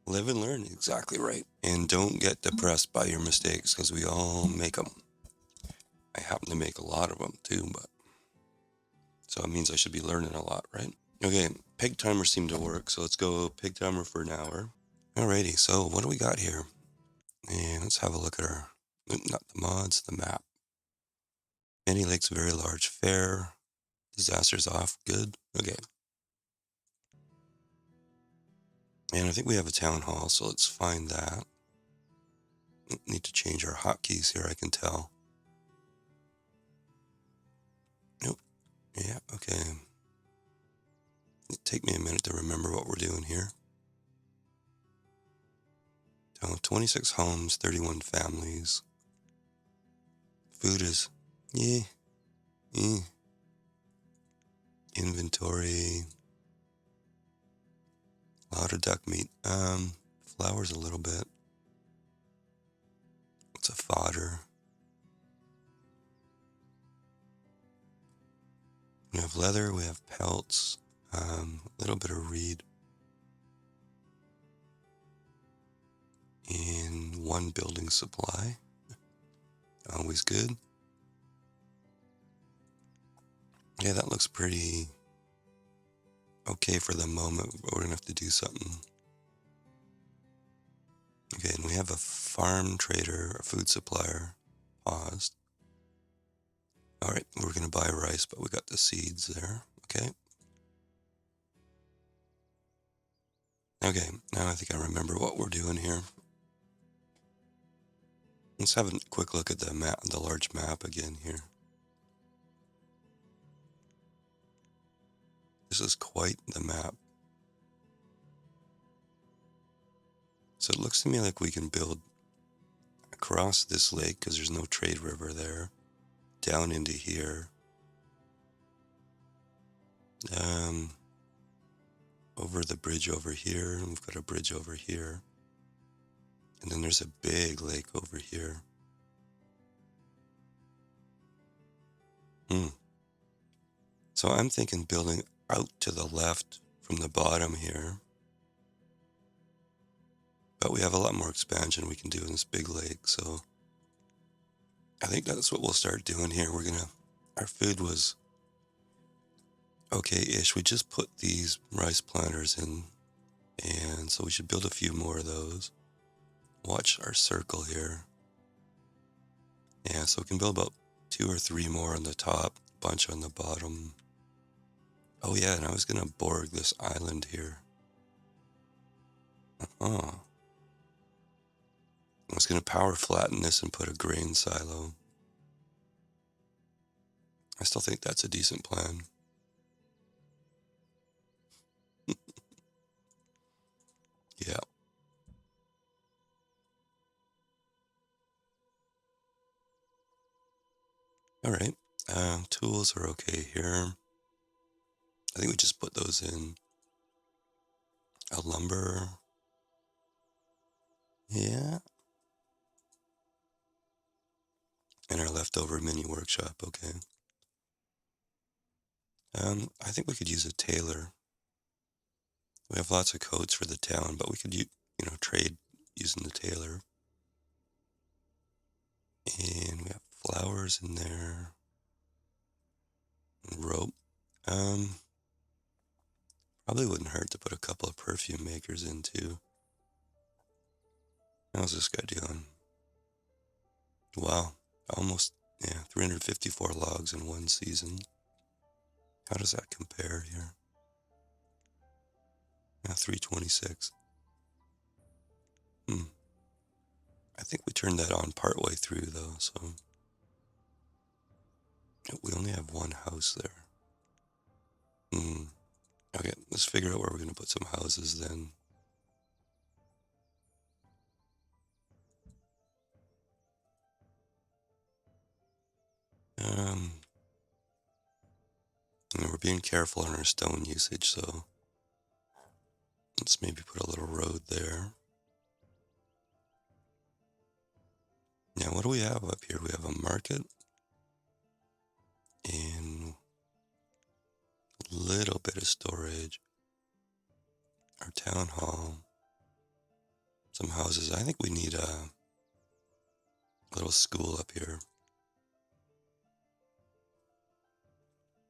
Live and learn, exactly right. And don't get depressed by your mistakes, because we all make them. I happen to make a lot of them too, but so it means I should be learning a lot, right? Okay, pig timer seemed to work, so let's go pig timer for an hour. Alrighty, so what do we got here? And let's have a look at our, not the mods, the map. Many lakes, very large, fair. Disasters off, good. Okay. And I think we have a town hall, so let's find that. Need to change our hotkeys here, I can tell. Nope. Yeah, okay. Take me a minute to remember what we're doing here. 26 homes, 31 families. Food is, yeah, eh. Inventory, a lot of duck meat. Flowers a little bit. What's a fodder? We have leather, we have pelts, a little bit of reed, and one building supply. Always good. Yeah, that looks pretty okay for the moment, but we're gonna have to do something. Okay, and we have a farm trader, a food supplier, paused. All right, we're gonna buy rice, but we got the seeds there. Okay. Okay, now I think I remember what we're doing here. Let's have a quick look at the map, the large map again here. This is quite the map. So it looks to me like we can build across this lake because there's no trade river there, down into here. Um, Over the bridge over here, and we've got a bridge over here. And then there's a big lake over here. Hmm. So I'm thinking building out to the left from the bottom here. But we have a lot more expansion we can do in this big lake, so I think that's what we'll start doing here. Our food was okay-ish. We just put these rice planters in, and so we should build a few more of those. Watch our circle here. Yeah, so we can build about 2 or 3 more on the top, bunch on the bottom. Oh yeah, and I was gonna borg this island here. Oh, I was gonna power flatten this and put a grain silo. I still think that's a decent plan. Yeah. All right. Tools are okay here. I think we just put those in. A lumber. Yeah. And our leftover mini workshop. Okay. I think we could use a tailor. We have lots of coats for the town, but we could, trade using the tailor. And we have flowers in there. And rope. Um, Probably wouldn't hurt to put a couple of perfume makers in too. How's this guy doing? Wow. Almost, yeah, 354 logs in one season. How does that compare here? Yeah, 326. Hmm. I think we turned that on partway through though, so we only have one house there. Hmm. Okay, let's figure out where we're gonna put some houses then. Um, we're being careful on our stone usage, so let's maybe put a little road there. Now, what do we have up here? We have a market and a little bit of storage. Our town hall. some houses. I think we need a little school up here.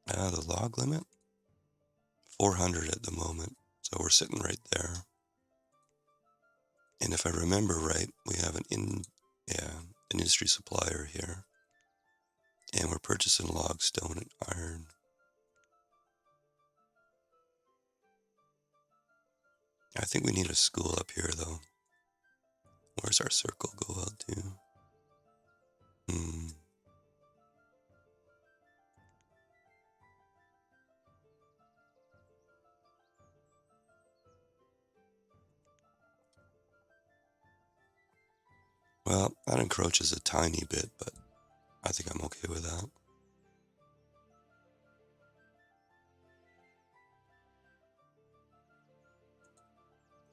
The log limit? 400 at the moment, so we're sitting right there. And if I remember right, we have an industry supplier here. And we're purchasing log, stone, and iron. I think we need a school up here, though. Where's our circle go out to? Well, that encroaches a tiny bit, but I think I'm okay with that.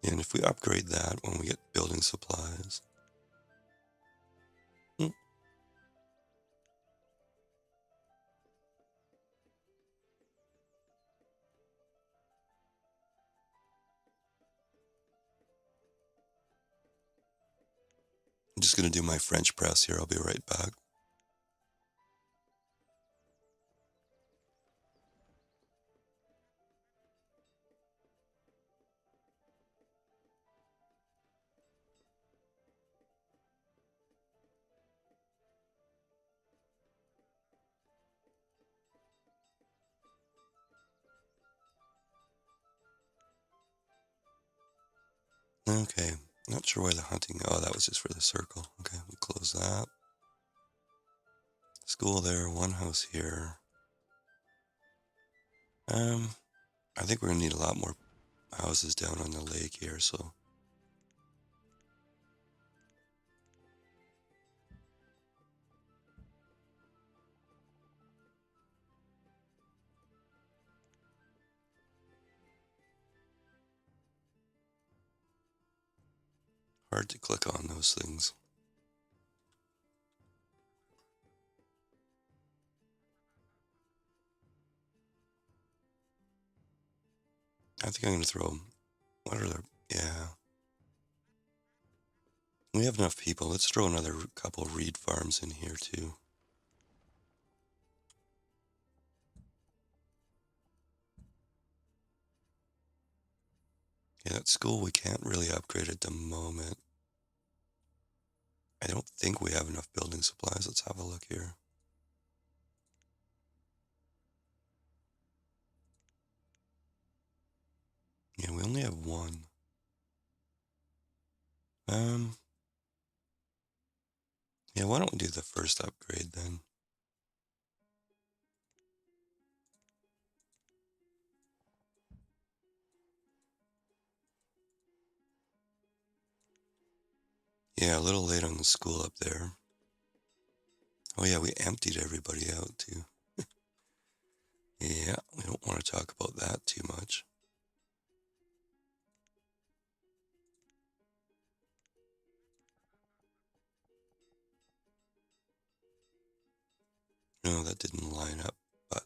And if we upgrade that when we get building supplies. I'm just going to do my French press here. I'll be right back. Okay, not sure why the hunting, oh, that was just for the circle. Okay, we close that. School there, one house here. I think we're gonna need a lot more houses down on the lake here, so. Hard to click on those things. I think I'm gonna throw, what are the, yeah. We have enough people. Let's throw another couple reed farms in here too. Yeah, that school we can't really upgrade at the moment. I don't think we have enough building supplies. Let's have a look here. Yeah, we only have one. Yeah, why don't we do the first upgrade then? Yeah, a little late on the school up there. Oh yeah, we emptied everybody out too. Yeah, we don't want to talk about that too much. No, that didn't line up, but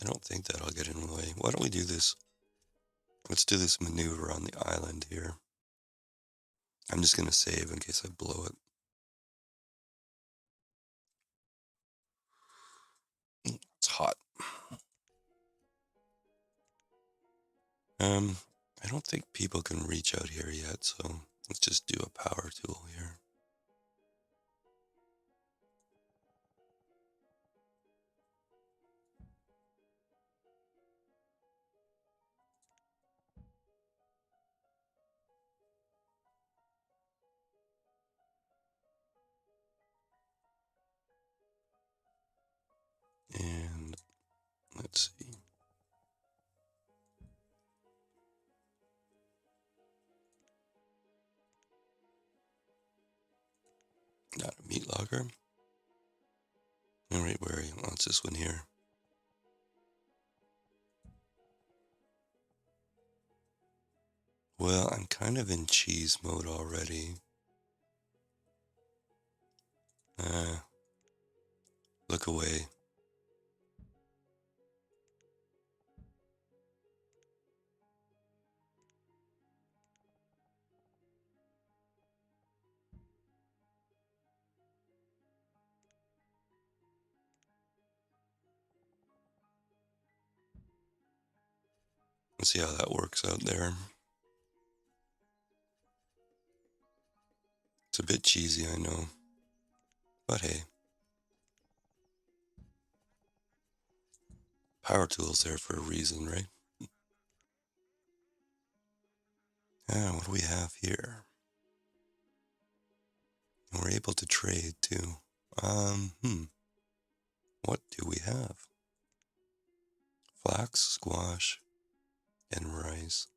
I don't think that'll get in the way. Why don't we do this? Let's do this maneuver on the island here. I'm just going to save in case I blow it. It's hot. I don't think people can reach out here yet, so let's just do a power tool here. And let's see. Not a meat logger. All right, where he wants this one here. Well, I'm kind of in cheese mode already. Look away. Let's see how that works out there. It's a bit cheesy, I know. But hey. Power tool's there for a reason, right? What do we have here? And we're able to trade too. What do we have? Flax, squash, and rice.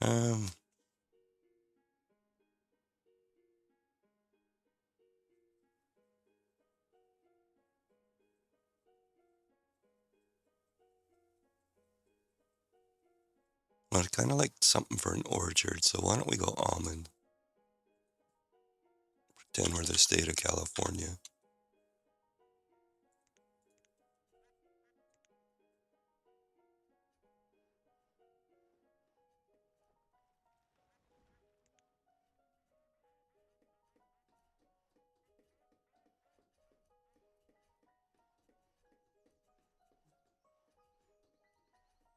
Um, well, I'd kind of like something for an orchard, so why don't we go almond? Pretend we're the state of California.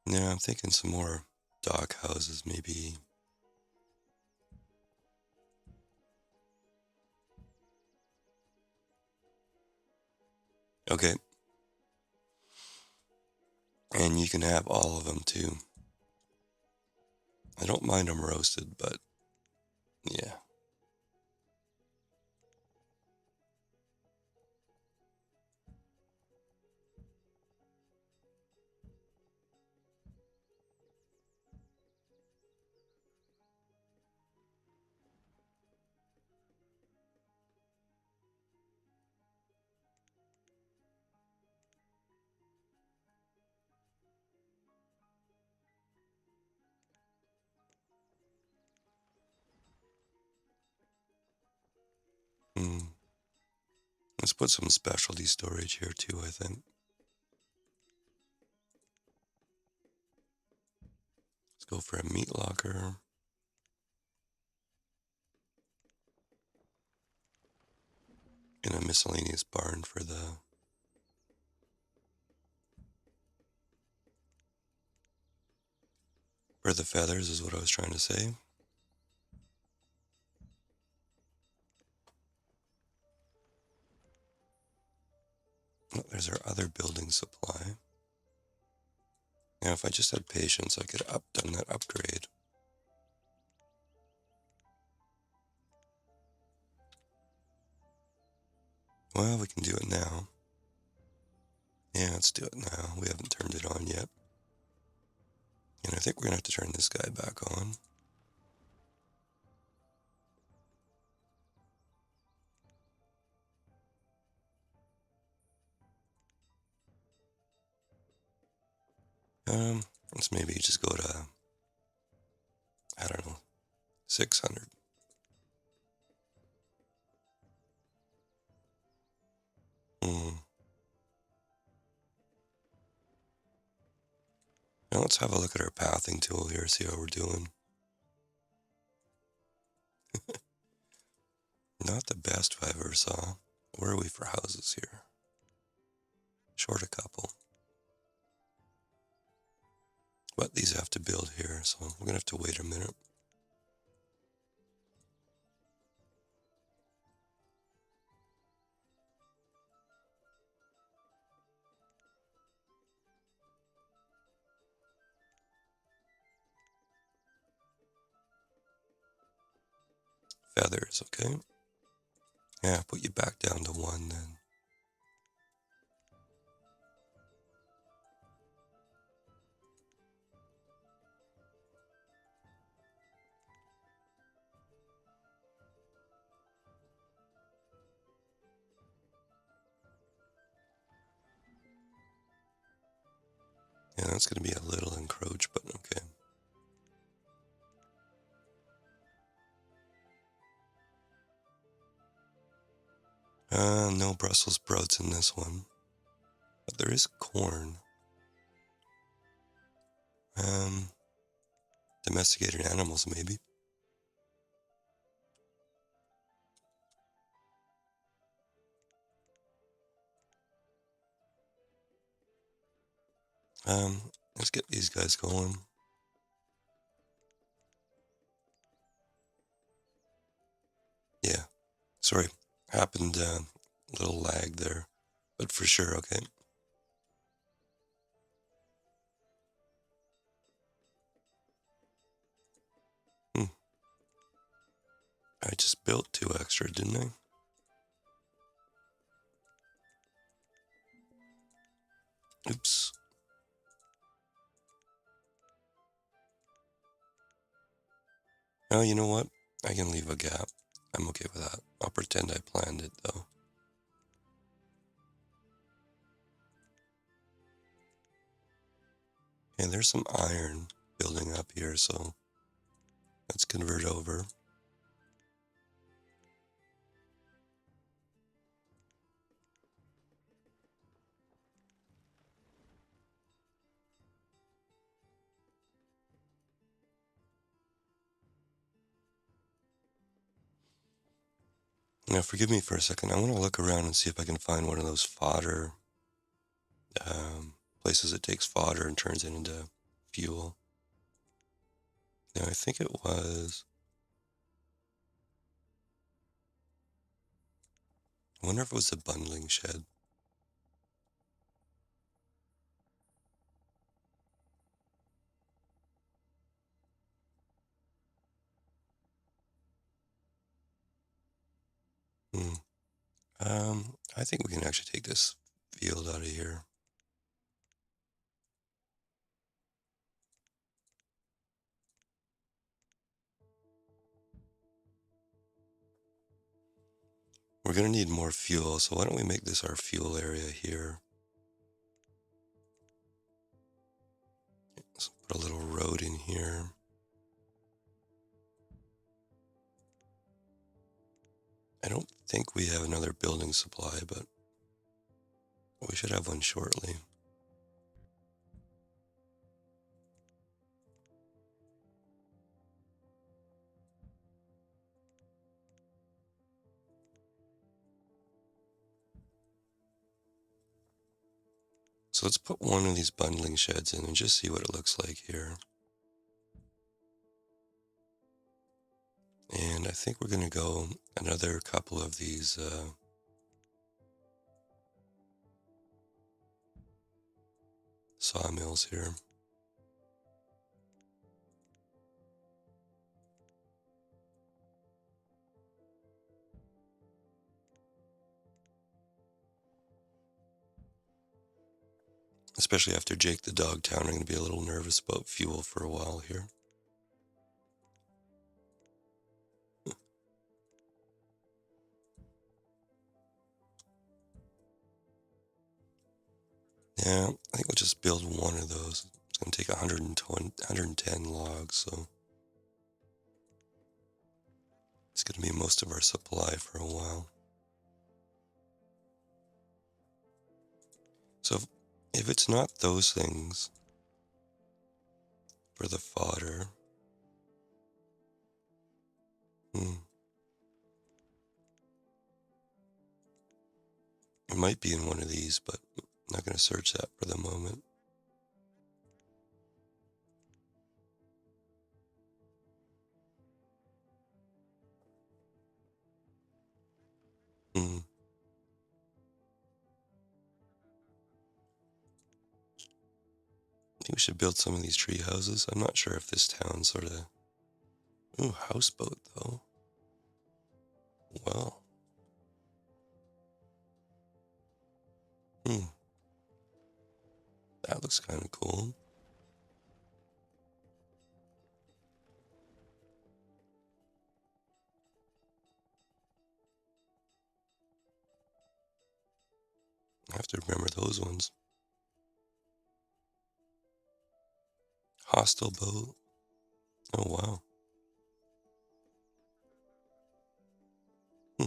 Yeah, I'm thinking some more dog houses, maybe. Okay, and you can have all of them too. I don't mind them roasted, but yeah. Mm. Let's put some specialty storage here too, I think. Let's go for a meat locker. And a miscellaneous barn for the feathers is what I was trying to say. Oh, there's our other building supply. Now, if I just had patience, I could have done that upgrade. Well, we can do it now. Yeah, let's do it now. We haven't turned it on yet. And I think we're going to have to turn this guy back on. Let's maybe just go to, I don't know, 600. Hmm. Now let's have a look at our pathing tool here, see how we're doing. Not the best I've ever saw. Where are we for houses here? Short a couple. But these have to build here, so we're going to have to wait a minute. Feathers, okay? Yeah, put you back down to 1 then. Yeah, that's going to be a little encroached, but okay. No Brussels sprouts in this one. But there is corn. Domesticated animals, maybe. Let's get these guys going. Yeah, sorry, happened, little lag there, but for sure, okay. Hmm. I just built 2 extra, didn't I? Oops. Oh, you know what? I can leave a gap. I'm okay with that. I'll pretend I planned it, though. And there's some iron building up here, so let's convert over. Now, forgive me for a second. I want to look around and see if I can find one of those fodder places that takes fodder and turns it into fuel. Now, I think it was. I wonder if it was the bundling shed. Hmm. I think we can actually take this field out of here. We're gonna need more fuel, so why don't we make this our fuel area here? Let's put a little road in here. I don't think we have another building supply, but we should have one shortly. So let's put one of these bundling sheds in and just see what it looks like here. And I think we're going to go another couple of these sawmills here. Especially after Jake the Dogtown, I'm going to be a little nervous about fuel for a while here. Yeah, I think we'll just build one of those. It's going to take 110 logs, so it's going to be most of our supply for a while. So if it's not those things for the fodder, it might be in one of these, but I'm not going to search that for the moment. Hmm. I think we should build some of these tree houses. I'm not sure if this town sort of... Ooh, houseboat, though. Well. Hmm. That looks kind of cool. I have to remember those ones. Hostile boat. Oh, wow. Hmm.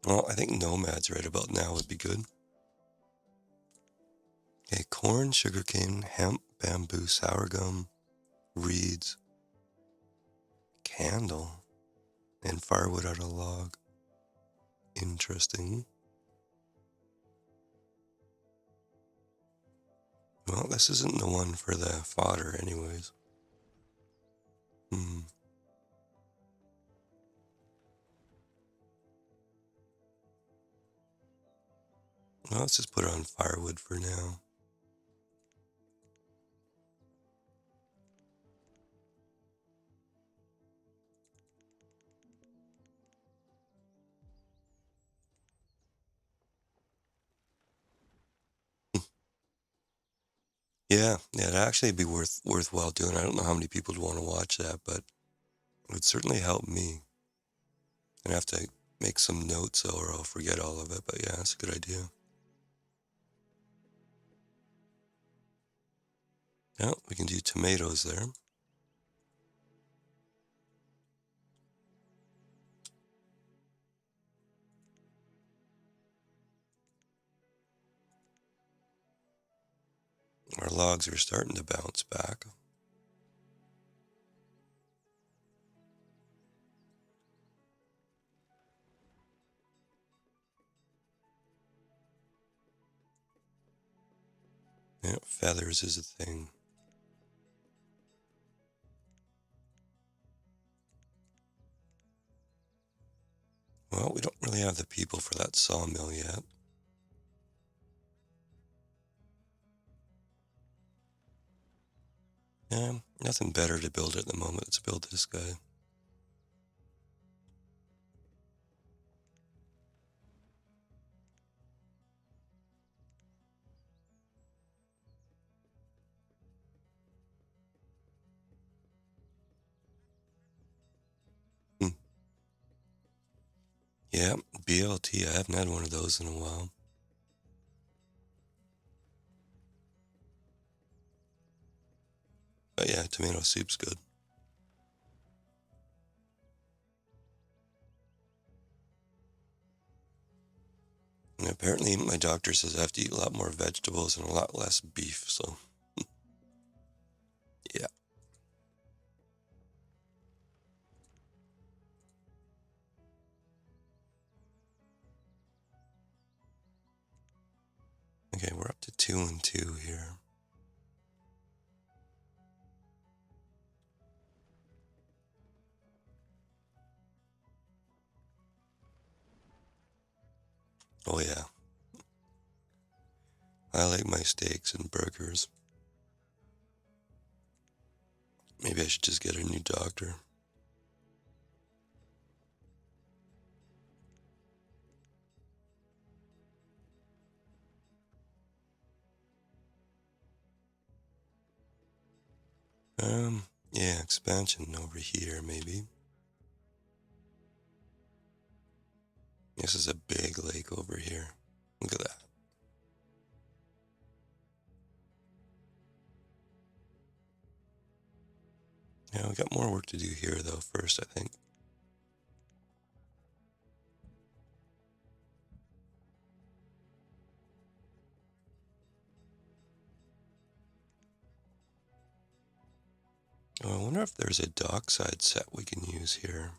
Well, I think nomads right about now would be good. Okay, corn, sugarcane, hemp, bamboo, sour gum, reeds, candle, and firewood out of log. Interesting. Well, this isn't the one for the fodder anyways. Hmm. Well, let's just put it on firewood for now. Yeah, it'd actually be worthwhile doing. I don't know how many people would want to watch that, but it would certainly help me. I'd have to make some notes or I'll forget all of it, but yeah, it's a good idea. Yeah, we can do tomatoes there. Our logs are starting to bounce back. Yeah, feathers is a thing. Well, we don't really have the people for that sawmill yet. Yeah, nothing better to build at the moment. Let's build this guy. Hmm. Yeah, BLT. I haven't had one of those in a while. But yeah, tomato soup's good. And apparently, my doctor says I have to eat a lot more vegetables and a lot less beef, so yeah. Okay, we're up to 2 and 2 here. Oh yeah, I like my steaks and burgers. Maybe I should just get a new doctor. Yeah, expansion over here, maybe. This is a big lake over here. Look at that. Yeah, we got more work to do here, though, first, I think. Oh, I wonder if there's a dockside set we can use here.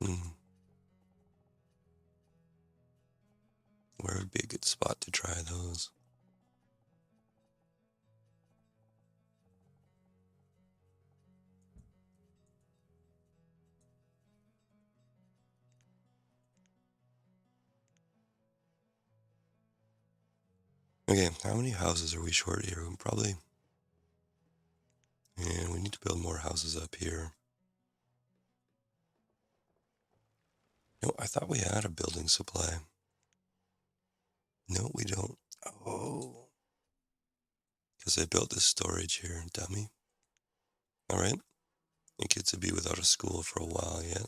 Hmm, where would be a good spot to try those? Okay, how many houses are we short here? We probably... And we need to build more houses up here. No, I thought we had a building supply. No, we don't. Oh, because I built this storage here, dummy. All right. The kids will be without a school for a while yet.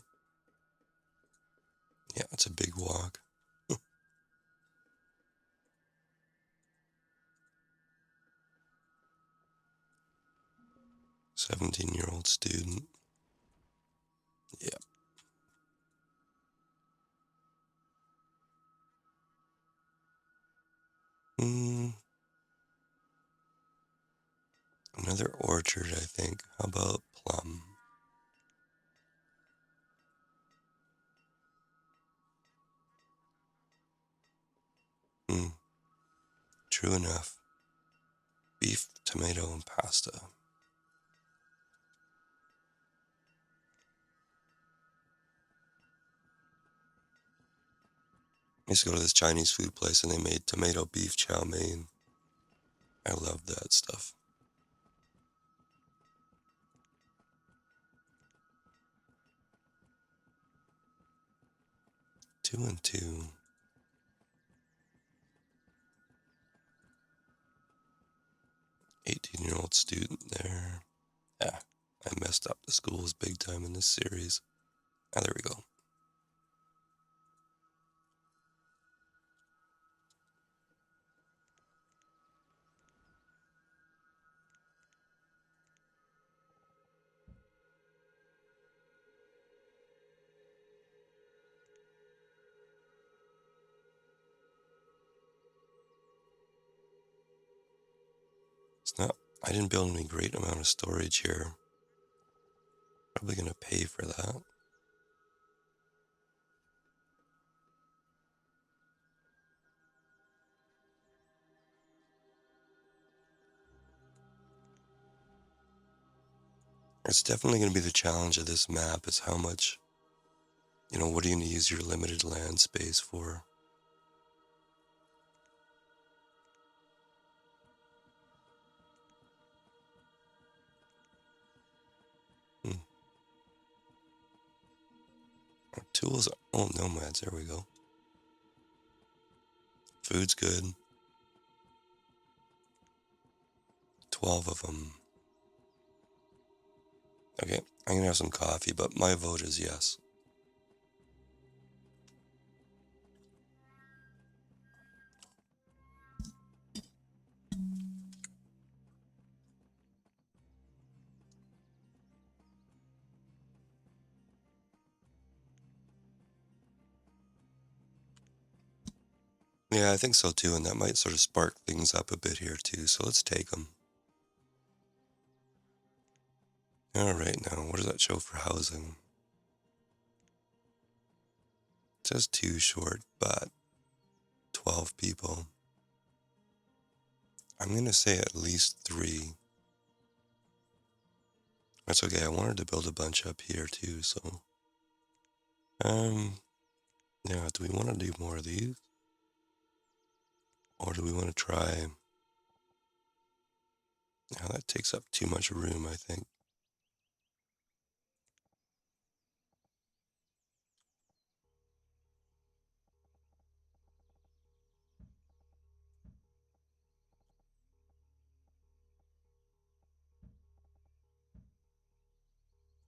Yeah, it's a big walk. 17-year-old student. Yeah. Another orchard, I think. How about plum? True enough. Beef, tomato, and pasta. I used to go to this Chinese food place and they made tomato beef chow mein. I love that stuff. 2 and 2. 18-year-old student there. Yeah, I messed up the schools big time in this series. Ah, there we go. It's not, I didn't build any great amount of storage here. Probably gonna pay for that. It's definitely gonna be the challenge of this map is how much, what are you gonna use your limited land space for? Hmm. Our tools, nomads, there we go. Food's good. 12 of them. Okay, I'm gonna have some coffee, but my vote is yes. Yeah, I think so too, and that might sort of spark things up a bit here too, so let's take them. All right, now, what does that show for housing? It says 2 short, but 12 people. I'm gonna say at least 3. That's okay, I wanted to build a bunch up here too, so. Yeah, do we want to do more of these? Or do we want to try... Now that takes up too much room, I think.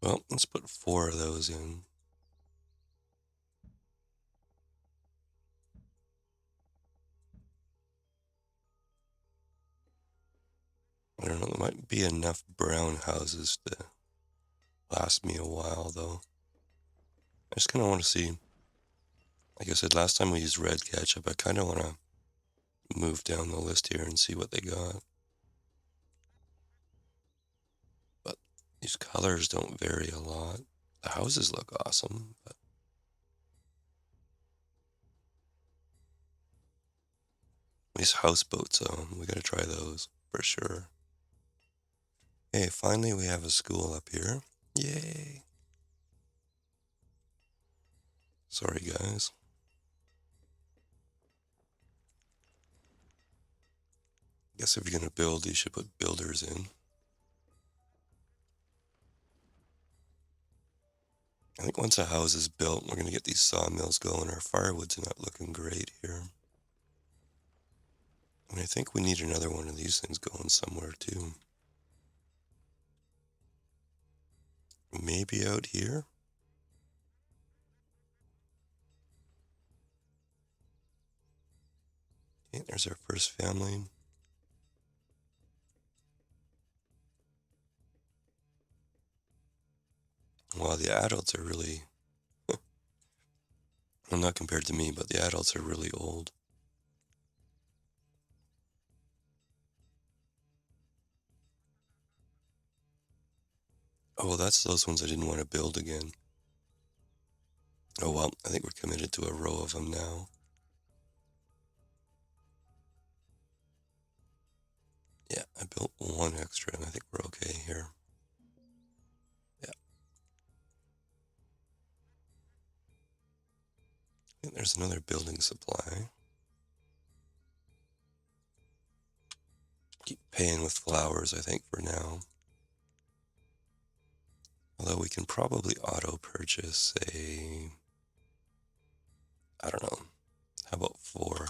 Well, let's put 4 of those in. I don't know, there might be enough brown houses to last me a while, though. I just kind of want to see, like I said, last time we used red ketchup, I kind of want to move down the list here and see what they got. But these colors don't vary a lot. The houses look awesome, but these houseboats, we gotta try those for sure. Hey, finally we have a school up here. Yay! Sorry, guys. Guess if you're gonna build, you should put builders in. I think once a house is built, we're gonna get these sawmills going. Our firewood's not looking great here. And I think we need another one of these things going somewhere too. Maybe out here? Okay, there's our first family. Well, the adults are really, well, not compared to me, but the adults are really old. Oh, well, that's those ones I didn't want to build again. Oh, well, I think we're committed to a row of them now. Yeah, I built one extra, and I think we're okay here. Yeah. I think there's another building supply. Keep paying with flowers, I think, for now. Although we can probably auto purchase a, I don't know, how about 4?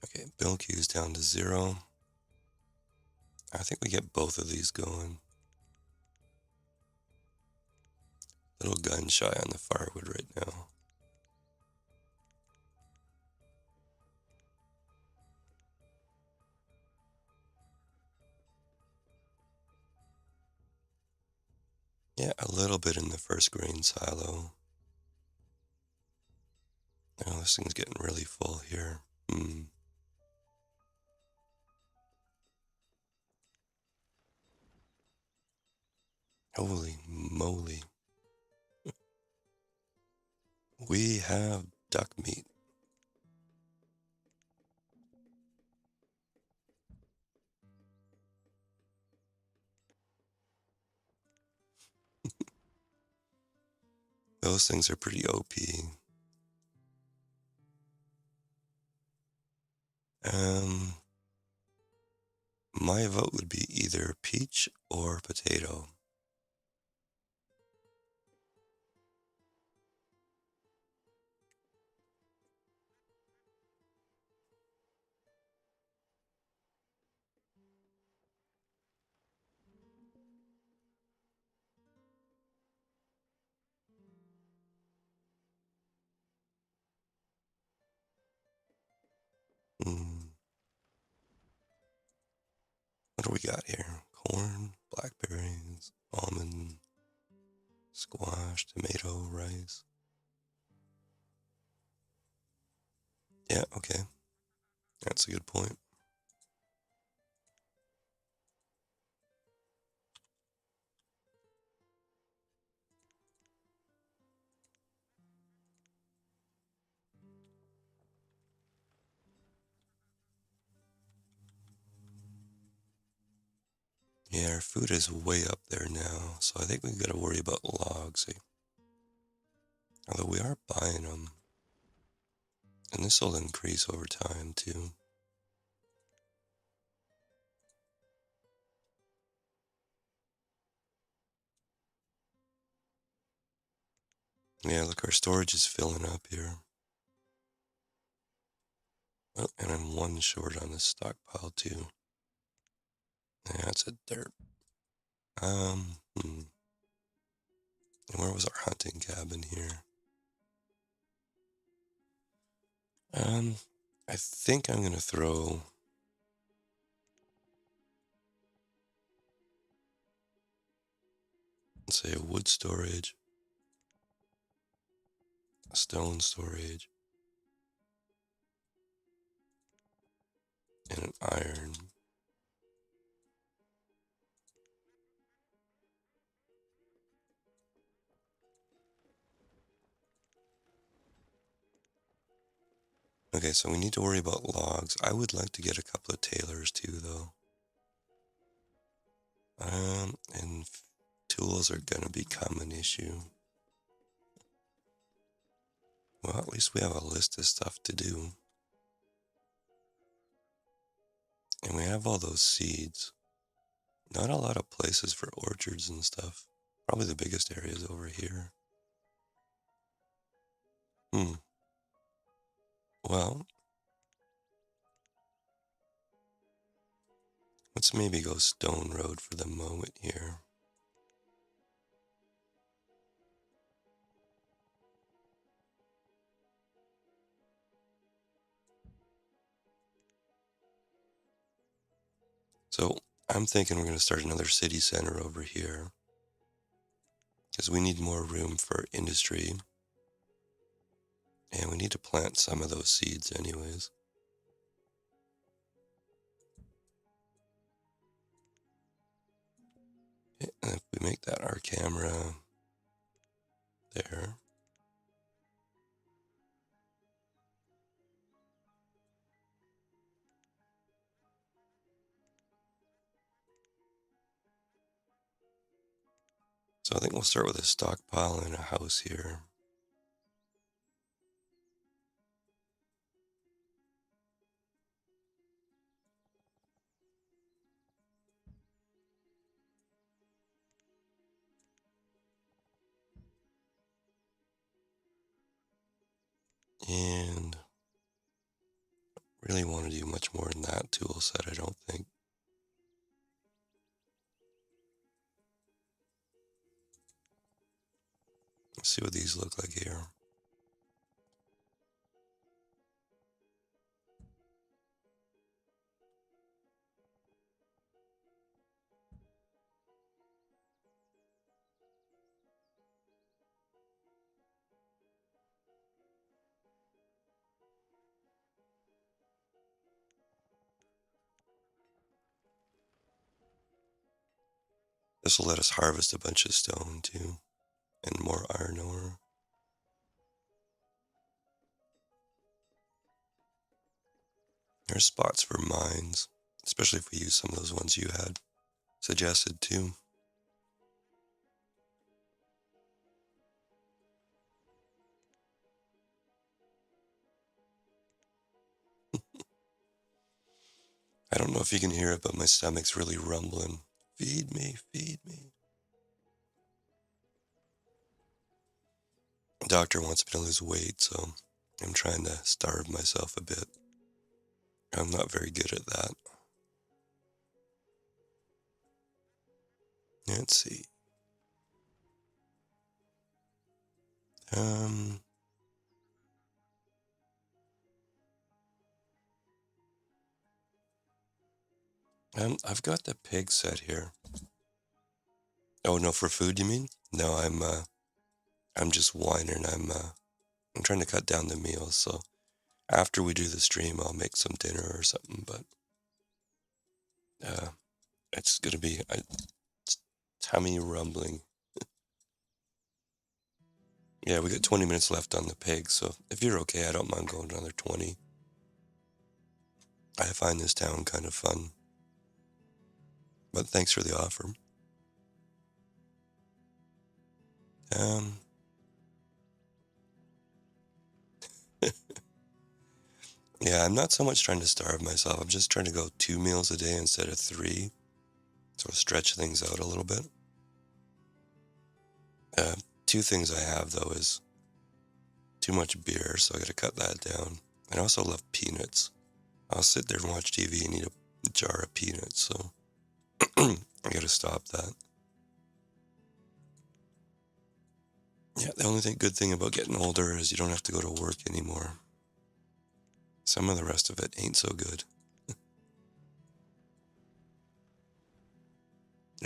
Okay, bill queue's down to 0. I think we get both of these going. Little gun shy on the firewood right now. Yeah, a little bit in the first grain silo. Oh, this thing's getting really full here. Holy moly. We have duck meat. Those things are pretty OP. My vote would be either peach or potato. Hmm. What do we got here? Corn, blackberries, almond, squash, tomato, rice. Yeah, okay. That's a good point. Yeah, our food is way up there now, so I think we've got to worry about logs. Although we are buying them, and this will increase over time too. Yeah, look, our storage is filling up here. Oh, and I'm one short on this stockpile too. Yeah, that's a dirt. And where was our hunting cabin here? Um, I think I'm gonna throw. Let's say a wood storage, a stone storage, and an iron. Okay, so we need to worry about logs. I would like to get a couple of tailors too, though. And tools are gonna become an issue. Well, at least we have a list of stuff to do. And we have all those seeds. Not a lot of places for orchards and stuff. Probably the biggest area is over here. Hmm. Well, Let's maybe go stone road for the moment here. So I'm thinking we're going to start another city center over here because we need more room for industry and we need to plant some of those seeds anyways. Okay, and if we make that our camera there. So I think we'll start with a stockpile and a house here. And really want to do much more in that tool set, I don't think. Let's see what these look like here. This will let us harvest a bunch of stone too, and more iron ore. There's spots for mines, especially if we use some of those ones you had suggested too. I don't know if you can hear it, but my stomach's really rumbling. Feed me, feed me. The doctor wants me to lose weight, so I'm trying to starve myself a bit. I'm not very good at that. Let's see. Um, I've got the pig set here. Oh no, for food you mean? No, I'm just whining. I'm trying to cut down the meals. So after we do the stream, I'll make some dinner or something. But uh, it's gonna be tummy rumbling. Yeah, we got 20 minutes left on the pig. So if you're okay, I don't mind going another 20. I find this town kind of fun. But thanks for the offer. Um, yeah, I'm not so much trying to starve myself. I'm just trying to go 2 meals a day instead of 3. Sort of stretch things out a little bit. Uh, 2 things I have though is too much beer, so I gotta cut that down. I also love peanuts. I'll sit there and watch TV and eat a jar of peanuts, so I gotta stop that. Yeah, the only good thing about getting older is you don't have to go to work anymore. Some of the rest of it ain't so good.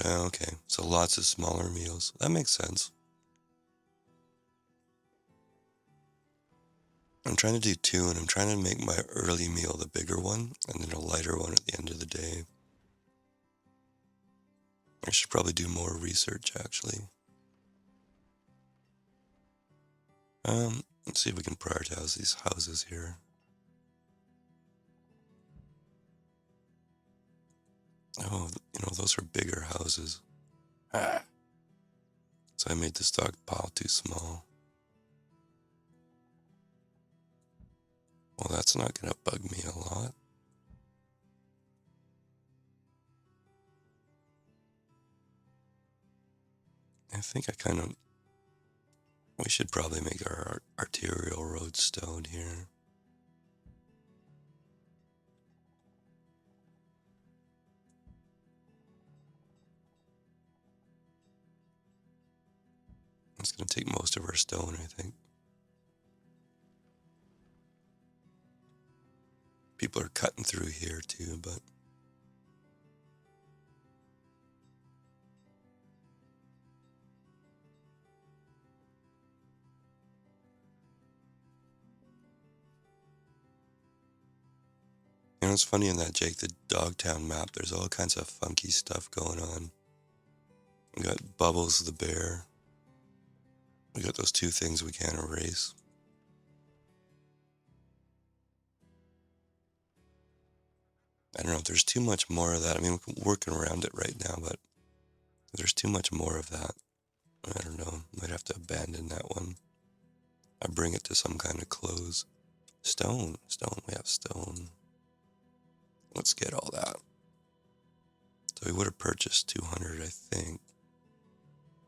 Okay, so lots of smaller meals. That makes sense. I'm trying to do 2, and I'm trying to make my early meal the bigger one, and then a lighter one at the end of the day. I should probably do more research, actually. Let's see if we can prioritize these houses here. Oh, those are bigger houses. Ah. So I made the stockpile too small. Well, that's not gonna bug me a lot. I think we should probably make our arterial road stone here. gonna take most of our stone, I think. People are cutting through here too, but you know, it's funny in that, Jake, the Dogtown map, there's all kinds of funky stuff going on. We got Bubbles the bear. We got those two things we can't erase. I don't know if there's too much more of that. I mean, we're working around it right now, but if there's too much more of that, I don't know. Might have to abandon that one. I bring it to some kind of close. Stone, we have stone. Let's get all that. So we would have purchased 200, I think.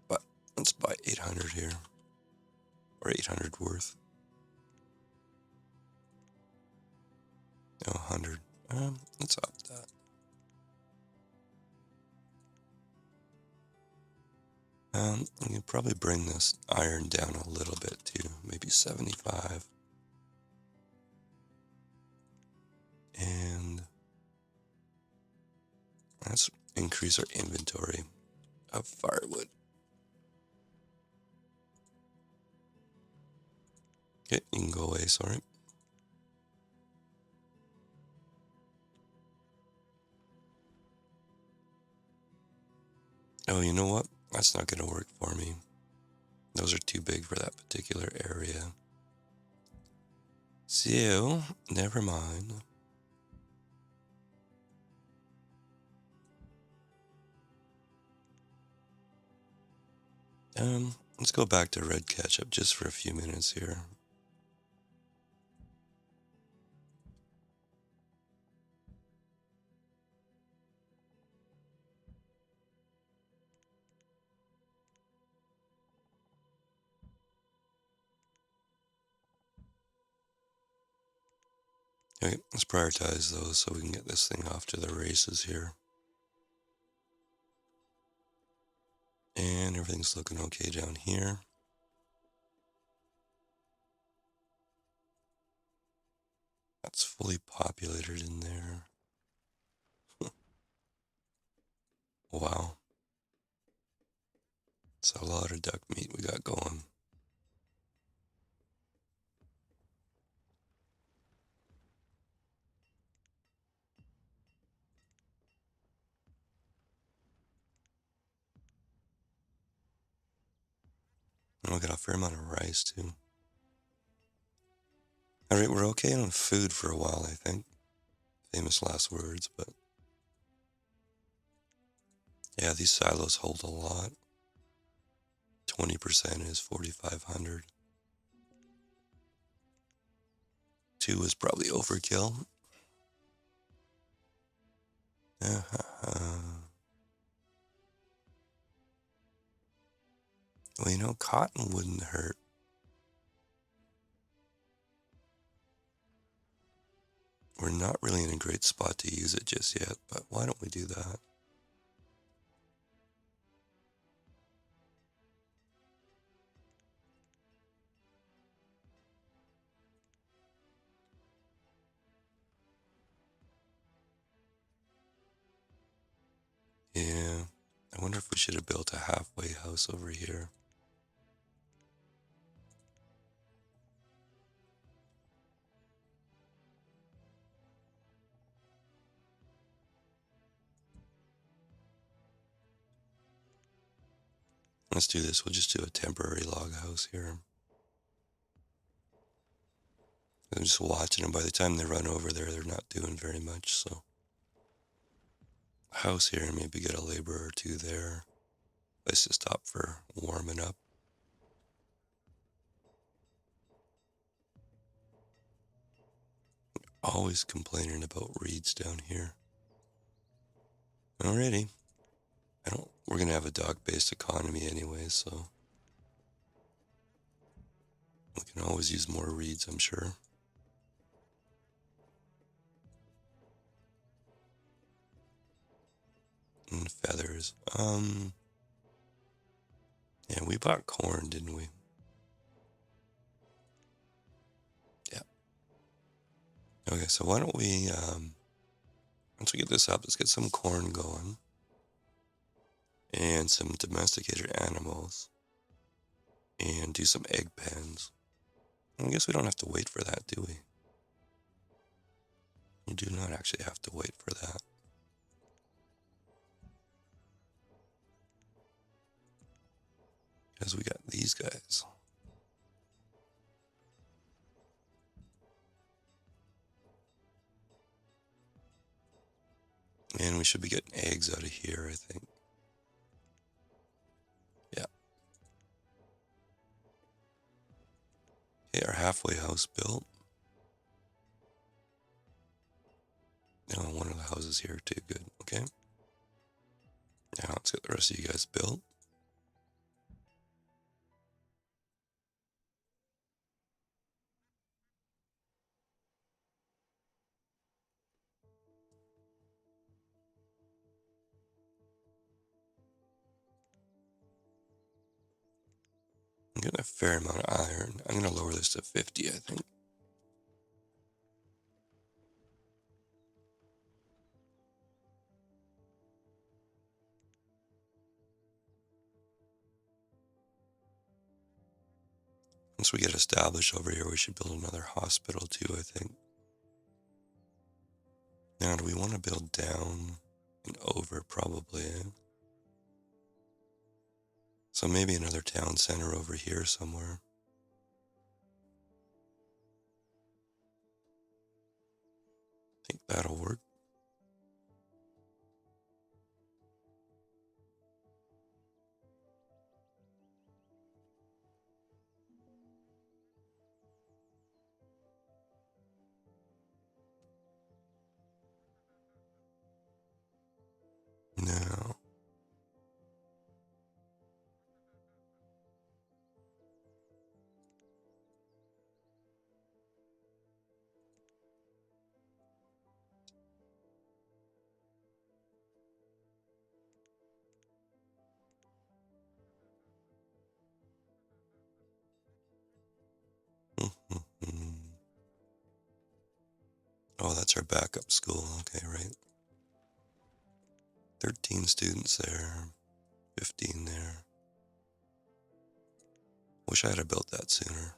But let's buy 800 here. Or 800 worth. No, 100. Let's up that. We can probably bring this iron down a little bit too. Maybe 75. And let's increase our inventory of firewood. Okay, you can go away, sorry. Oh, you know what? That's not going to work for me. Those are too big for that particular area. So, never mind. Let's go back to red ketchup just for a few minutes here. Okay, let's prioritize those so we can get this thing off to the races here. And everything's looking okay down here. That's fully populated in there. Wow. It's a lot of duck meat we got going. And we got a fair amount of rice too. Alright, we're okay on food for a while, I think. Famous last words, but yeah, these silos hold a lot. 20% is 4,500. 2 is probably overkill. Well, you know, cotton wouldn't hurt. We're not really in a great spot to use it just yet, but why don't we do that? Yeah, I wonder if we should have built a halfway house over here. Let's do this. We'll just do a temporary log house here. I'm just watching them. By the time they run over there, they're not doing very much, so. House here, and maybe get a laborer or two there. Place to stop for warming up. Always complaining about reeds down here. Alrighty. We're gonna have a dog-based economy anyway, so. We can always use more reeds, I'm sure. And feathers. Yeah, we bought corn, didn't we? Yeah. Okay, so why don't we, once we get this up, let's get some corn going. And some domesticated animals. And do some egg pens. I guess we don't have to wait for that, do we? You do not actually have to wait for that. Because we got these guys. And we should be getting eggs out of here, I think. Yeah. Okay, our halfway house built. Oh, one of the houses here too, good. Okay. Now let's get the rest of you guys built. I'm getting a fair amount of iron. I'm going to lower this to 50, I think. Once we get established over here, we should build another hospital too, I think. Now, do we want to build down and over? Probably. So maybe another town center over here somewhere. I think that'll work. No. Oh, that's our backup school. Okay, right. 13 students there. 15 there. Wish I had built that sooner.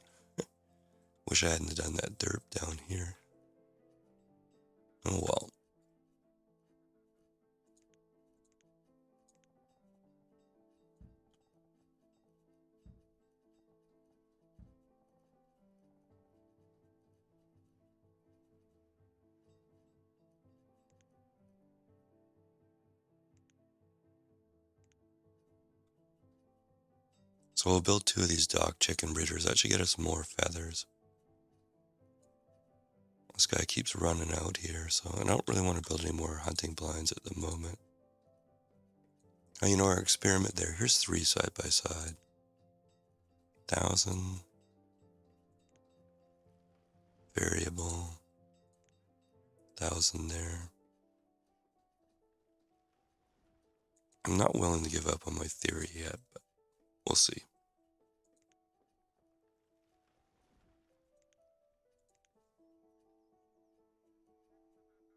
Wish I hadn't done that derp down here. Oh well. So we'll build 2 of these dog chicken breeders. That should get us more feathers. This guy keeps running out here, so I don't really want to build any more hunting blinds at the moment. Oh, you know our experiment there. Here's 3 side by side. 1,000. Variable. 1,000 there. I'm not willing to give up on my theory yet, but we'll see.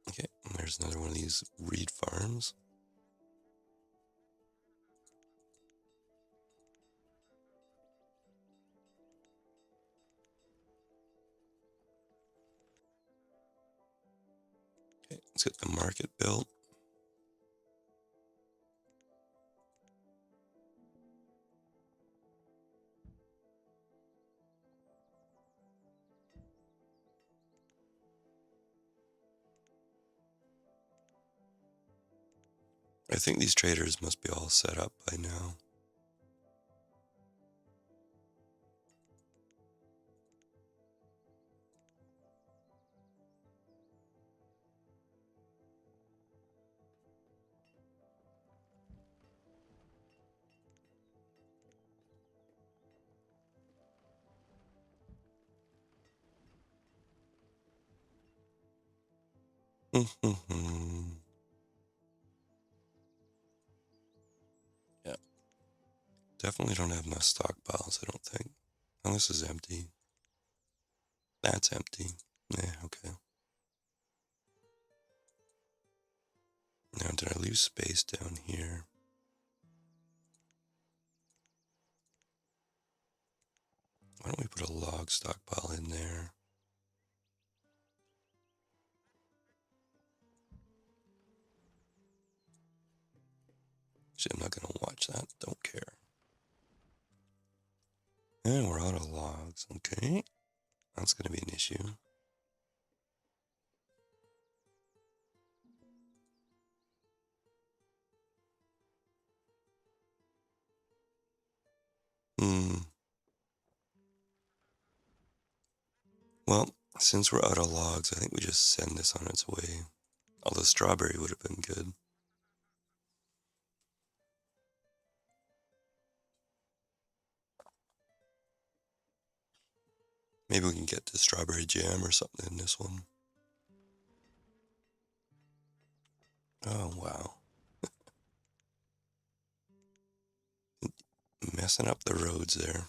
Okay, and there's another one of these reed farms. Okay, let's get the market built. I think these traders must be all set up by now. Yeah. Definitely don't have enough stockpiles, I don't think. Oh, this is empty. That's empty. Yeah, okay. Now, did I leave space down here? Why don't we put a log stockpile in there? Actually, I'm not going to watch that. Don't care. And we're out of logs. Okay. That's going to be an issue. Well, since we're out of logs, I think we just send this on its way. Although strawberry would have been good. Maybe we can get to strawberry jam or something in this one. Oh, wow. Messing up the roads there.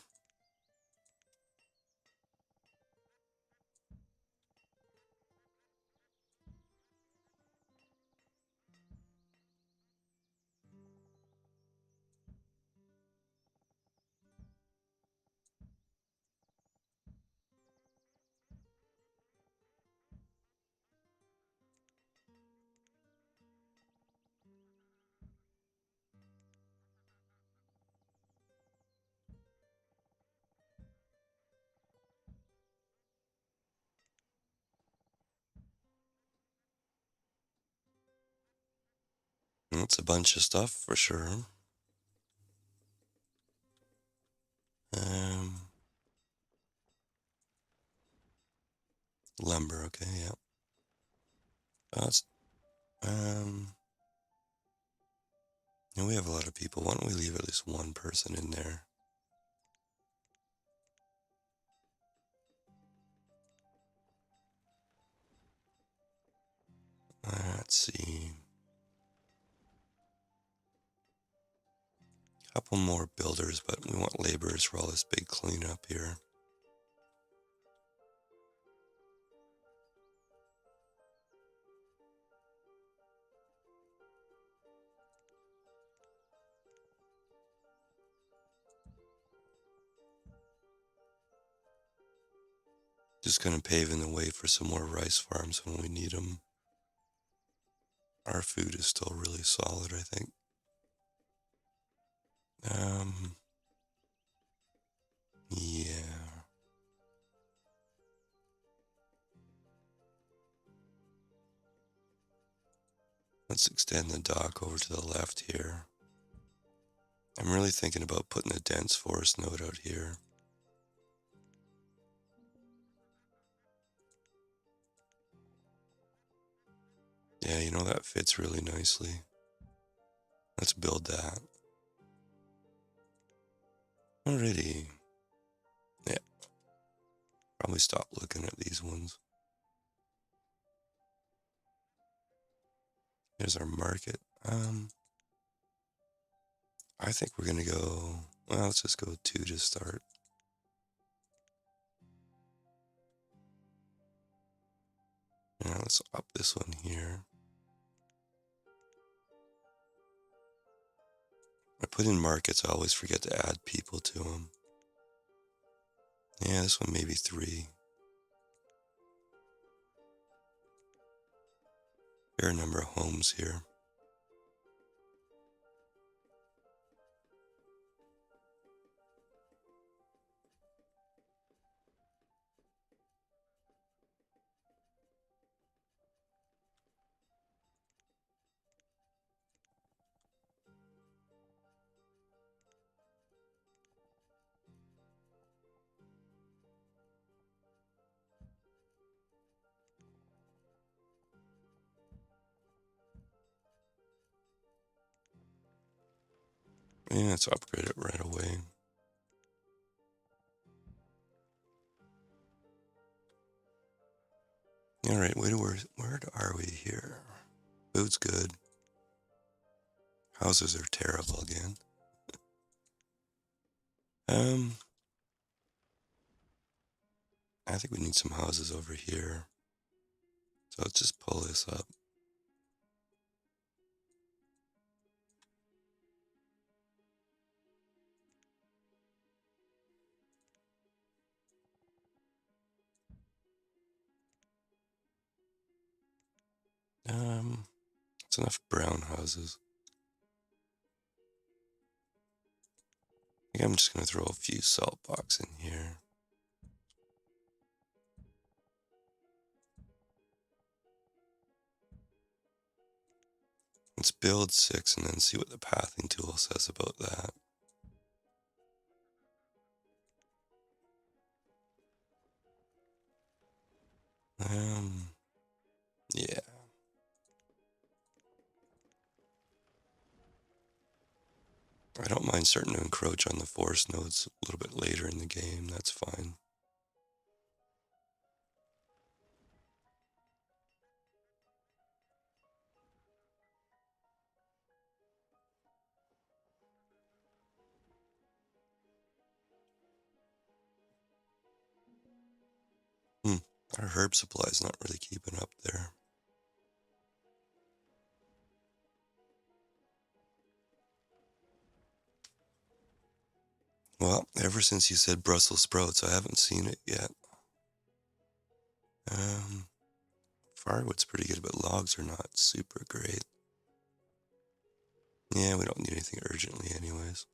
That's a bunch of stuff for sure. Um, Lumber, okay, yeah. That's, and we have a lot of people. Why don't we leave at least one person in there? Let's see. A couple more builders, but we want laborers for all this big cleanup here. Just kind of paving the way for some more rice farms when we need them. Our food is still really solid, I think. Yeah. Let's extend the dock over to the left here. I'm really thinking about putting a dense forest node out here. Yeah, you know, that fits really nicely. Let's build that. Alrighty. Yeah. Probably stop looking at these ones. Here's our market. I think we're gonna go, well, let's just go 2 to start. Yeah, let's up this one here. I put in markets, I always forget to add people to them. Yeah, this one maybe 3. Fair number of homes here. Yeah, let's upgrade it right away. Alright, where are we here? Food's good. Houses are terrible again. Um, I think we need some houses over here. So let's just pull this up. It's enough brown houses. I think I'm just gonna throw a few salt blocks in here. Let's build 6 and then see what the pathing tool says about that. Yeah. I don't mind starting to encroach on the forest nodes a little bit later in the game. That's fine. Our herb supply is not really keeping up there. Well, ever since you said Brussels sprouts, I haven't seen it yet. Um, Firewood's pretty good, but logs are not super great. Yeah, we don't need anything urgently anyways.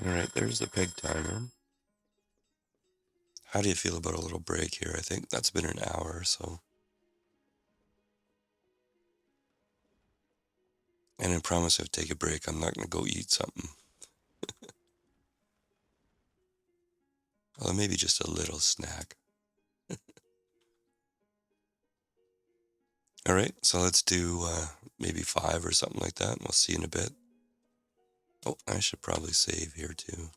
Alright, there's the peg timer. How do you feel about a little break here? I think that's been an hour or so. And I promise if I take a break, I'm not going to go eat something. Well, maybe just a little snack. Alright, so let's do maybe 5 or something like that, and we'll see you in a bit. Oh, I should probably save here too.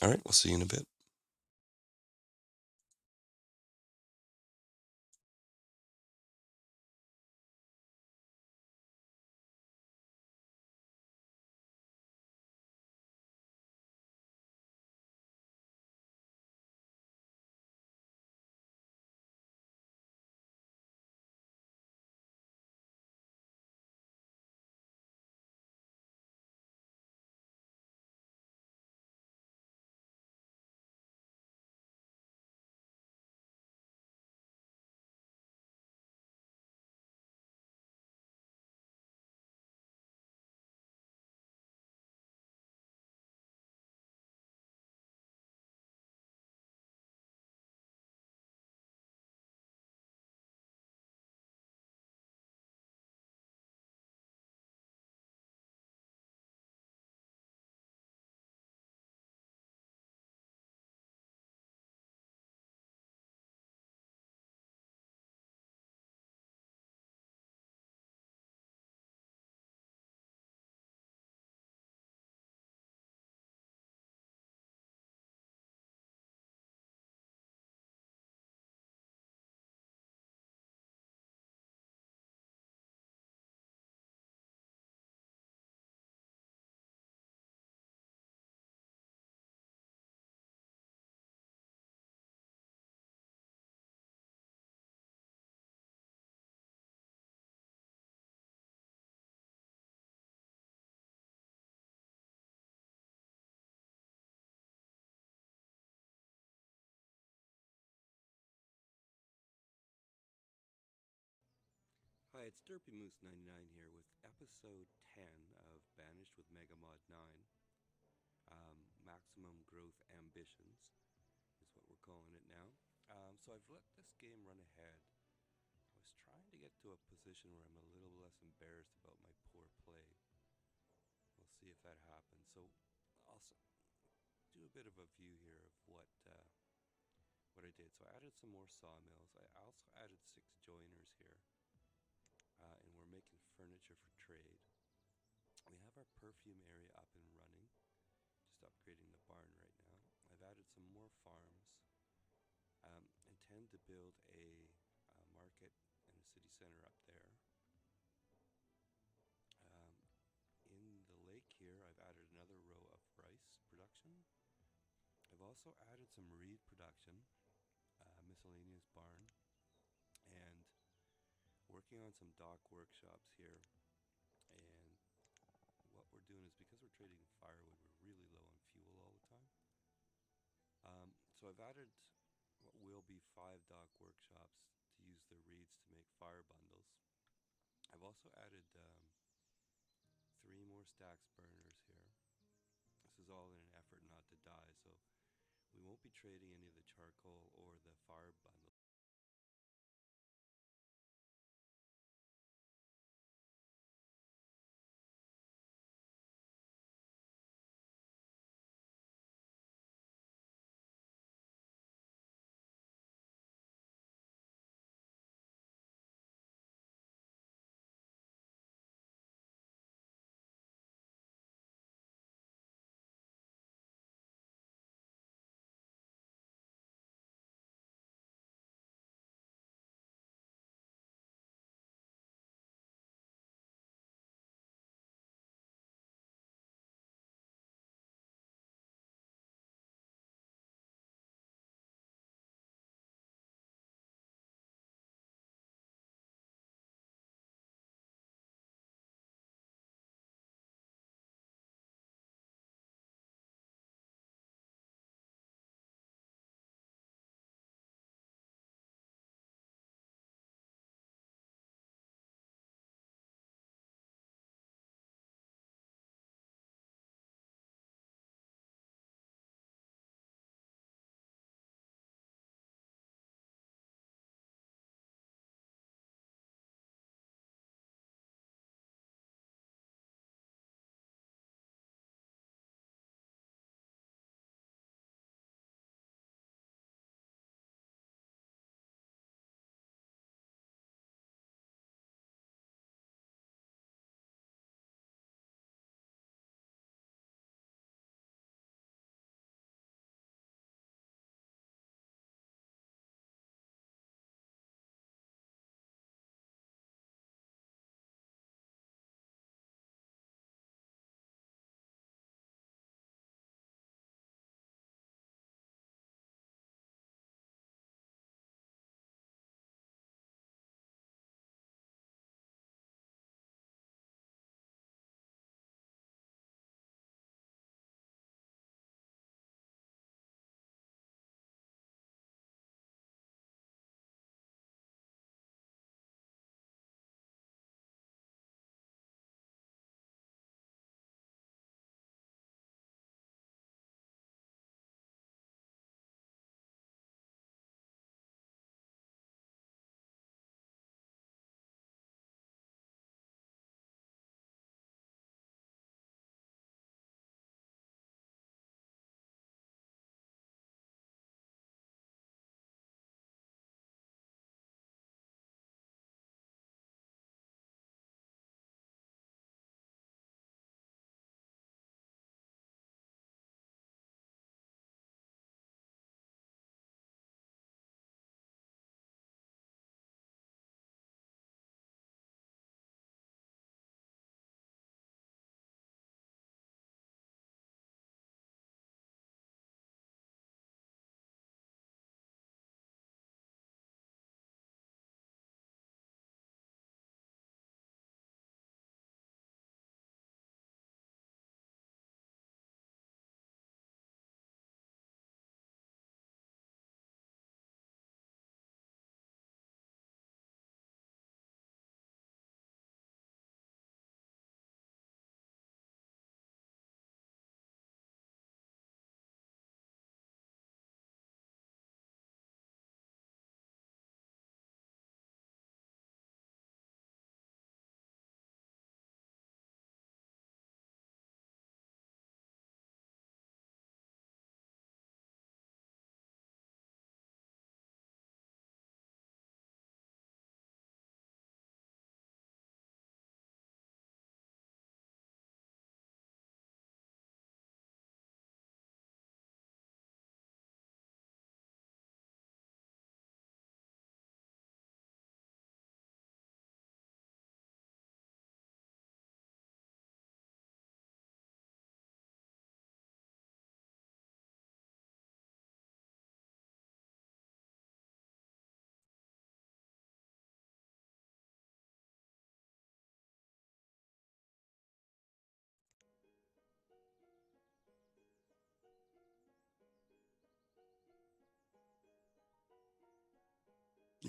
Alright, we'll see you in a bit. Hi, it's Derpy Moose 99 here with episode 10 of Banished with Mega Mod 9. Maximum Growth Ambitions is what we're calling it now. So I've let this game run ahead. I was trying to get to a position where I'm a little less embarrassed about my poor play. We'll see see if that happens. So I'll do a bit of a view here of what I did. So I added some more sawmills. I also added 6 joiners here, and we're making furniture for trade. We have our perfume area up and running, just upgrading the barn right now. I've added some more farms. Intend to build a market in the city center up there. In the lake here, I've added another row of rice production. I've also added some reed production, miscellaneous barn, and working on some dock workshops here. And what we're doing is, because we're trading firewood, we're really low on fuel all the time. So I've added what will be 5 dock workshops to use the reeds to make fire bundles. I've also added 3 more stacks burners here. This is all in an effort not to die, so we won't be trading any of the charcoal or the fire bundles.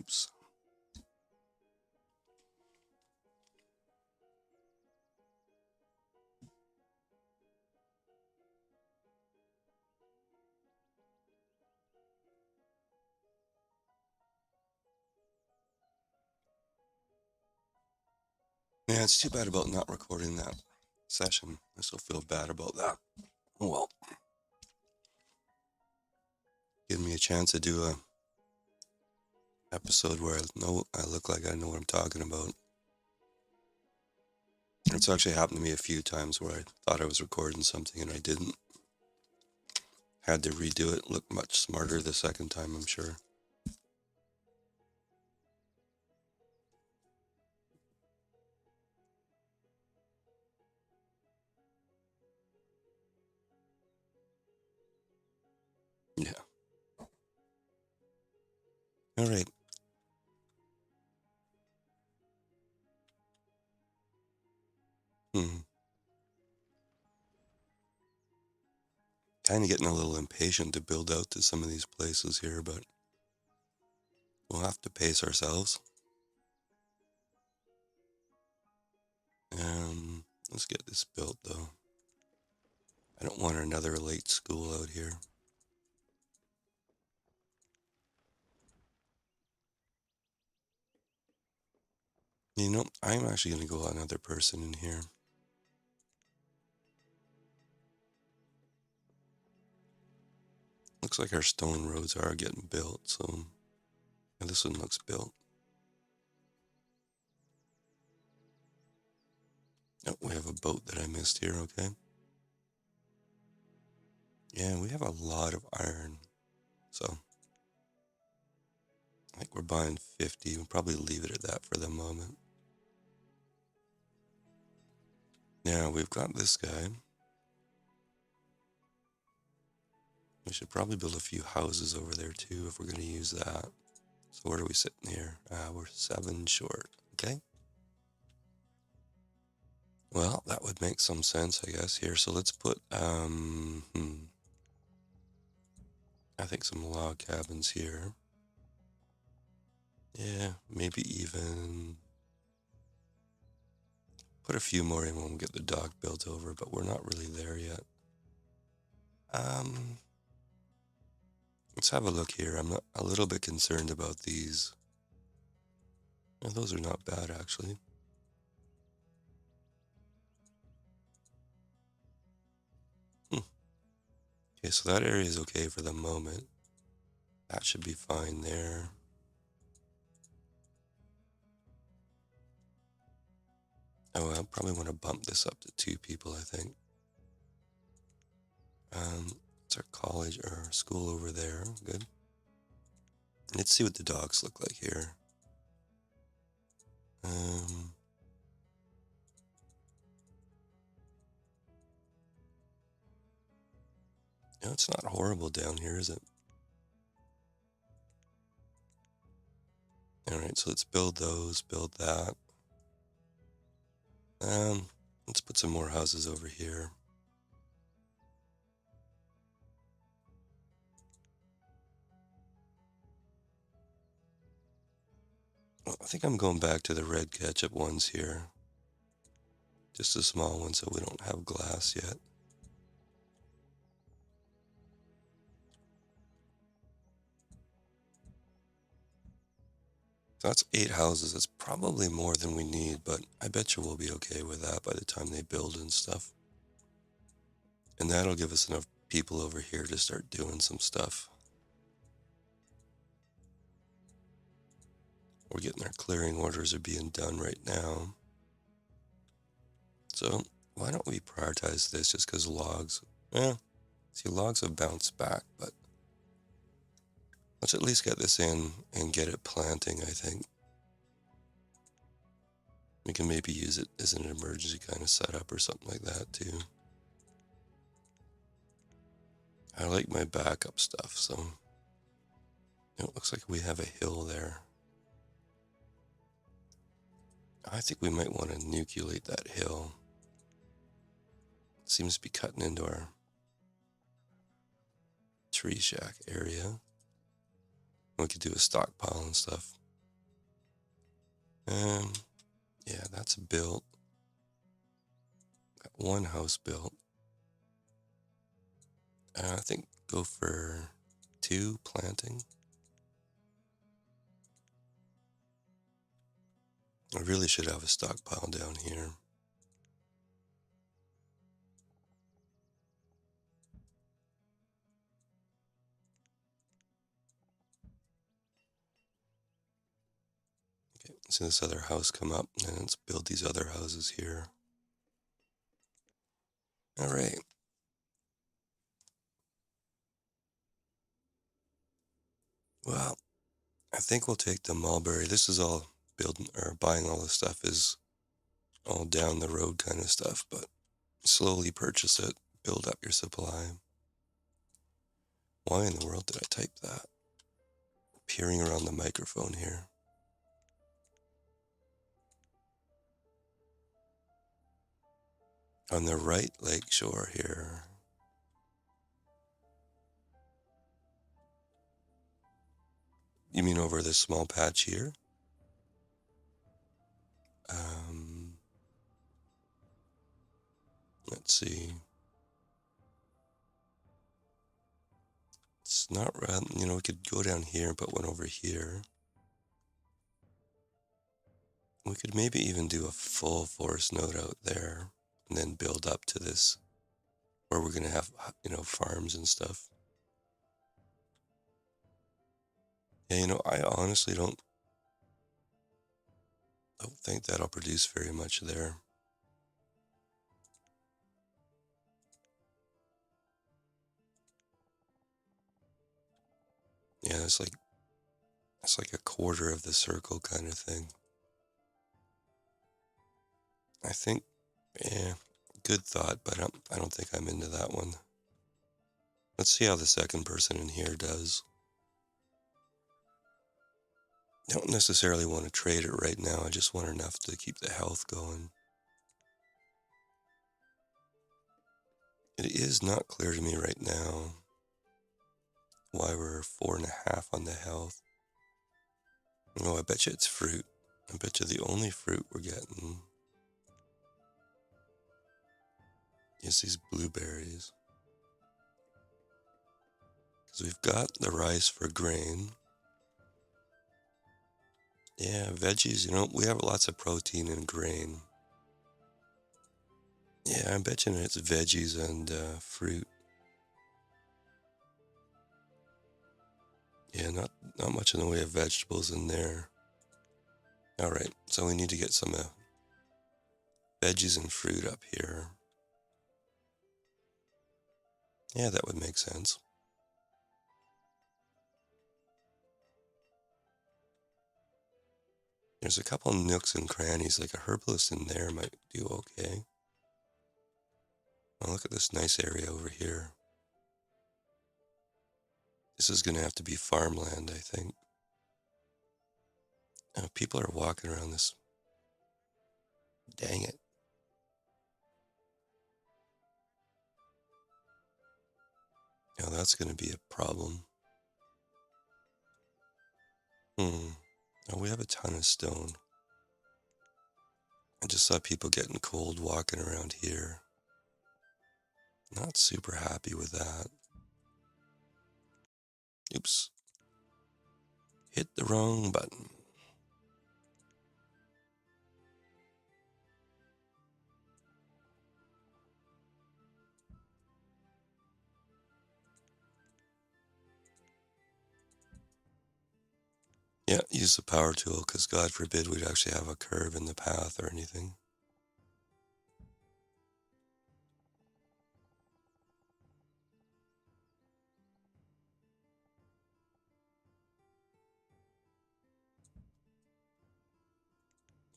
Oops. Yeah, it's too bad about not recording that session. I still feel bad about that. Oh well. Give me a chance to do a episode where I look like I know what I'm talking about. It's actually happened to me a few times where I thought I was recording something and I didn't. Had to redo it, look much smarter the second time, I'm sure. Yeah. All right. Hmm. Kind of getting a little impatient to build out to some of these places here, but we'll have to pace ourselves. Let's get this built though. I don't want another late school out here. You know, I'm actually going to go another person in here. Looks like our stone roads are getting built, so yeah, this one looks built. Oh, we have a boat that I missed here, okay. Yeah, we have a lot of iron, so I think we're buying 50. We'll probably leave it at that for the moment. Now, we've got this guy. We should probably build a few houses over there too if we're going to use that. So where are we sitting here? We're 7 short, okay? Well, that would make some sense, I guess, here. So let's put, I think some log cabins here. Yeah, maybe even put a few more in when we get the dock built over, but we're not really there yet. Let's have a look here. I'm not a little bit concerned about these. Oh, those are not bad, actually. Okay, so that area is okay for the moment. That should be fine there. Oh, I probably want to bump this up to 2 people, I think. It's our college or our school over there. Good. Let's see what the docks look like here. No, it's not horrible down here, is it? All right, so let's build those, build that. Let's put some more houses over here. Well, I think I'm going back to the red ketchup ones here. Just a small one so we don't have glass yet. So that's 8 houses. That's probably more than we need, but I bet you we'll be okay with that by the time they build and stuff. And that'll give us enough people over here to start doing some stuff. We're getting our clearing orders are being done right now. So why don't we prioritize this just because logs, see, logs have bounced back, but let's at least get this in and get it planting, I think. We can maybe use it as an emergency kind of setup or something like that too. I like my backup stuff, so it looks like we have a hill there. I think we might want to nucleate that hill. It seems to be cutting into our tree shack area. We could do a stockpile and stuff. Um, yeah, that's built. Got one house built. I think go for 2 planting. I really should have a stockpile down here. Okay, see this other house come up, and let's build these other houses here. All right. Well, I think we'll take the mulberry. This is all building or buying all this stuff is all down the road kind of stuff, but slowly purchase it, build up your supply. Why in the world did I type that? Peering around the microphone here. On the right lake shore here. You mean over this small patch here? Um, let's see. It's not, we could go down here and put one over here. We could maybe even do a full forest node out there and then build up to this where we're going to have, farms and stuff. Yeah, I honestly don't think that'll produce very much there. Yeah, it's like a quarter of the circle kind of thing. I think, yeah, good thought, but I don't think I'm into that one. Let's see how the second person in here does. I don't necessarily want to trade it right now. I just want enough to keep the health going. It is not clear to me right now why we're 4.5 on the health. Oh, I bet you it's fruit. I bet you the only fruit we're getting is these blueberries. Because we've got the rice for grain. Yeah, veggies, we have lots of protein in grain. Yeah, I bet you it's veggies and fruit. Yeah, not much in the way of vegetables in there. All right, so we need to get some veggies and fruit up here. Yeah, that would make sense. There's a couple nooks and crannies, like a herbalist in there might do okay. Oh, look at this nice area over here. This is going to have to be farmland, I think. People are walking around this. Dang it. Now that's going to be a problem. Oh, we have a ton of stone. I just saw people getting cold walking around here. Not super happy with that. Oops. Hit the wrong button. Yeah, use the power tool, because God forbid we'd actually have a curve in the path or anything.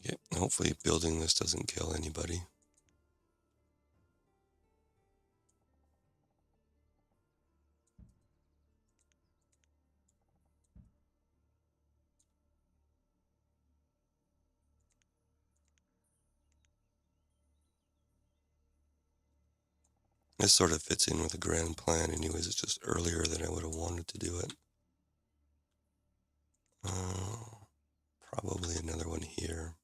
Yeah, hopefully building this doesn't kill anybody. This sort of fits in with the grand plan anyways, it's just earlier than I would have wanted to do it. probably another one here.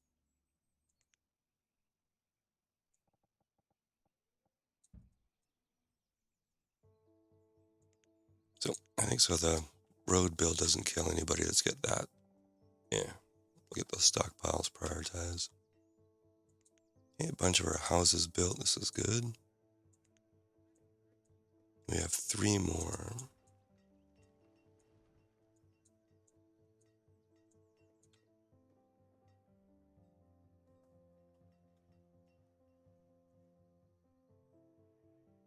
So I think so the road build doesn't kill anybody. Let's get that. Yeah, we'll get those stockpiles prioritized. Okay, a bunch of our houses built. This is good. We have 3 more.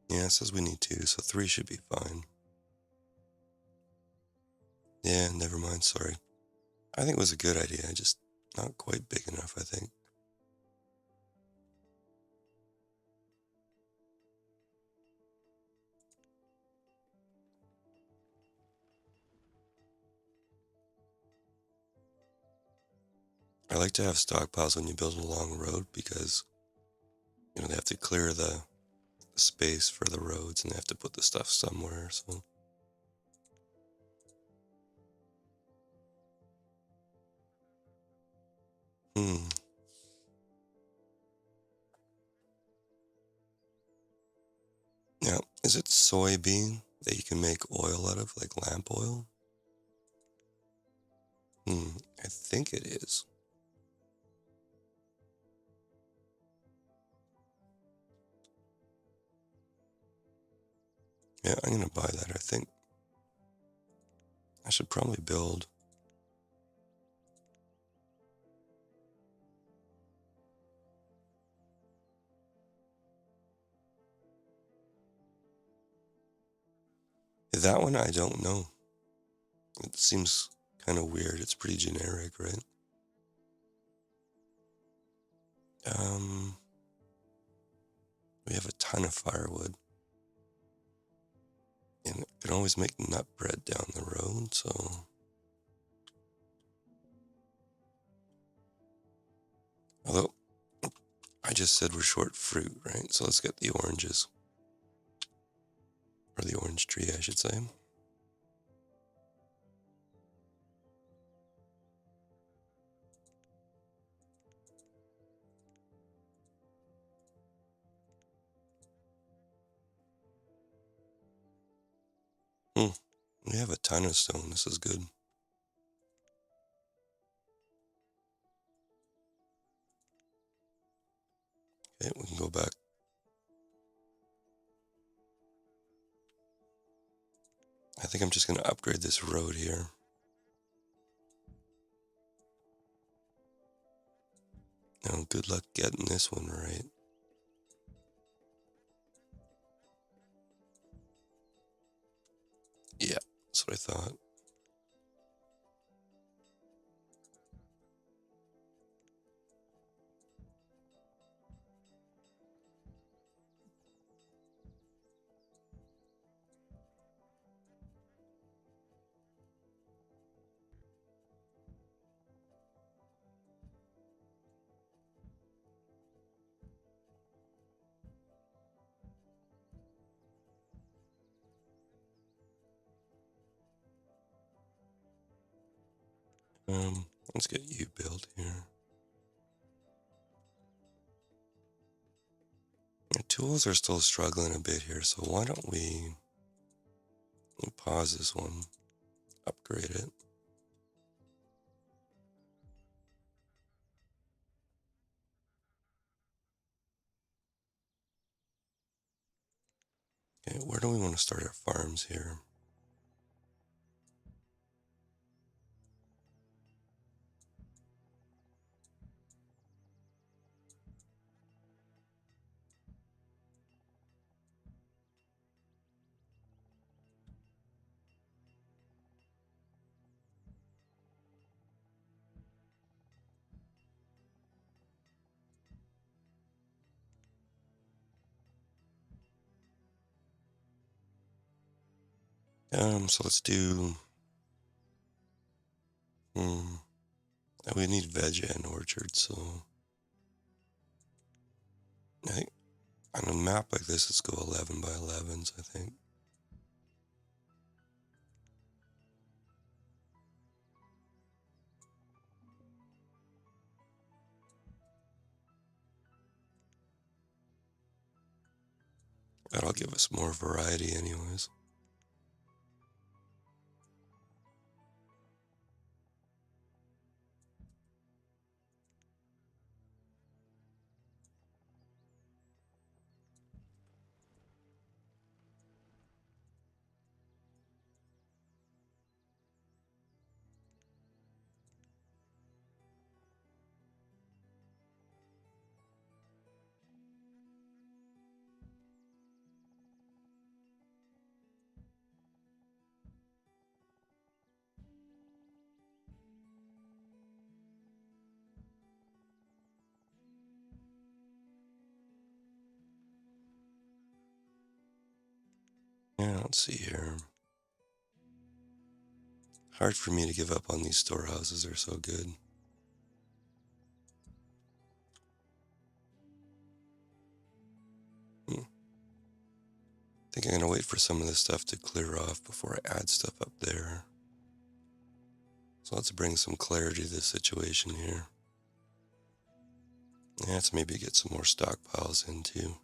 Yeah, it says we need 2, so 3 should be fine. Yeah, never mind, sorry. I think it was a good idea, just not quite big enough, I think. I like to have stockpiles when you build a long road because, you know, they have to clear the space for the roads and they have to put the stuff somewhere, so. Hmm. Now, is it soybean that you can make oil out of, like lamp oil? I think it is. Yeah, I'm gonna buy that, I think. I should probably build. That one, I don't know. It seems kind of weird. It's pretty generic, right? Um, we have a ton of firewood. And it can always make nut bread down the road, so. Although, I just said we're short fruit, right? So let's get the oranges. Or the orange tree, I should say. We have a ton of stone. This is good. Okay, we can go back. I think I'm just going to upgrade this road here. Now, good luck getting this one right. Yeah, that's what I thought. Let's get you built here. The tools are still struggling a bit here, so why don't we pause this one, upgrade it. Okay, where do we want to start our farms here? So let's do. We need veg and orchard, so I think on a map like this, let's go 11 by 11s. I think. That'll give us more variety anyways. Yeah, let's see here. Hard for me to give up on these storehouses, they're so good. I think I'm gonna wait for some of this stuff to clear off before I add stuff up there. So let's bring some clarity to the situation here. Yeah, let's maybe get some more stockpiles in too.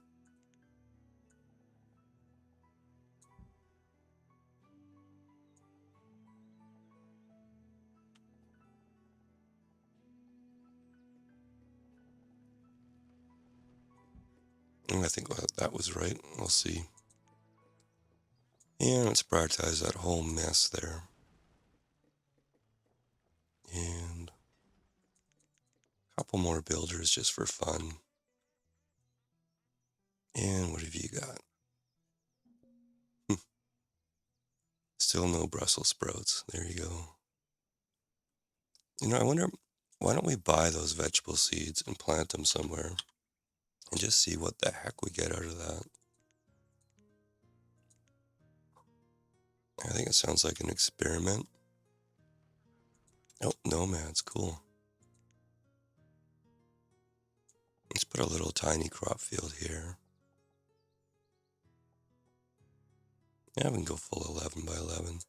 And I think that was right. We'll see. And let's prioritize that whole mess there. And a couple more builders just for fun. And what have you got? Still no Brussels sprouts. There you go. I wonder, why don't we buy those vegetable seeds and plant them somewhere and just see what the heck we get out of that? I think it sounds like an experiment. Oh, nomads, cool. Let's put a little tiny crop field here. Yeah, we can go full 11 by 11.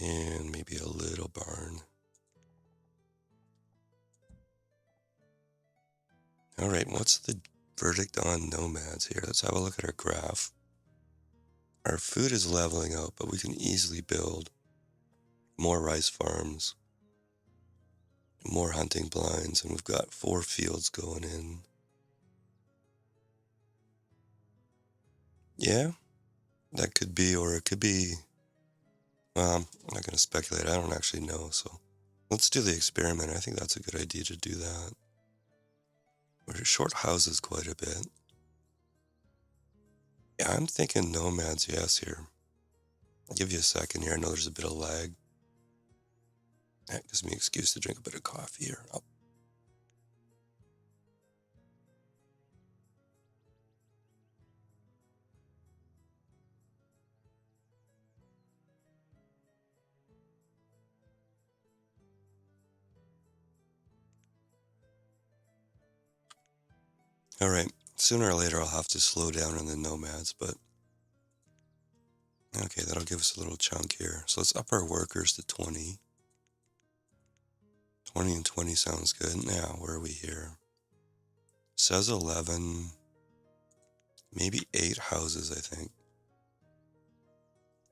And maybe a little barn. All right, what's the verdict on nomads here? Let's have a look at our graph. Our food is leveling out, but we can easily build more rice farms, more hunting blinds, and we've got 4 fields going in. Yeah, that could be, or it could be, well, I'm not going to speculate. I don't actually know, so let's do the experiment. I think that's a good idea to do that. We're short houses quite a bit. Yeah, I'm thinking nomads, yes, here. I'll give you a second here. I know there's a bit of lag. That gives me an excuse to drink a bit of coffee here. All right, sooner or later I'll have to slow down on the nomads, but okay, that'll give us a little chunk here. So let's up our workers to 20. 20 and 20 sounds good. Now, where are we here? Says 11, maybe 8 houses, I think.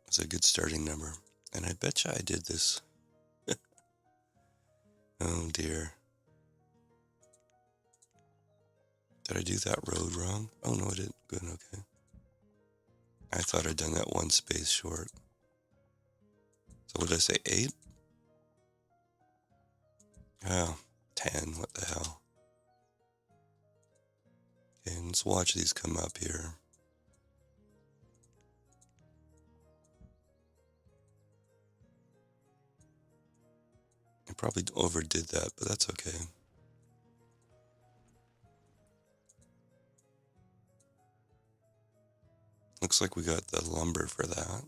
It's a good starting number. And I bet you I did this. Oh dear. Did I do that road wrong? Oh no, I didn't. Good, okay. I thought I'd done that one space short. So what did I say, 8? Oh, 10, what the hell. Okay, and let's watch these come up here. I probably overdid that, but that's okay. Looks like we got the lumber for that.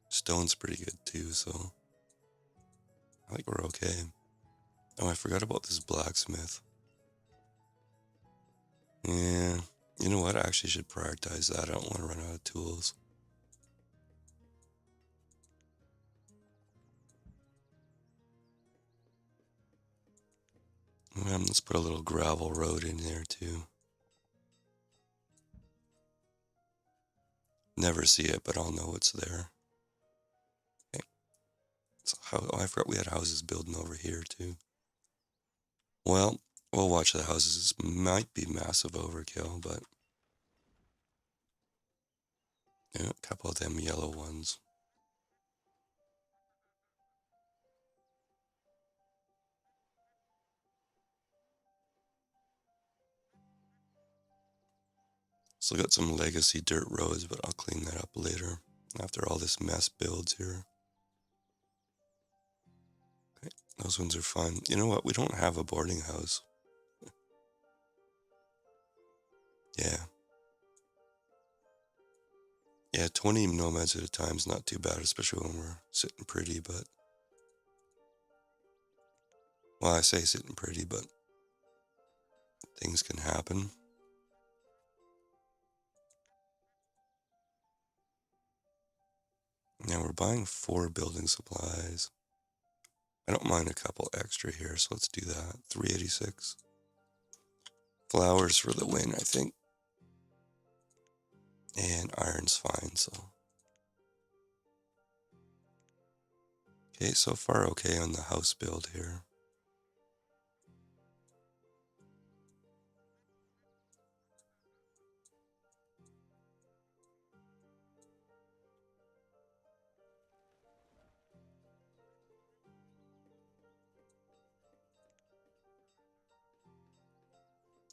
Stone's pretty good too, so I think we're okay. Oh, I forgot about this blacksmith. Yeah, you know what? I actually should prioritize that. I don't want to run out of tools. Let's put a little gravel road in there too. Never see it, but I'll know it's there. Okay. So oh, I forgot we had houses building over here too. Well, we'll watch the houses. This might be massive overkill, but yeah, a couple of them yellow ones. Still got some legacy dirt roads, but I'll clean that up later after all this mess builds here. Okay, those ones are fine. You know what? We don't have a boarding house. Yeah. Yeah, 20 nomads at a time is not too bad, especially when we're sitting pretty, but... Well, I say sitting pretty, but things can happen. Now we're buying 4 building supplies. I don't mind a couple extra here, so let's do that. 386. Flowers for the win, I think. And iron's fine, so... Okay, so far okay on the house build here.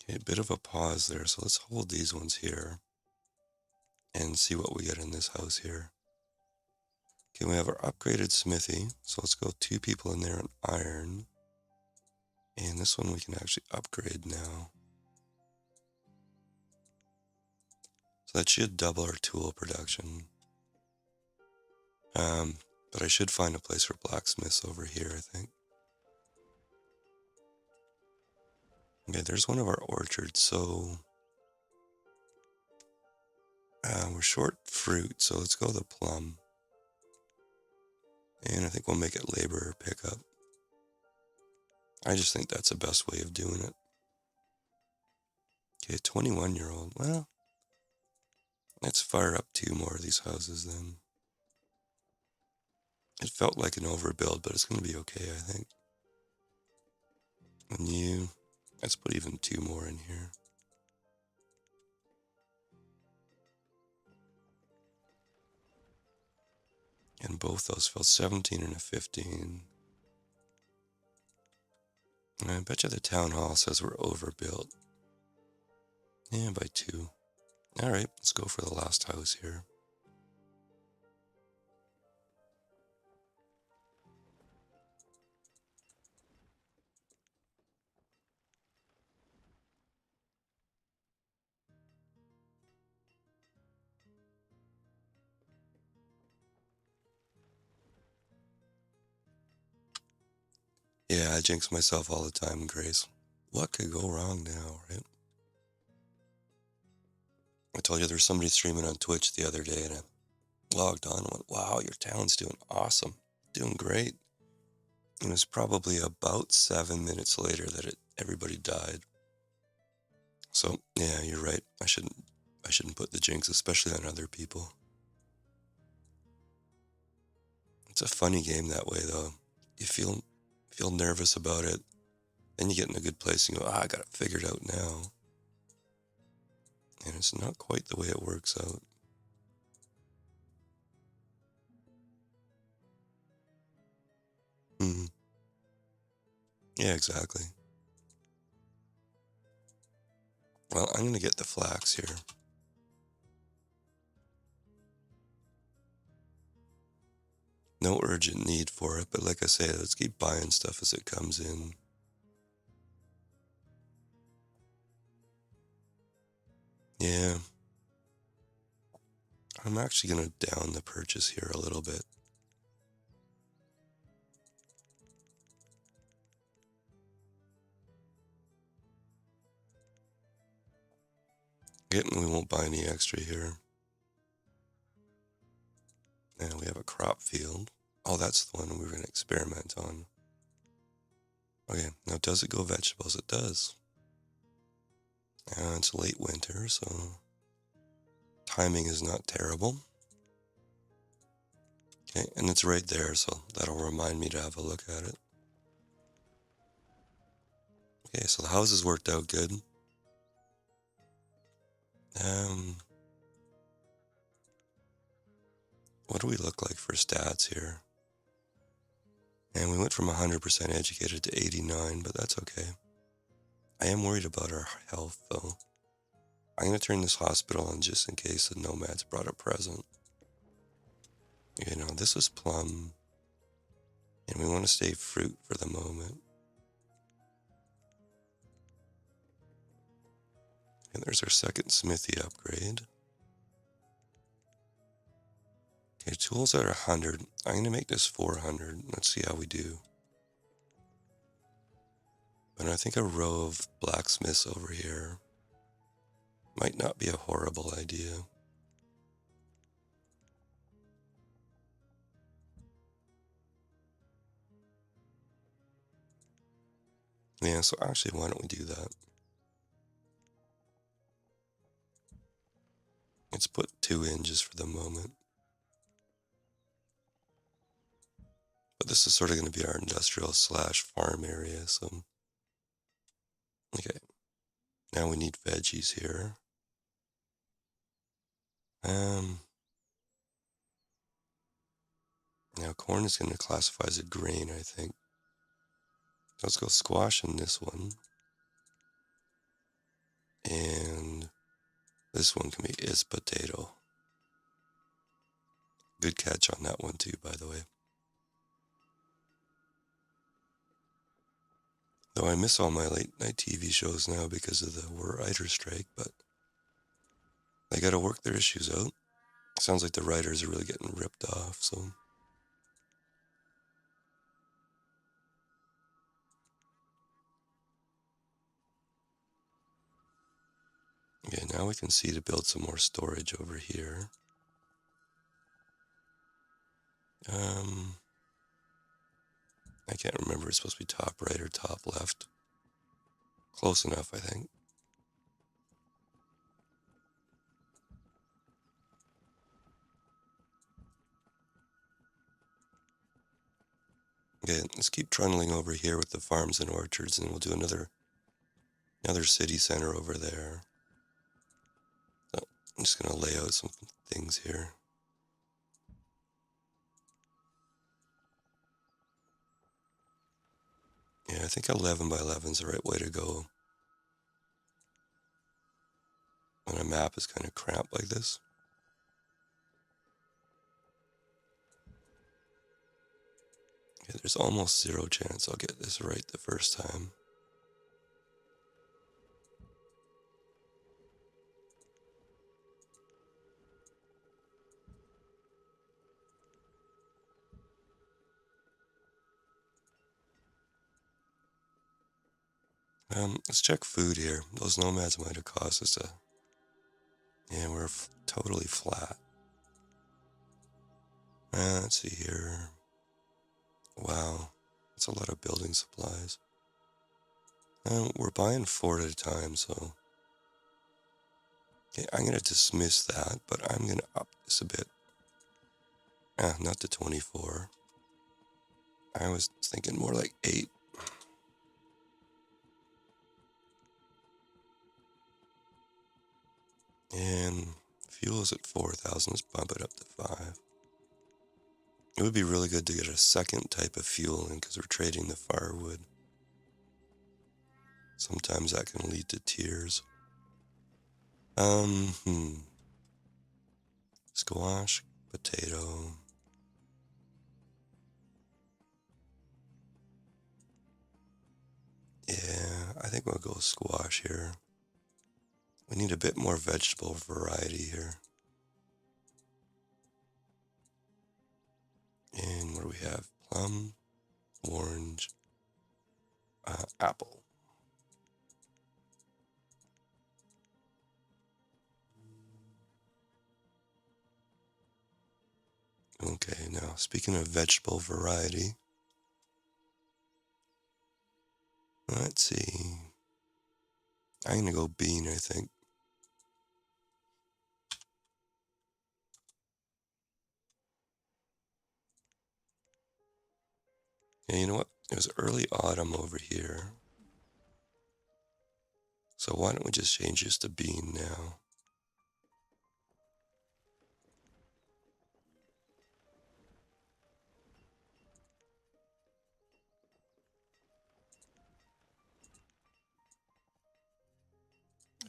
Okay, a bit of a pause there, so let's hold these ones here and see what we get in this house here. Okay, we have our upgraded smithy, so let's go 2 people in there on iron. And this one we can actually upgrade now. So that should double our tool production. But I should find a place for blacksmiths over here, I think. Okay, there's one of our orchards, so... we're short fruit, so let's go the plum. And I think we'll make it labor pickup. I just think that's the best way of doing it. Okay, 21-year-old. Well, let's fire up 2 more of these houses then. It felt like an overbuild, but it's going to be okay, I think. And you, let's put even 2 more in here. And both those fell 17 and a 15. And I bet you the town hall says we're overbuilt. Yeah, by 2. All right, let's go for the last house here. Yeah, I jinx myself all the time, Grace. What could go wrong now, right? I told you there was somebody streaming on Twitch the other day, and I logged on and went, wow, your town's doing awesome. Doing great. And it was probably about 7 minutes later that everybody died. So, yeah, you're right. I shouldn't put the jinx, especially on other people. It's a funny game that way, though. You feel nervous about it, then you get in a good place and you go, I got it figured out now. And it's not quite the way it works out. Mm-hmm. Yeah, exactly. Well, I'm going to get the flax here. No urgent need for it, but like I say, let's keep buying stuff as it comes in. Yeah. I'm actually going to down the purchase here a little bit. We won't buy any extra here. And we have a crop field. Oh, that's the one we were going to experiment on. Okay, now does it go vegetables? It does. It's late winter, so Timing is not terrible. Okay, and it's right there, so that'll remind me to have a look at it. Okay, so the houses worked out good. What do we look like for stats here? And we went from 100% educated to 89, but that's okay. I am worried about our health, though. I'm going to turn this hospital on just in case the nomads brought a present. You know, this is plum, and we want to stay fruit for the moment. And there's our second smithy upgrade. Okay, tools are 100. I'm going to make this 400. Let's see how we do. But I think a row of blacksmiths over here might not be a horrible idea. Yeah, so actually, why don't we do that? Let's put 2 in just for the moment. But this is sort of going to be our industrial / farm area, so... Okay. Now we need veggies here. Now corn is going to classify as a grain, I think. Let's go squash in this one. And this one can be is potato. Good catch on that one too, by the way. Though I miss all my late night TV shows now because of the writer's strike, but they gotta work their issues out. Sounds like the writers are really getting ripped off, so... Okay, now we can see to build some more storage over here. I can't remember, it's supposed to be top right or top left. Close enough, I think. Okay, let's keep trundling over here with the farms and orchards, and we'll do another city center over there. So I'm just gonna lay out some things here. Yeah, I think 11 by 11 is the right way to go when a map is kind of cramped like this. Okay, there's almost 0 chance I'll get this right the first time. Let's check food here. Those nomads might have caused us a... Yeah, we're totally flat. Let's see here. Wow, that's a lot of building supplies. We're buying 4 at a time, so... Okay, I'm going to dismiss that, but I'm going to up this a bit. Not to 24. I was thinking more like 8. And fuel is at 4,000. Let's bump it up to 5. It would be really good to get a second type of fuel in because we're trading the firewood. Sometimes that can lead to tears. Squash, potato. Yeah, I think we'll go squash here. We need a bit more vegetable variety here. And what do we have? Plum, orange, apple. Okay, now speaking of vegetable variety, let's see. I'm gonna go bean, I think. Yeah, you know what? It was early autumn over here. So why don't we just change this to bean now?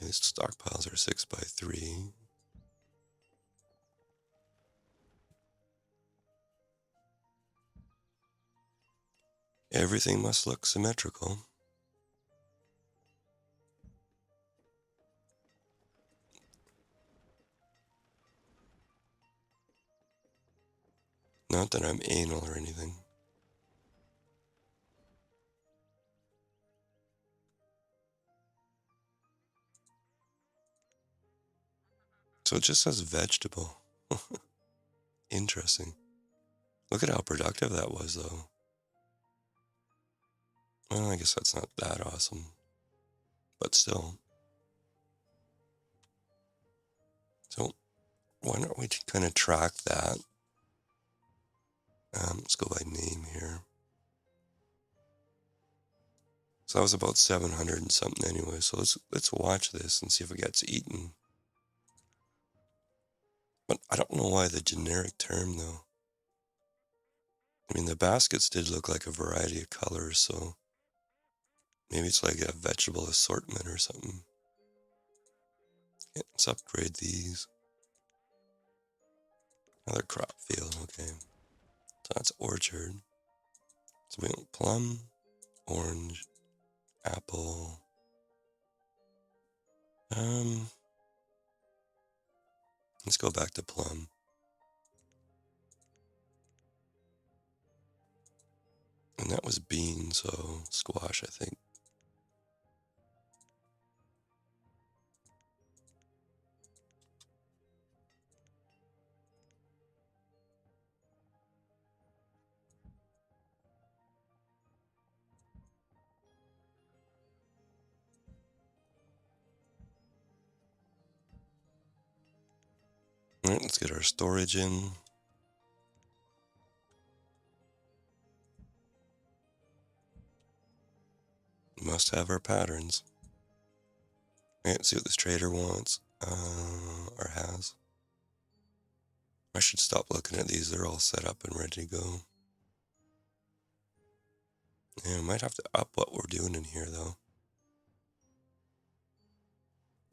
These stockpiles are 6x3. Everything must look symmetrical. Not that I'm anal or anything. So it just says vegetable. Interesting. Look at how productive that was, though. Well, I guess that's not that awesome. But still. So why don't we kind of track that? Let's go by name here. So that was about 700 and something anyway. So let's watch this and see if it gets eaten. But I don't know why the generic term, though. I mean, the baskets did look like a variety of colors, so maybe it's like a vegetable assortment or something. Yeah, let's upgrade these. Another crop field, okay. So that's orchard. So we want plum, orange, apple. Let's go back to plum. And that was bean, so squash, I think. All right, let's get our storage in. Must have our patterns. All right, let's see what this trader wants, or has. I should stop looking at these. They're all set up and ready to go. Yeah, we might have to up what we're doing in here, though.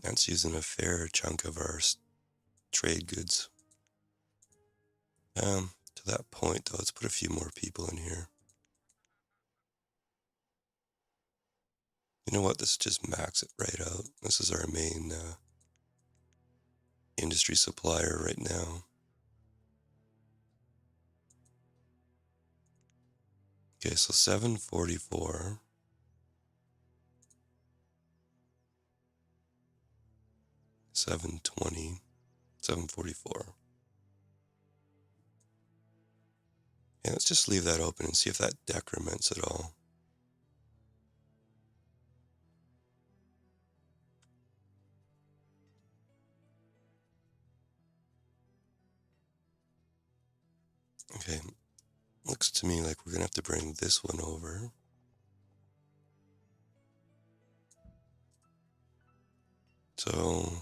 That's using a fair chunk of our trade goods. To that point, though, let's put a few more people in here. You know what? Let's just max it right out. This is our main industry supplier right now. Okay, so 744. 720. 744. Yeah, let's just leave that open and see if that decrements at all. Okay, looks to me like we're gonna have to bring this one over. So,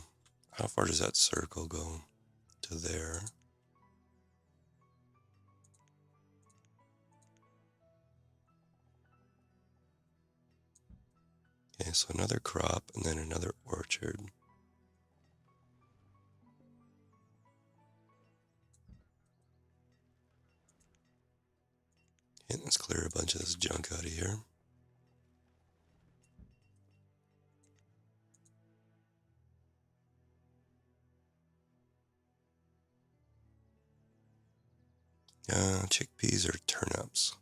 how far does that circle go? To there. Okay, so another crop and then another orchard. And let's clear a bunch of this junk out of here. Chickpeas or turnips?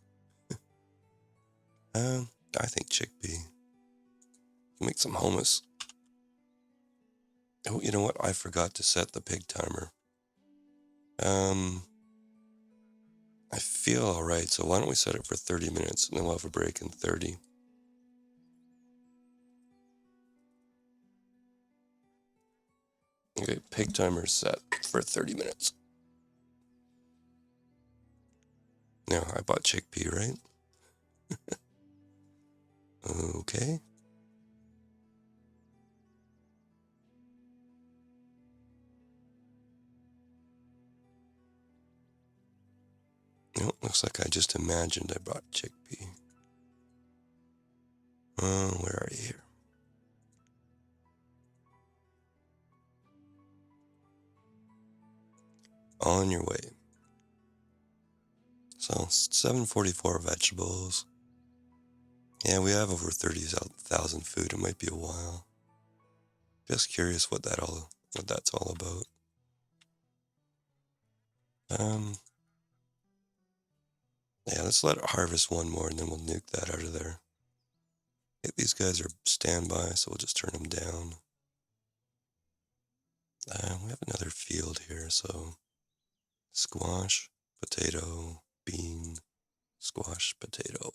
I think chickpea. Make some hummus. Oh, you know what? I forgot to set the pig timer. I feel all right, so why don't we set it for 30 minutes and then we'll have a break in 30. Okay, pig timer set for 30 minutes. Now, I bought chickpea, right? Okay. No, looks like I just imagined I brought chickpea. Where are you here? On your way. So 744 vegetables. Yeah, we have over 30,000 food. It might be a while. Just curious what that's all about. Yeah, let's let it harvest one more and then we'll nuke that out of there. Okay, these guys are standby, so we'll just turn them down. We have another field here, so squash, potato, bean, squash, potato.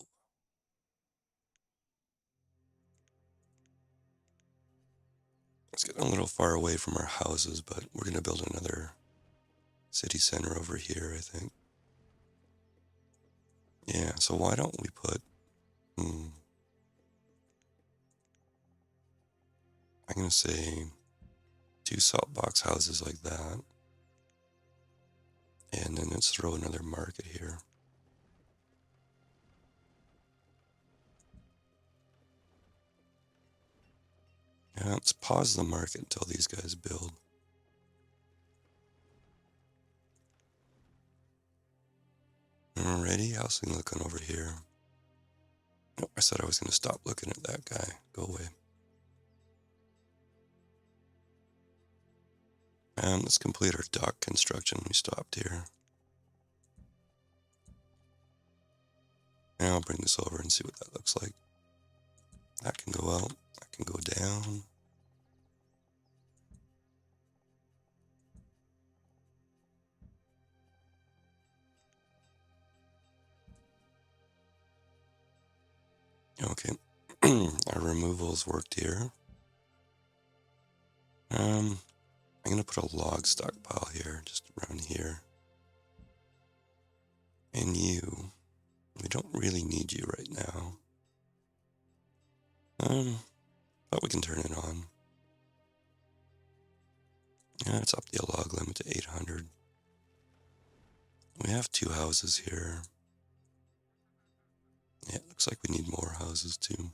It's getting a little far away from our houses, but we're going to build another city center over here, I think. Yeah, so why don't we put, I'm going to say 2 salt box houses like that. And then let's throw another market here. Yeah, let's pause the market until these guys build. Alrighty, how's things looking over here? Oh, I said I was going to stop looking at that guy. Go away. Let's complete our dock construction. We stopped here. And I'll bring this over and see what that looks like. That can go out. That can go down. Okay. Our removals worked here. I'm going to put a log stockpile here, just around here. And we don't really need you right now. But we can turn it on. Yeah, it's up the log limit to 800. We have 2 houses here. Yeah, it looks like we need more houses too.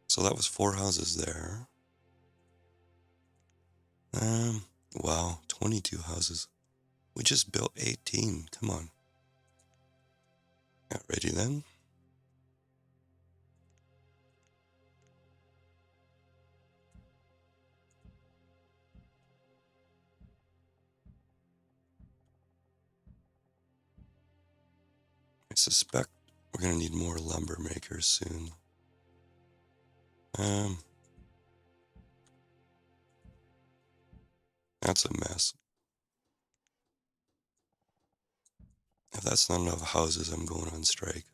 So that was 4 houses there. Wow, 22 houses. We just built 18. Come on. Got ready then? I suspect we're going to need more lumber makers soon. That's a mess. If that's not enough houses, I'm going on strike.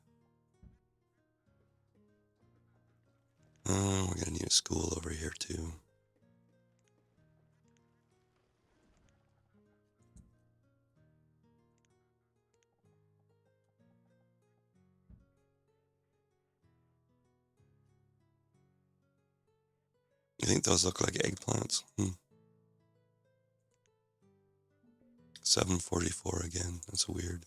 We're going to need a school over here too. You think those look like eggplants? 744 again. That's weird.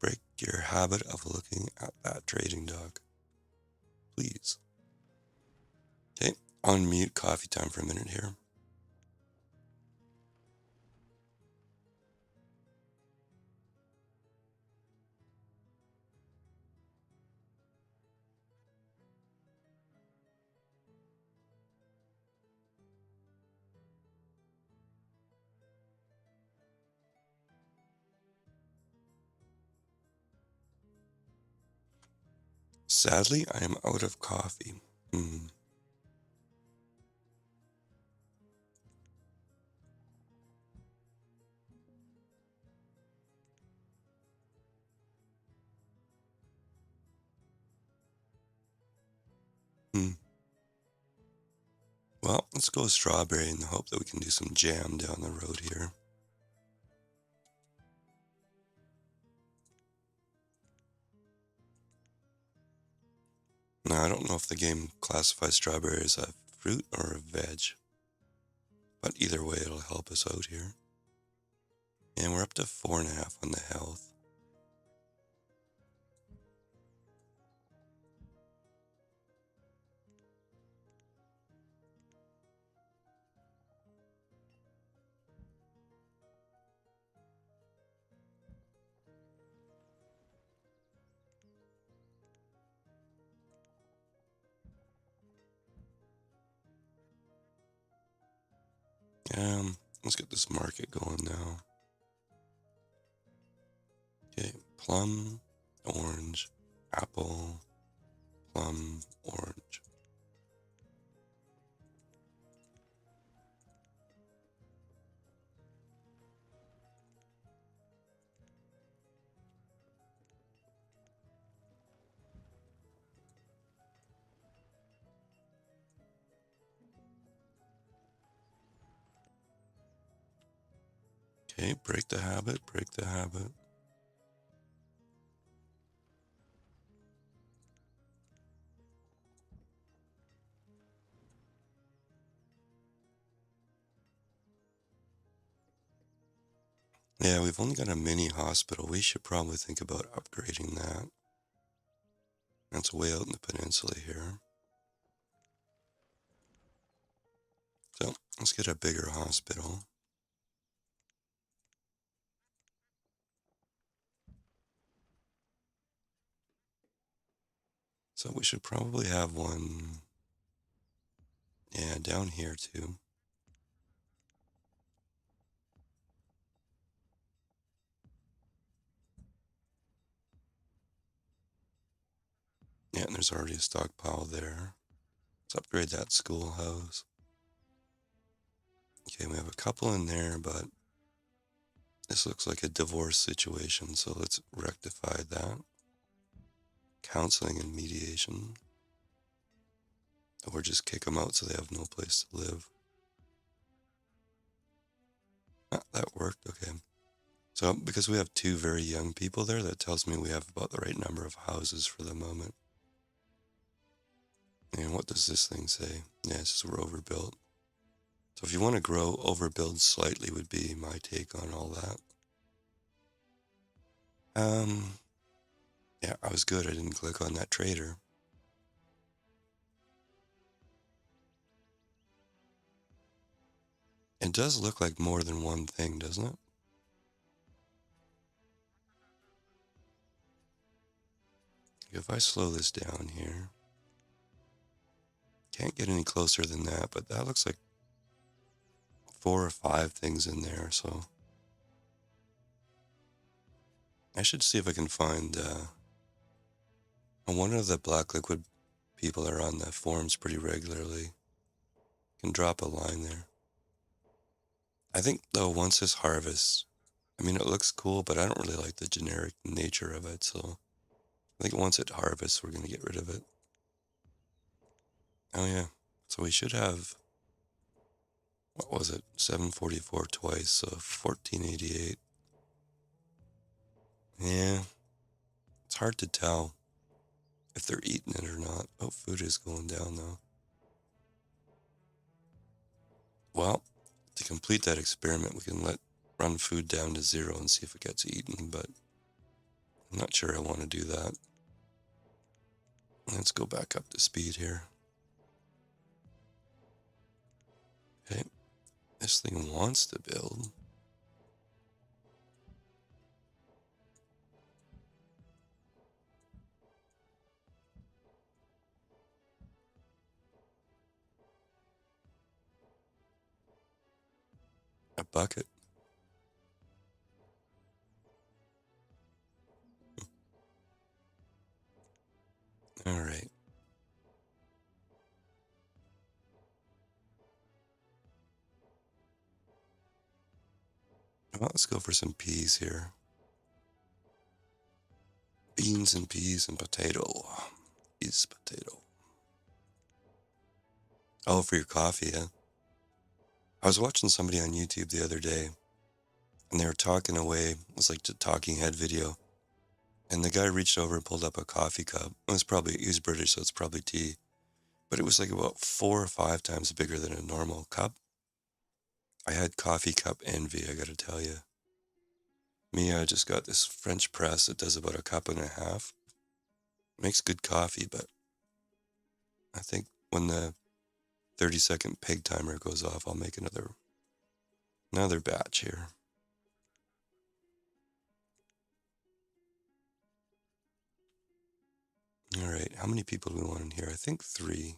Break your habit of looking at that trading dog. Please. Okay, unmute coffee time for a minute here. Sadly, I am out of coffee. Well, let's go strawberry in the hope that we can do some jam down the road here. Now, I don't know if the game classifies strawberry as a fruit or a veg, but either way, it'll help us out here. And we're up to 4.5 on the health. Let's get this market going now. Okay, plum, orange, apple, plum, orange. Okay, break the habit, break the habit. Yeah, we've only got a mini hospital. We should probably think about upgrading that. That's way out in the peninsula here. So let's get a bigger hospital. So we should probably have one, yeah, down here too. Yeah, and there's already a stockpile there. Let's upgrade that schoolhouse. Okay, we have a couple in there, but this looks like a divorce situation, so let's rectify that. Counseling and mediation. Or just kick them out so they have no place to live. Ah, that worked, okay. So, because we have 2 very young people there, that tells me we have about the right number of houses for the moment. And what does this thing say? Yeah, it says we're overbuilt. So if you want to grow, overbuild slightly would be my take on all that. Yeah, I was good. I didn't click on that trader. It does look like more than one thing, doesn't it? If I slow this down here, can't get any closer than that, but that looks like 4 or 5 things in there, so I should see if I can find, one of the black liquid people are on the forums pretty regularly. Can drop a line there. I think, though, once this harvests, I mean, it looks cool, but I don't really like the generic nature of it, so I think once it harvests, we're going to get rid of it. Oh, yeah. So we should have, what was it, 744 twice, so 1488. Yeah, it's hard to tell if they're eating it or not. Oh, food is going down, though. Well, to complete that experiment, we can run food down to 0 and see if it gets eaten, but I'm not sure I want to do that. Let's go back up to speed here. Okay, this thing wants to build. A bucket. All right. Well, let's go for some peas here. Beans and peas and potato. Peas, potato. Oh, for your coffee, yeah. I was watching somebody on YouTube the other day, and they were talking away. It was like a talking head video. And the guy reached over and pulled up a coffee cup. He was British, so it's probably tea. But it was like about 4 or 5 times bigger than a normal cup. I had coffee cup envy, I gotta tell you. Me, I just got this French press that does about a cup and a half. Makes good coffee, but I think when the 30-second peg timer goes off, I'll make another batch here. All right, how many people do we want in here? I think 3.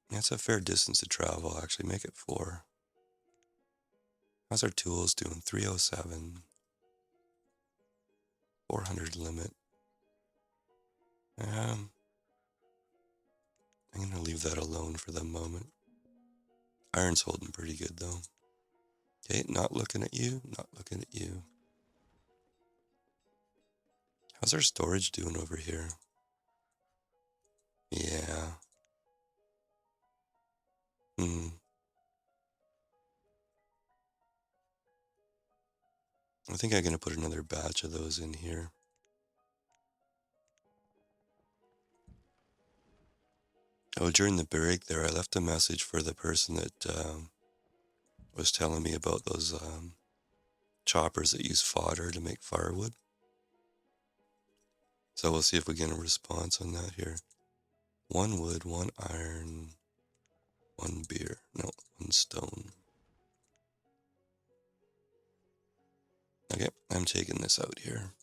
That's a fair distance to travel, actually. Make it 4. How's our tools doing? 307. 400 limit. I'm gonna leave that alone for the moment. Iron's holding pretty good though. Okay, not looking at you, not looking at you. How's our storage doing over here? Yeah. I think I'm gonna put another batch of those in here. Oh, during the break there, I left a message for the person that was telling me about those choppers that use fodder to make firewood. So we'll see if we get a response on that here. 1 wood, 1 iron, 1 beer. No, 1 stone. Okay, I'm taking this out here.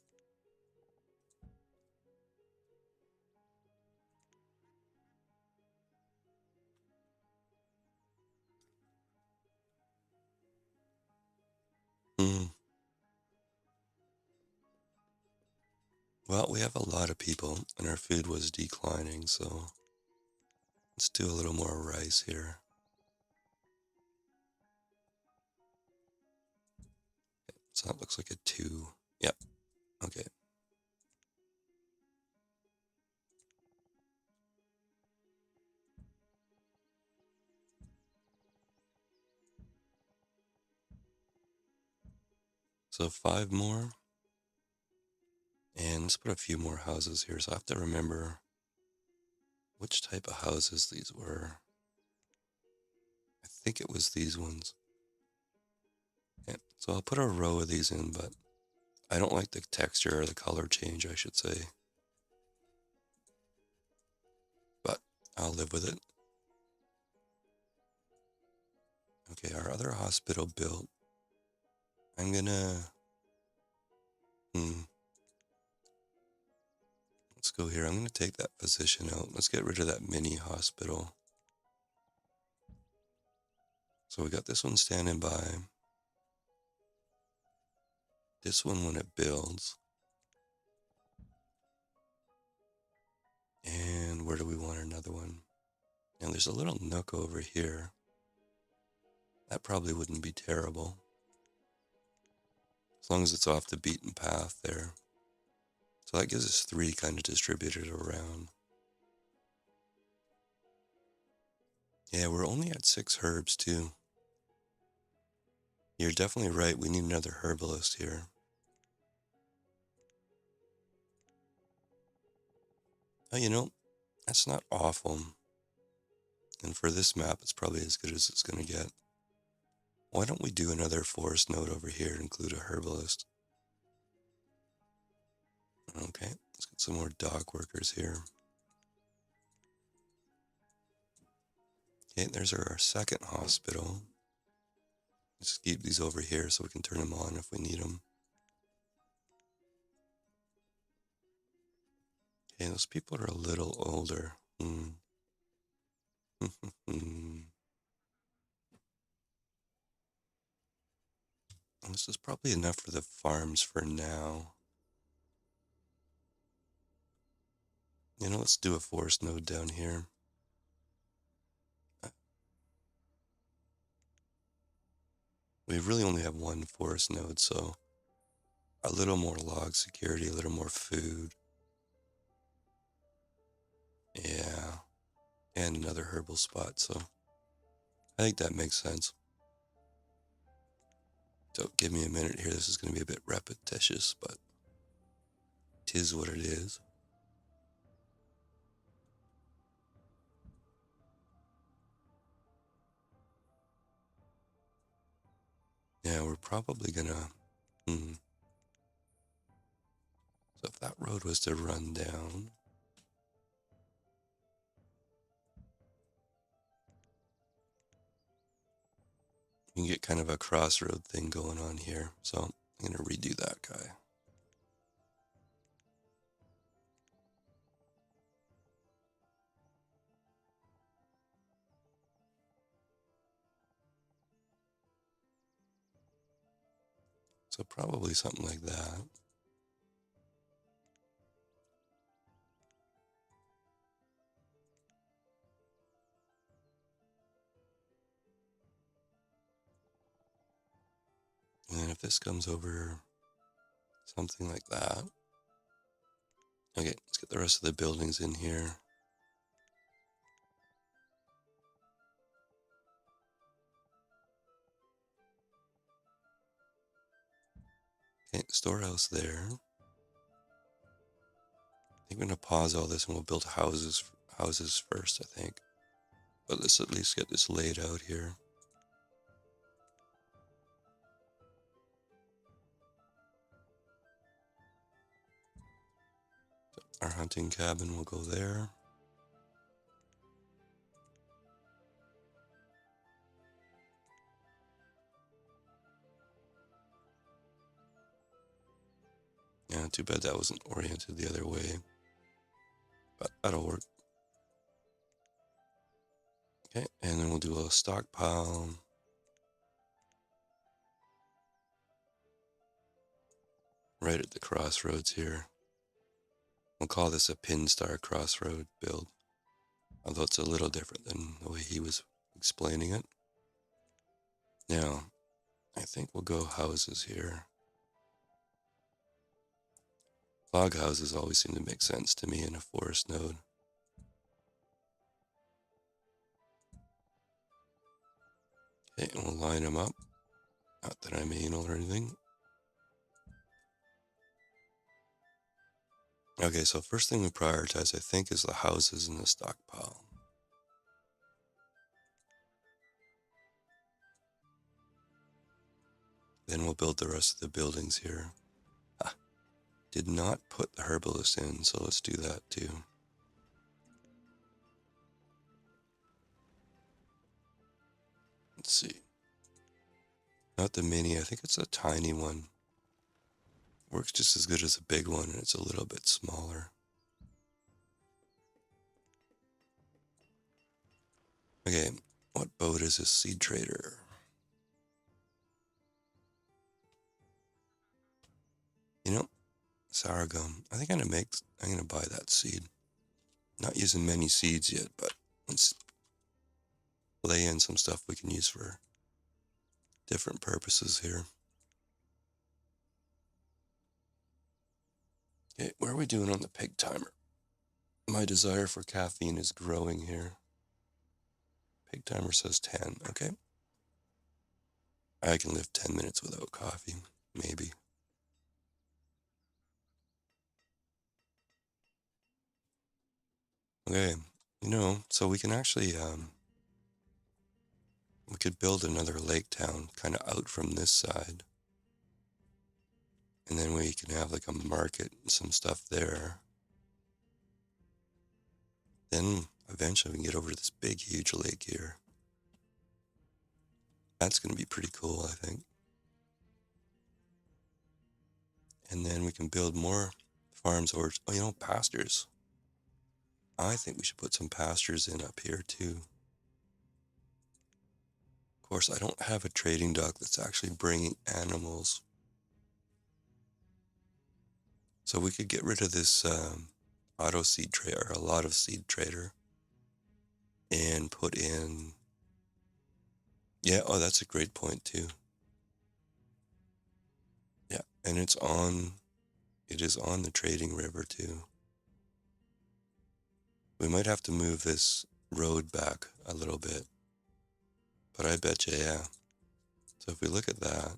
Well, we have a lot of people, and our food was declining, so let's do a little more rice here. So that looks like a 2. Yep, okay. So 5 more. And let's put a few more houses here, so I have to remember which type of houses these were. I think it was these ones. Yeah, so I'll put a row of these in, but I don't like the texture or the color change, I should say. But I'll live with it. Okay, our other hospital built. I'm gonna... Let's go here. I'm gonna take that physician out. Let's get rid of that mini hospital. So we got this one standing by. This one when it builds. And where do we want another one? And there's a little nook over here. That probably wouldn't be terrible. As long as it's off the beaten path there. So that gives us 3 kind of distributed around. Yeah, we're only at 6 herbs too. You're definitely right. We need another herbalist here. Oh, you know, that's not awful. And for this map, it's probably as good as it's going to get. Why don't we do another forest node over here and include a herbalist? Okay, let's get some more dock workers here. Okay, there's our second hospital. Let's keep these over here so we can turn them on if we need them. Okay, those people are a little older. This is probably enough for the farms for now. You know, let's do a forest node down here. We really only have 1 forest node, so a little more log security, a little more food. Yeah, and another herbal spot, so I think that makes sense. So give me a minute here. This is going to be a bit repetitious, but 'tis what it is. Yeah, we're probably gonna. So if that road was to run down, you can get kind of a crossroad thing going on here. So I'm gonna redo that guy. So probably something like that. And then if this comes over something like that. Okay, let's get the rest of the buildings in here. Okay, storehouse there. I think we're gonna pause all this and we'll build houses first, I think. But let's at least get this laid out here. Our hunting cabin will go there. Yeah, too bad that wasn't oriented the other way. But that'll work. Okay, and then we'll do a stockpile. Right at the crossroads here. We'll call this a pin star crossroad build. Although it's a little different than the way he was explaining it. Now, I think we'll go houses here. Log houses always seem to make sense to me in a forest node. Okay, and we'll line them up. Not that I'm anal or anything. Okay, so first thing we prioritize, I think, is the houses in the stockpile. Then we'll build the rest of the buildings here. Ah, did not put the herbalist in, so let's do that too. Let's see. Not the mini, I think it's a tiny one. Works just as good as a big one, and it's a little bit smaller. Okay, what boat is this? Seed trader. You know, sour gum. I think I'm gonna buy that seed. Not using many seeds yet, but let's lay in some stuff we can use for different purposes here. Okay, where are we doing on the pig timer? My desire for caffeine is growing here. Pig timer says 10, okay. I can live 10 minutes without coffee, maybe. Okay, so we can actually, we could build another lake town kind of out from this side. And then we can have like a market and some stuff there. Then eventually we can get over to this big, huge lake here. That's going to be pretty cool, I think. And then we can build more farms or, pastures. I think we should put some pastures in up here too. Of course, I don't have a trading dock that's actually bringing animals. So we could get rid of this auto seed trader, or a lot of seed trader, and put in. Yeah, oh, that's a great point too. Yeah, and it is on the trading river too. We might have to move this road back a little bit, but I bet you, yeah. So if we look at that,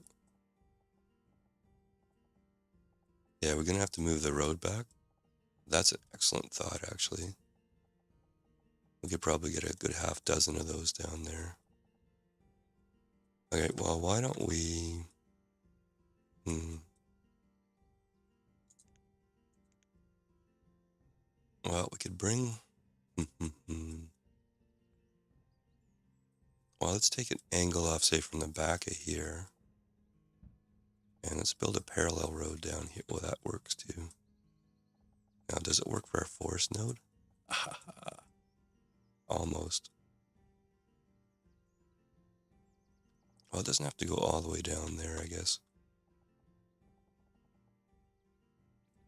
yeah, we're gonna have to move the road back. That's an excellent thought, actually. We could probably get a good half dozen of those down there. Okay, well, why don't we... Well, we could bring... Well, let's take an angle off, say, from the back of here. And let's build a parallel road down here. Well, that works too. Now, does it work for our forest node? Almost. Well, it doesn't have to go all the way down there, I guess.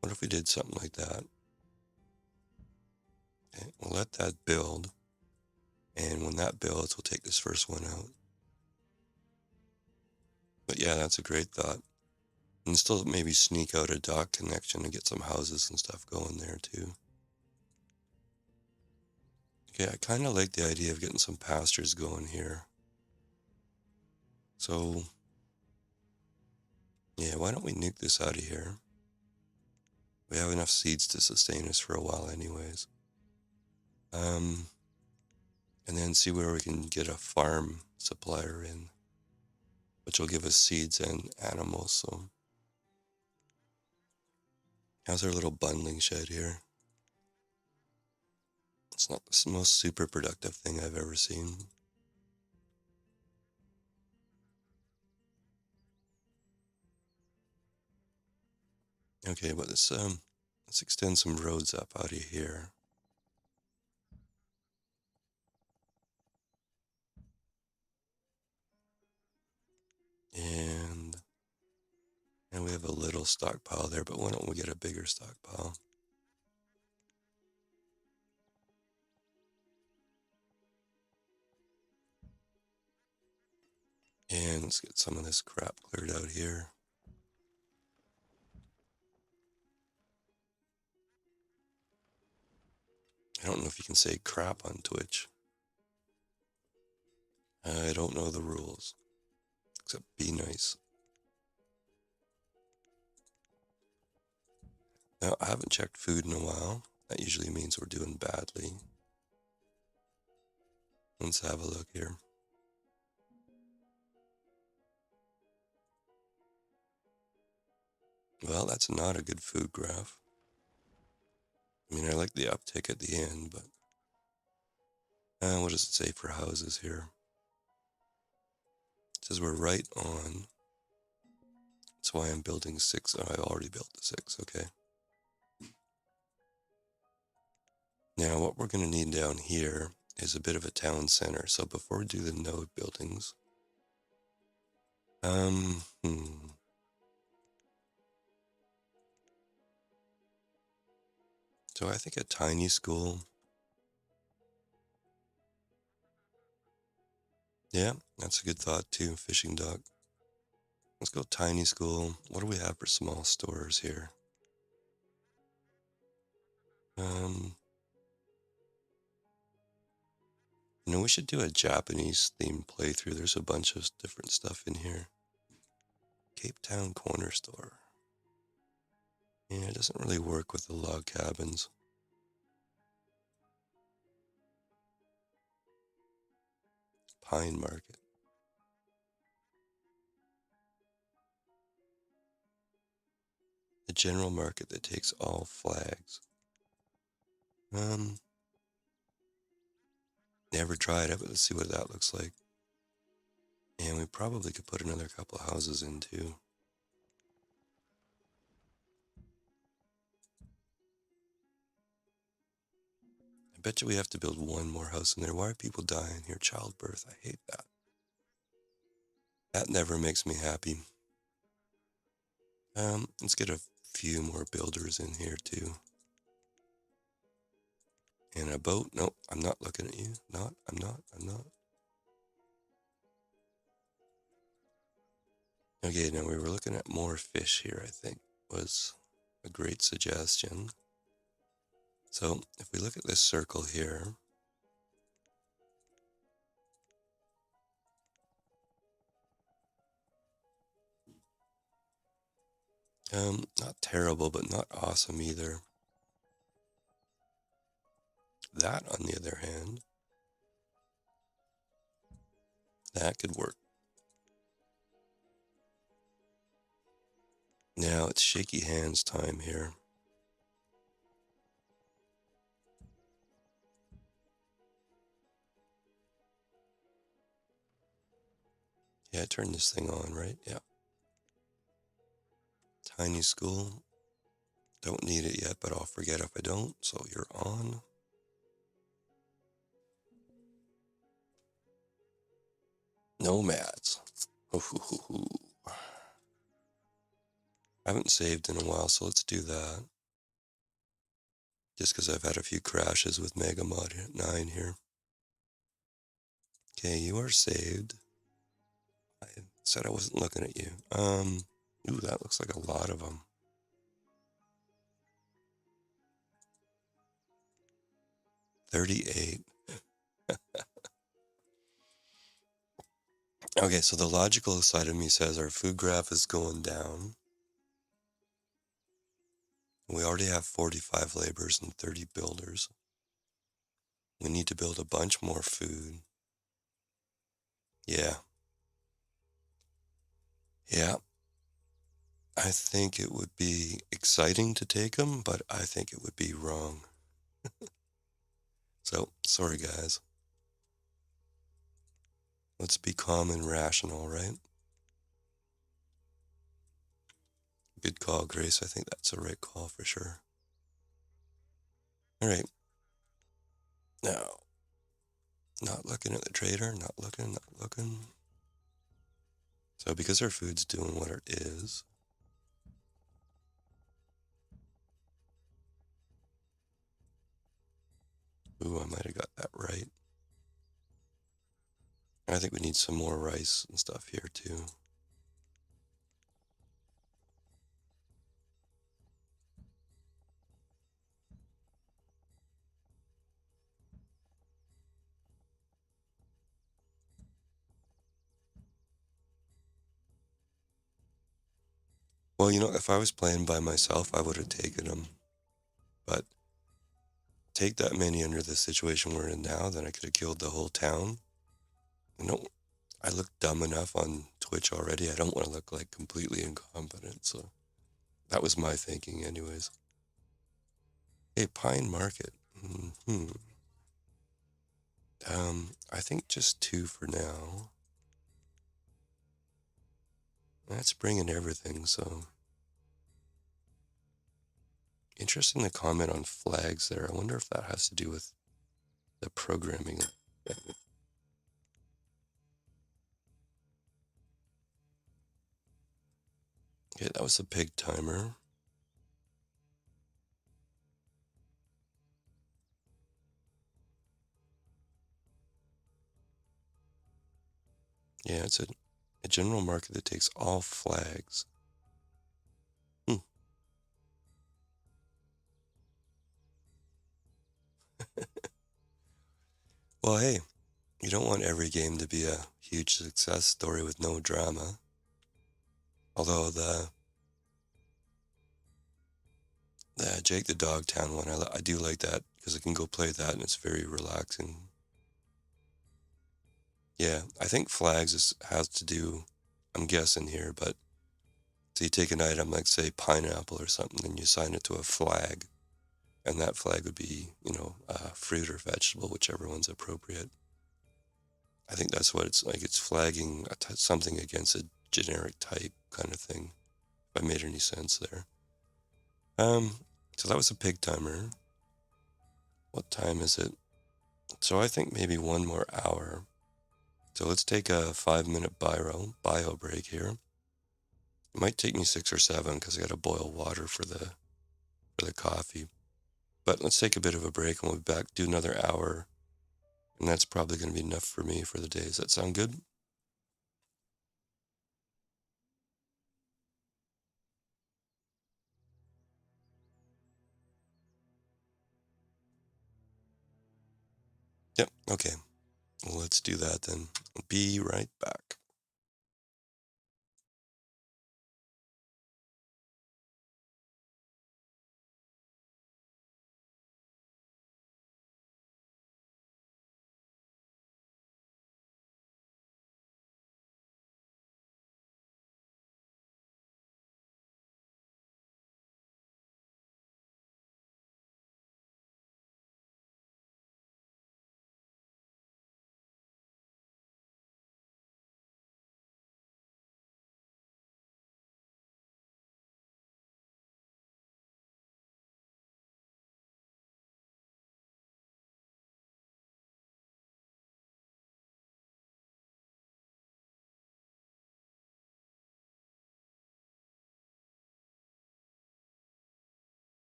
What if we did something like that? Okay, we'll let that build. And when that builds, we'll take this first one out. But yeah, that's a great thought. And still maybe sneak out a dock connection and get some houses and stuff going there too. Okay, I kind of like the idea of getting some pastures going here. So, yeah, why don't we nuke this out of here? We have enough seeds to sustain us for a while anyways. And then see where we can get a farm supplier in, which will give us seeds and animals. So, how's our little bundling shed here? It's not the most super productive thing I've ever seen. Okay, but let's extend some roads up out of here. And we have a little stockpile there, but why don't we get a bigger stockpile? And let's get some of this crap cleared out here. I don't know if you can say crap on Twitch. I don't know the rules, except be nice. Now, I haven't checked food in a while. That usually means we're doing badly. Let's have a look here. Well, that's not a good food graph. I mean, I like the uptick at the end, but what does it say for houses here? It says we're right on. That's why I'm building 6. Oh, I already built the 6, okay. Now, what we're going to need down here is a bit of a town center. So before we do the node buildings, So I think a tiny school. Yeah, that's a good thought too, fishing dock. Let's go tiny school. What do we have for small stores here? We should do a Japanese themed playthrough. There's a bunch of different stuff in here. Cape Town Corner Store. Yeah, it doesn't really work with the log cabins. Pine Market. The general market that takes all flags. Never tried it, but let's see what that looks like. And we probably could put another couple of houses in too. I bet you we have to build one more house in there. Why are people dying here? Childbirth. I hate that. That never makes me happy. Let's get a few more builders in here too. And a boat. Nope, I'm not looking at you. I'm not. Okay, now we were looking at more fish here, I think, was a great suggestion. So if we look at this circle here, not terrible, but not awesome either. That, on the other hand, that could work. Now it's shaky hands time here. Yeah, turn this thing on, right? Yeah. Tiny school. Don't need it yet, but I'll forget if I don't. So you're on. Nomads. Ooh. I haven't saved in a while, so let's do that. Just because I've had a few crashes with MM9 here. Okay, you are saved. I said I wasn't looking at you. Ooh, that looks like a lot of them. 38. Okay, so the logical side of me says our food graph is going down. We already have 45 laborers and 30 builders. We need to build a bunch more food. Yeah. Yeah. I think it would be exciting to take them, but I think it would be wrong. So, sorry guys. Let's be calm and rational, right? Good call, Grace. I think that's a right call for sure. All right. Now, not looking at the trader, not looking. So because our food's doing what it is, ooh, I might have got that right. I think we need some more rice and stuff here too. Well, if I was playing by myself, I would have taken them. But take that many under the situation we're in now, then I could have killed the whole town. I look dumb enough on Twitch already. I don't want to look like completely incompetent. So that was my thinking, anyways. Hey, Pine Market. I think just 2 for now. That's bringing everything, so. Interesting the comment on flags there. I wonder if that has to do with the programming. Okay, that was the pig timer. Yeah, it's a general market that takes all flags. Well, hey, you don't want every game to be a huge success story with no drama. Although the Jake the Dogtown one, I do like that because I can go play that and it's very relaxing. Yeah, I think flags has to do, I'm guessing here, but so you take an item like, say, pineapple or something, and you assign it to a flag, and that flag would be, fruit or vegetable, whichever one's appropriate. I think that's what it's like. It's flagging something against a generic type kind of thing, if I made any sense there. So that was a pig timer. What time is it? So I think maybe one more hour. So let's take a 5-minute bio break here. It might take me 6 or 7 because I got to boil water for the coffee. But let's take a bit of a break and we'll be back, do another hour. And that's probably going to be enough for me for the day. Does that sound good? Yep. Okay. Well, let's do that then. Be right back.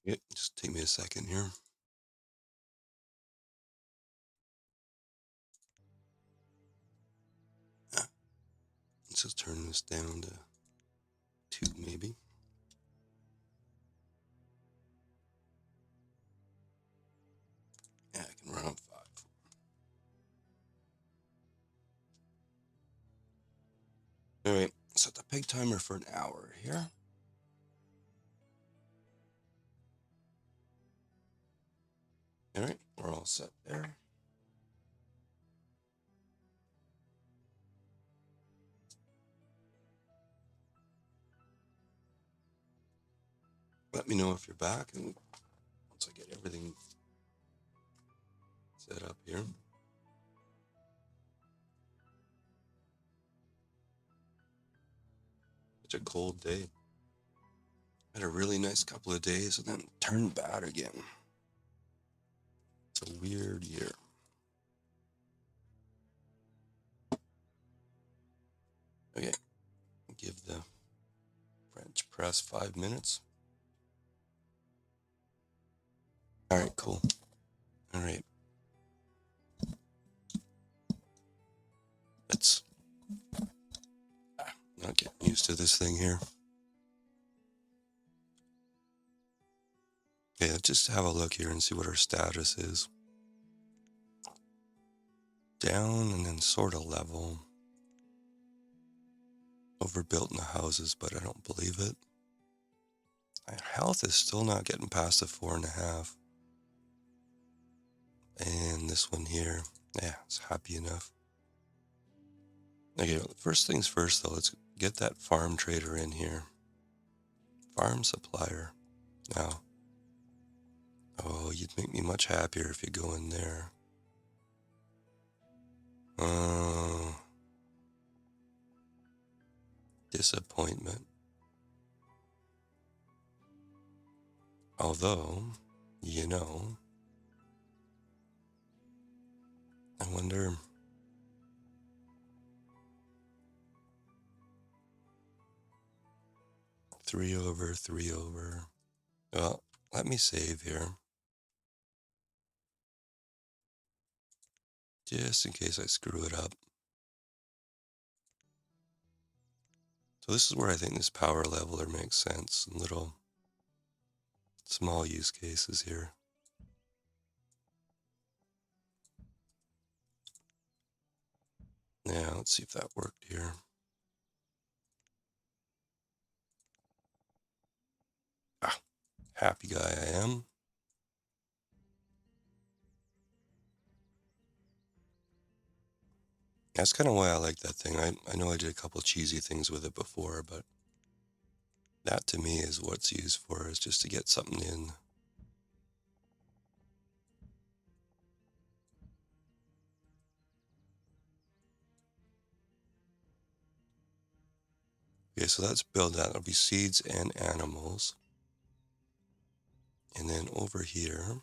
Yep, just take me a second here. Let's just turn this down to 2 maybe. Yeah, I can run on 5. All right, set the peg timer for an hour here. All right, we're all set there. Let me know if you're back, and once I get everything set up here. Such a cold day. Had a really nice couple of days and then turned bad again. It's a weird year. Okay, give the French press 5 minutes. All right, cool. All right. Let's not get used to this thing here. Okay, let's just have a look here and see what our status is. Down and then sort of level. Overbuilt in the houses, but I don't believe it. My health is still not getting past the 4.5. And this one here, yeah, it's happy enough. Okay, well, first things first though, let's get that farm trader in here. Farm supplier. Now, oh, you'd make me much happier if you go in there. Oh, disappointment. Although, you know, I wonder. Three over, 3 over. Well, let me save here. Just in case I screw it up. So this is where I think this power leveler makes sense. Little small use cases here. Yeah, let's see if that worked here. Ah, happy guy I am. That's kind of why I like that thing. I know I did a couple cheesy things with it before, but that to me is what it's used for, is just to get something in. Okay, so let's build that. It'll be seeds and animals. And then over here,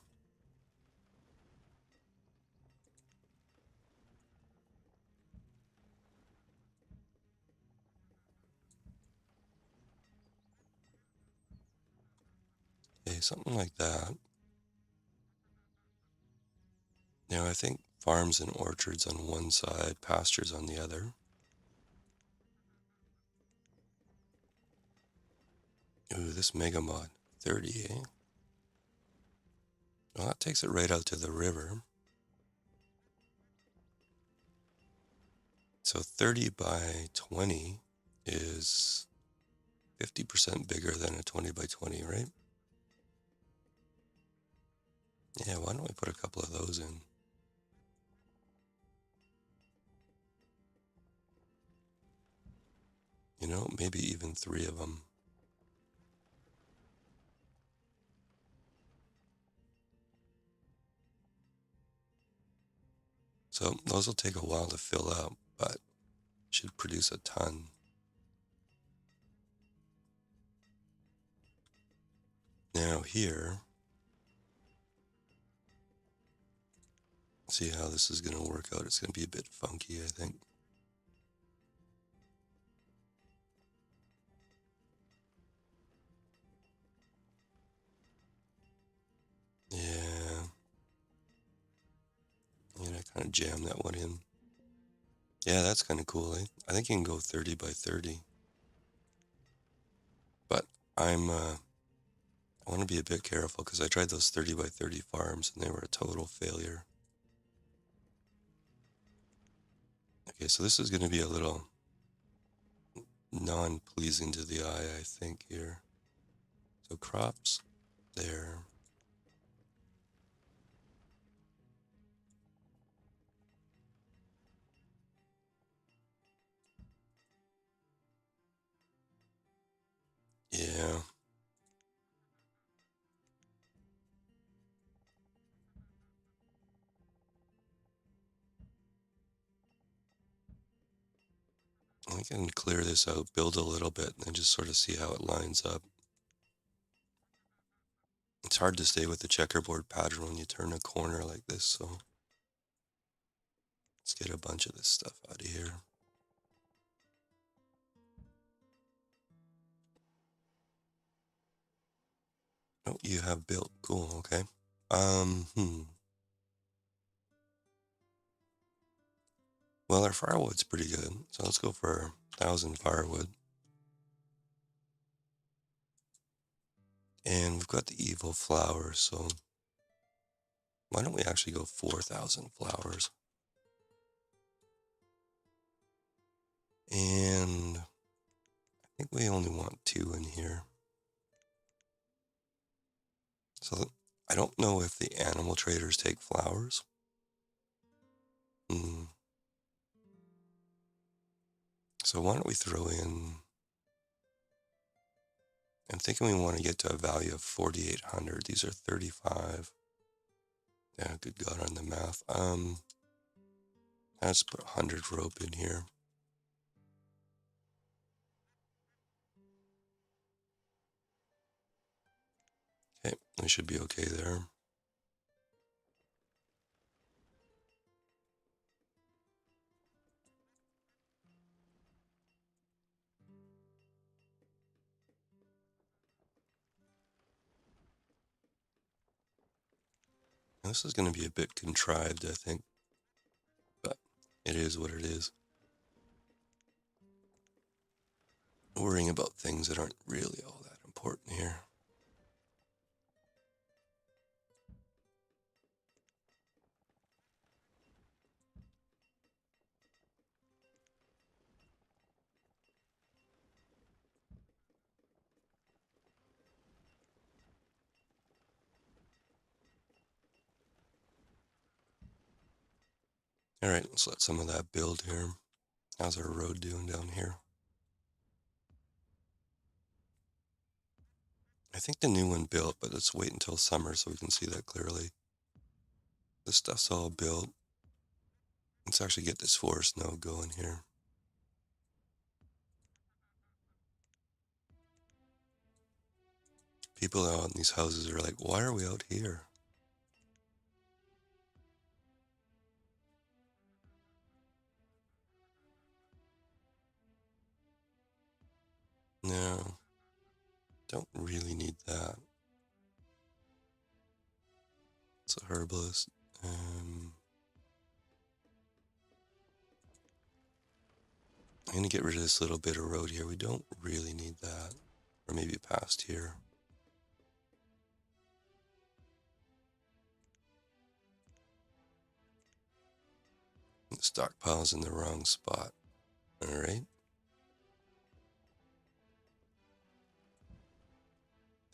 okay, something like that. Now I think farms and orchards on one side, pastures on the other. Ooh, this mega mod, 30, eh? Well, that takes it right out to the river. So 30 by 20 is 50% bigger than a 20 by 20, right? Yeah, why don't we put a couple of those in? You know, maybe even 3 of them. So those will take a while to fill out, but should produce a ton. Now here, see how this is going to work out. It's going to be a bit funky, I think. Kind of jam that one in. Yeah, that's kind of cool, eh? I think you can go 30 by 30. But I want to be a bit careful because I tried those 30 by 30 farms and they were a total failure. Okay, so this is going to be a little non-pleasing to the eye, I think, here. So crops there. Yeah. I can clear this out, build a little bit, and then just sort of see how it lines up. It's hard to stay with the checkerboard pattern when you turn a corner like this, so let's get a bunch of this stuff out of here. Oh, you have built. Cool, okay. Well, our firewood's pretty good, so let's go for 1,000 firewood. And we've got the evil flowers, so why don't we actually go 4,000 flowers? And I think we only want 2 in here. So I don't know if the animal traders take flowers. So why don't we throw in... I'm thinking we want to get to a value of 4,800. These are 35. Yeah, good God on the math. Let's put 100 rope in here. Okay, we should be okay there. This is going to be a bit contrived, I think, but it is what it is. Worrying about things that aren't really all that important here. All right, let's let some of that build here. How's our road doing down here? I think the new one built, but let's wait until summer so we can see that clearly. This stuff's all built. Let's actually get this forest node going here. People out in these houses are like, why are we out here? No, don't really need that. It's a herbalist. I'm going to get rid of this little bit of road here. We don't really need that. Or maybe past here. The stockpile's in the wrong spot. All right.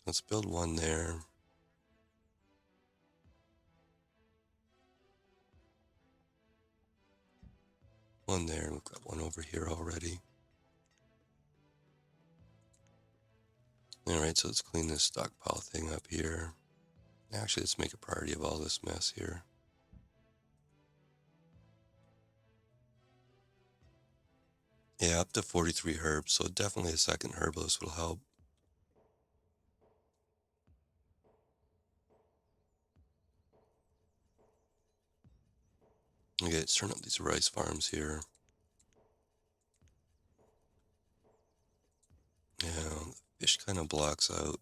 Let's build one there. One there. We've got one over here already. All right, so let's clean this stockpile thing up here. Actually, let's make a priority of all this mess here. Yeah, up to 43 herbs, so definitely a second herbalist will help. Okay, let's turn up these rice farms here. Yeah, the fish kind of blocks out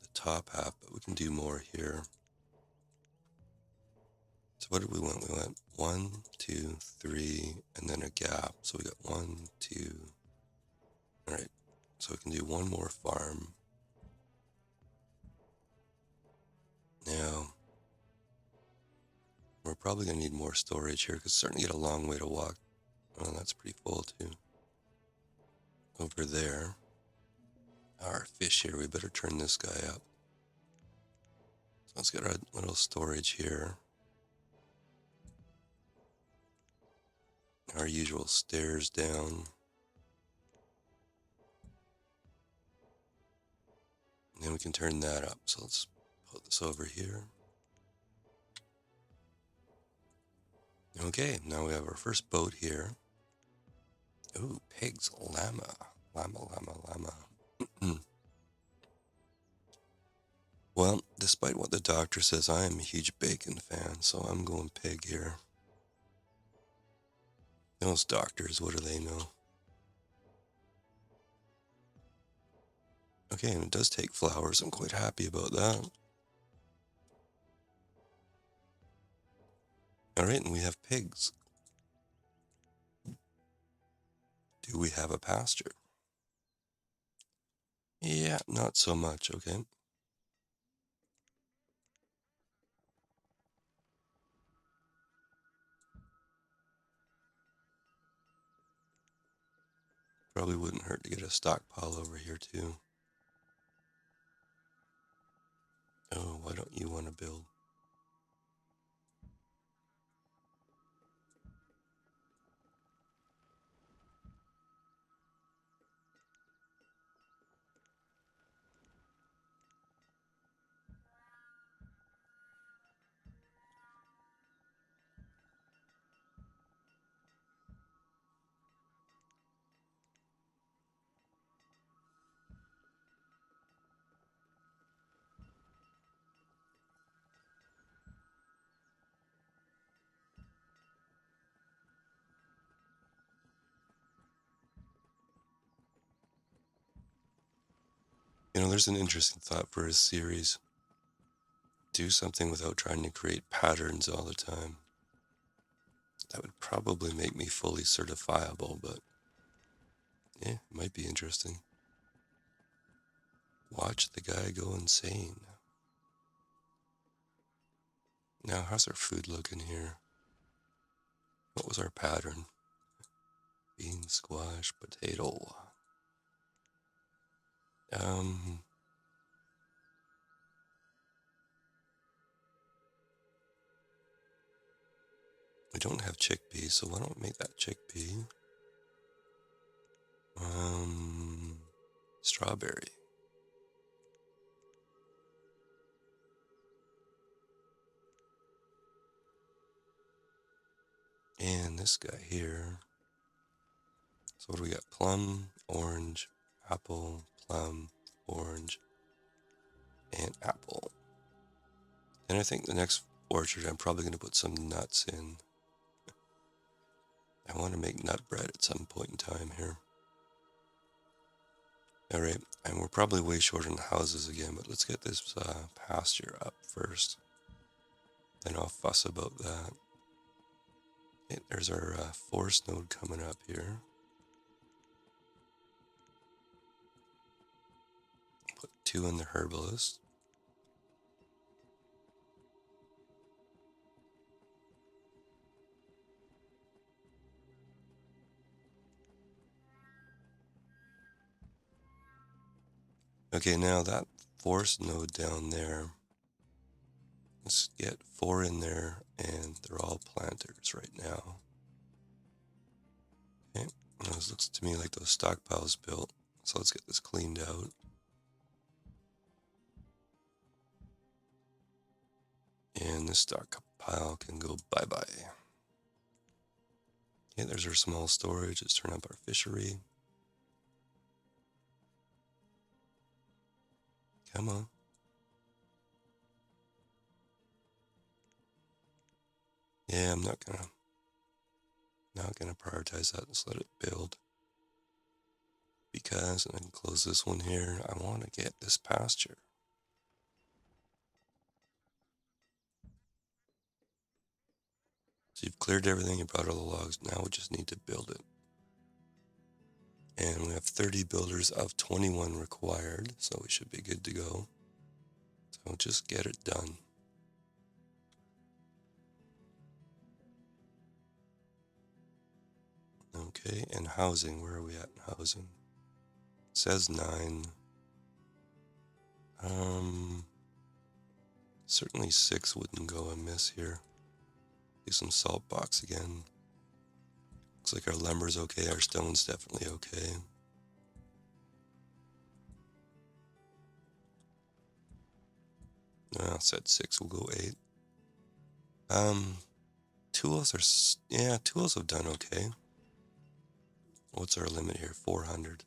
the top half, but we can do more here. So what did we want? We went 1, 2, 3, and then a gap. So we got 1, 2. All right. So we can do one more farm. Now, we're probably going to need more storage here because it's starting to get a long way to walk. Oh, that's pretty full too. Over there. Our fish here, we better turn this guy up. So let's get our little storage here. Our usual stairs down. And then we can turn that up. So let's put this over here. Okay, now we have our first boat here. Ooh, pigs, llama. Llama. Well, despite what the doctor says, I am a huge bacon fan, so I'm going pig here. Those doctors, what do they know? Okay, and it does take flowers. I'm quite happy about that. All right, and we have pigs. Do we have a pasture? Yeah, not so much, okay. Probably wouldn't hurt to get a stockpile over here too. Oh, why don't you want to build? You know, there's an interesting thought for a series. Do something without trying to create patterns all the time. That would probably make me fully certifiable, but yeah, it might be interesting. Watch the guy go insane. Now, how's our food looking here? What was our pattern? Bean, squash, potato. We don't have chickpeas, so why don't we make that chickpea? Strawberry. And this guy here. So what do we got? Plum, orange, apple, plum, orange, and apple. And I think the next orchard I'm probably going to put some nuts in. I want to make nut bread at some point in time here. Alright, and we're probably way short on houses again, but let's get this pasture up first. Then I'll fuss about that. Okay, there's our forest node coming up here. Put 2 in the herbalist. Okay, now that forest node down there, let's get 4 in there, and they're all planters right now. Okay, this looks to me like those stockpiles built, so let's get this cleaned out. And this stockpile can go bye-bye. Okay, there's our small storage. Let's turn up our fishery. Come on. Yeah, I'm not gonna prioritize that. Just let it build. Because, and I can close this one here, I want to get this pasture. So you've cleared everything, you brought all the logs, now we just need to build it. And we have 30 builders of 21 required, so we should be good to go. So just get it done. Okay, and housing, where are we at in housing? It says 9. Certainly 6 wouldn't go amiss here. Do some salt box again. Looks like our lumber's okay, our stone's definitely okay. I said 6, we'll go 8. Tools are, tools have done okay. What's our limit here? 400.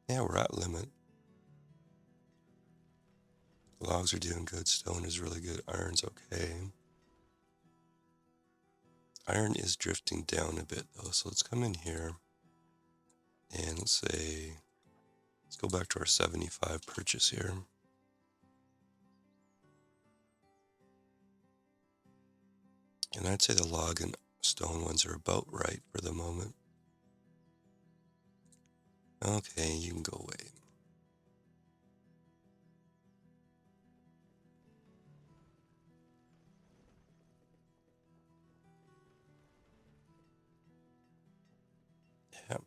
Yeah, we're at limit. Logs are doing good, stone is really good, iron's okay. Iron is drifting down a bit though, so let's come in here and let's go back to our 75 purchase here. And I'd say the log and stone ones are about right for the moment. Okay, you can go away. Yeah,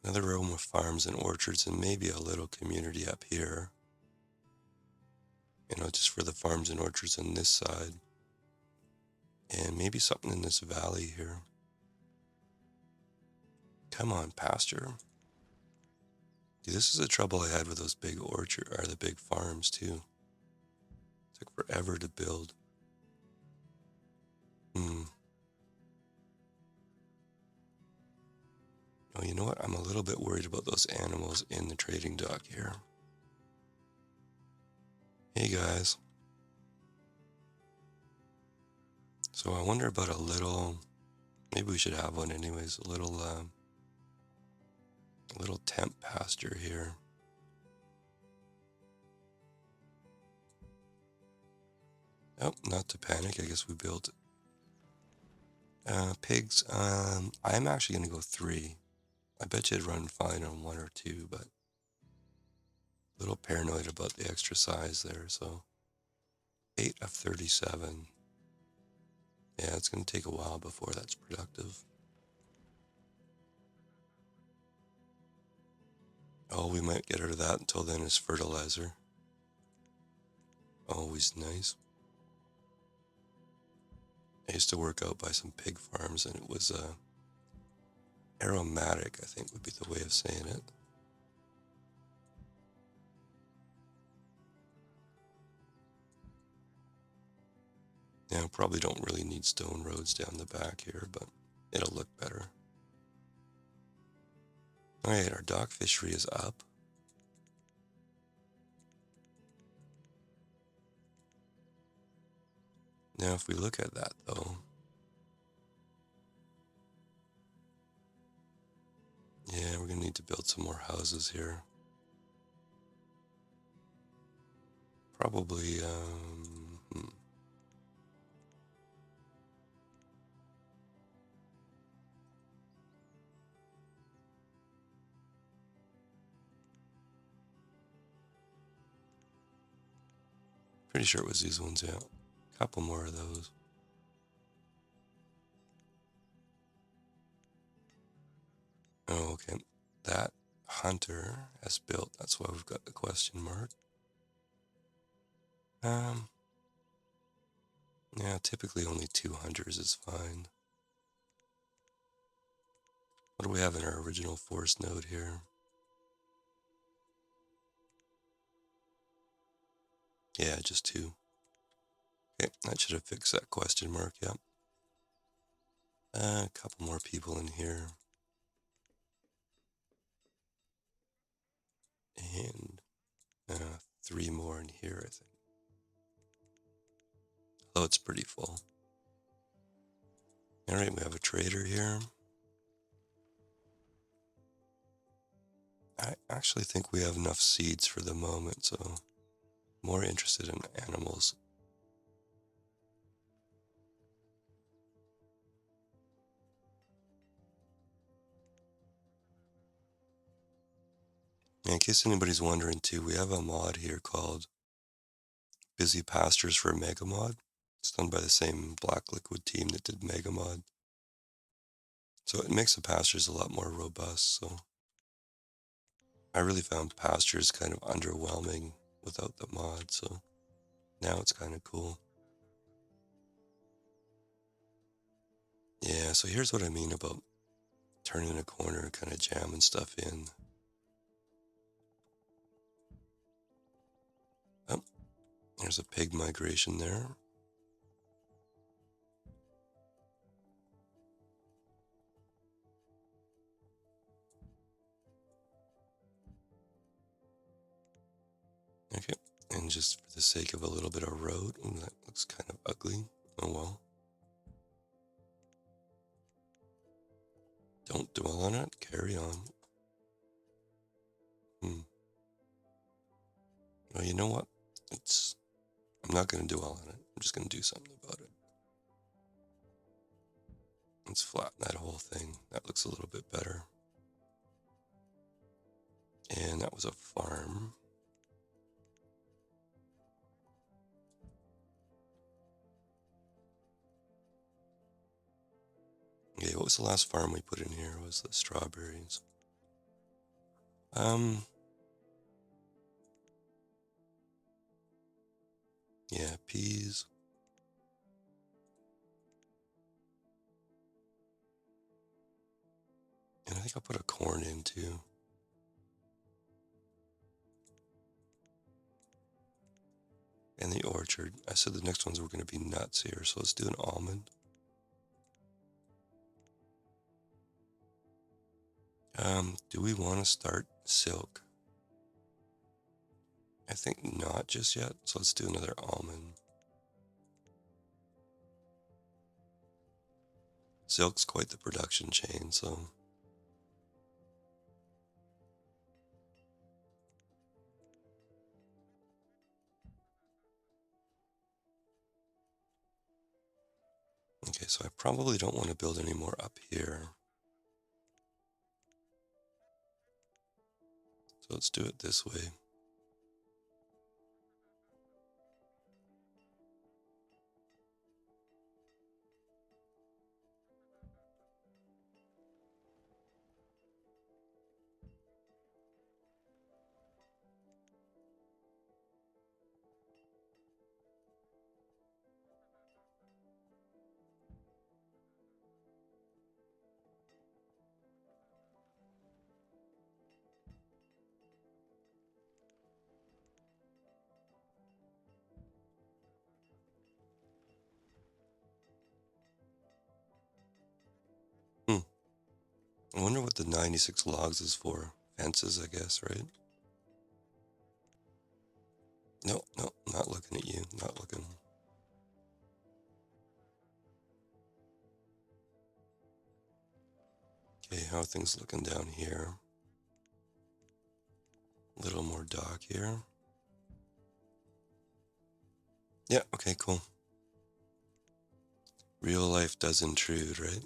another room with farms and orchards and maybe a little community up here. Just for the farms and orchards on this side. And maybe something in this valley here. Come on, pasture. Dude, this is the trouble I had with those big the big farms too. It took forever to build. Oh, you know what? I'm a little bit worried about those animals in the trading dock here. Hey guys. So I wonder about maybe we should have one anyways, a little temp pasture here. Oh, not to panic, I guess we built pigs. I'm actually going to go 3. I bet you'd run fine on 1 or 2, but a little paranoid about the extra size there, so 8 of 37. Yeah, it's going to take a while before that's productive. All we might get out of that until then is fertilizer. Always nice. I used to work out by some pig farms, and it was aromatic, I think would be the way of saying it. Yeah, probably don't really need stone roads down the back here, but it'll look better. Alright, our dock fishery is up. Now, if we look at that, though, yeah, we're going to need to build some more houses here. Probably, pretty sure it was these ones, yeah. A couple more of those. Oh, okay. That hunter has built, that's why we've got the question mark. Yeah, typically only 2 hunters is fine. What do we have in our original force node here? Yeah, just 2. Okay, that should have fixed that question mark, yep. A couple more people in here. And 3 more in here, I think. Oh, it's pretty full. Alright, we have a trader here. I actually think we have enough seeds for the moment, so more interested in animals. And in case anybody's wondering too, we have a mod here called Busy Pastures for Mega Mod. It's done by the same Black Liquid team that did Mega Mod. So it makes the pastures a lot more robust. So I really found pastures kind of underwhelming without the mod. So now it's kind of cool. Yeah, so here's what I mean about turning a corner and kind of jamming stuff in. Oh, there's a pig migration there. Okay, and just for the sake of a little bit of road, ooh, that looks kind of ugly. Oh well. Don't dwell on it, carry on. Well, you know what? I'm not going to dwell on it. I'm just going to do something about it. Let's flatten that whole thing. That looks a little bit better. And that was a farm. Okay, what was the last farm we put in here? Was the strawberries. Yeah, peas. And I think I'll put a corn in too. And the orchard. I said the next ones were going to be nuts here, so let's do an almond. Do we want to start silk? I think not just yet, so let's do another almond. Silk's quite the production chain, so. Okay, so I probably don't want to build any more up here. So let's do it this way. Hmm. I wonder what the 96 logs is for. Fences, I guess, right? No, no, not looking at you. Not looking. Okay, how are things looking down here? A little more dock here. Yeah, okay, cool. Real life does intrude, right?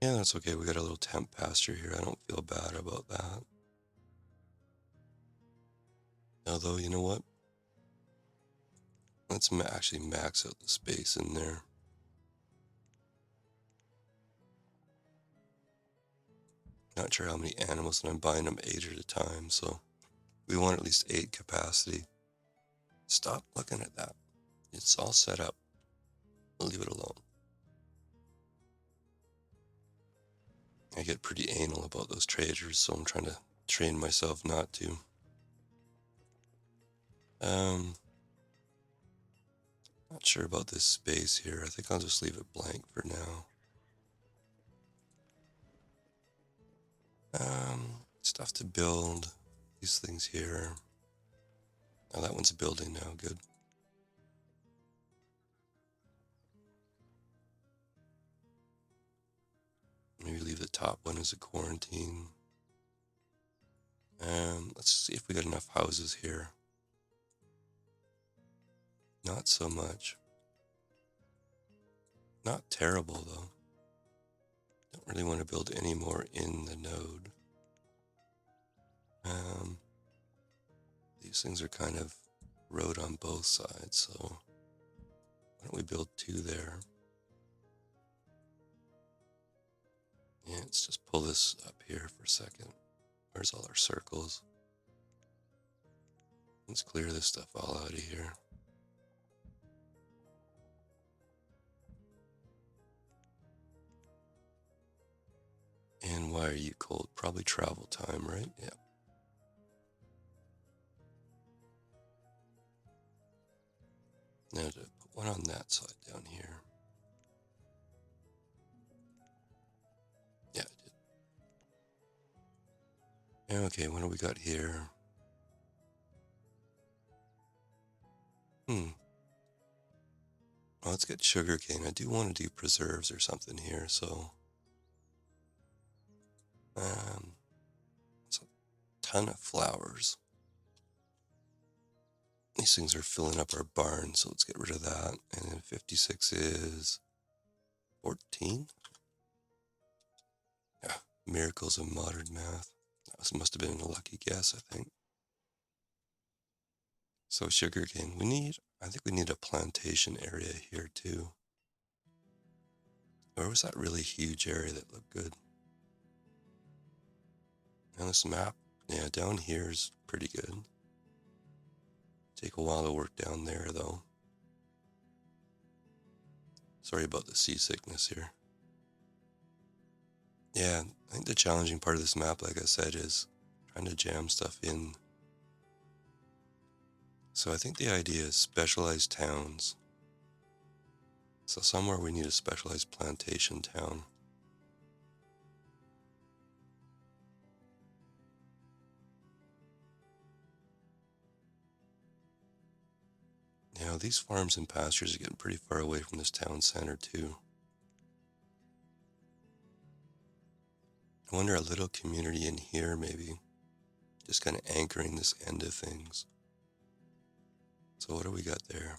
Yeah, that's okay. We got a little temp pasture here. I don't feel bad about that. Although, you know what? Let's actually max out the space in there. Not sure how many animals, and I'm buying them 8 at a time, so we want at least 8 capacity. Stop looking at that. It's all set up. Leave it alone. I get pretty anal about those traders, so I'm trying to train myself not to. Not sure about this space here. I think I'll just leave it blank for now. Stuff to build. These things here. Oh, that one's building now. Good. Maybe leave the top one as a quarantine. Let's see if we got enough houses here. Not so much. Not terrible, though. Don't really want to build any more in the node. These things are kind of road on both sides, so why don't we build 2 there? Yeah, let's just pull this up here for a second. Where's all our circles? Let's clear this stuff all out of here. And why are you cold? Probably travel time, right? Yeah. Now to put one on that side down here. Yeah, I did. Okay, what do we got here? Well, let's get sugarcane. I do want to do preserves or something here, so it's a ton of flowers. These things are filling up our barn, so let's get rid of that. And then 56 is 14. Yeah, miracles of modern math. That must have been a lucky guess, I think. So sugarcane, I think we need a plantation area here too. Where was that really huge area that looked good? On this map, yeah, down here is pretty good. Take a while to work down there though. Sorry about the seasickness here. Yeah, I think the challenging part of this map, like I said, is trying to jam stuff in. So I think the idea is specialized towns. So somewhere we need a specialized plantation town. Now these farms and pastures are getting pretty far away from this town center too. I wonder a little community in here maybe, just kind of anchoring this end of things. So what do we got there?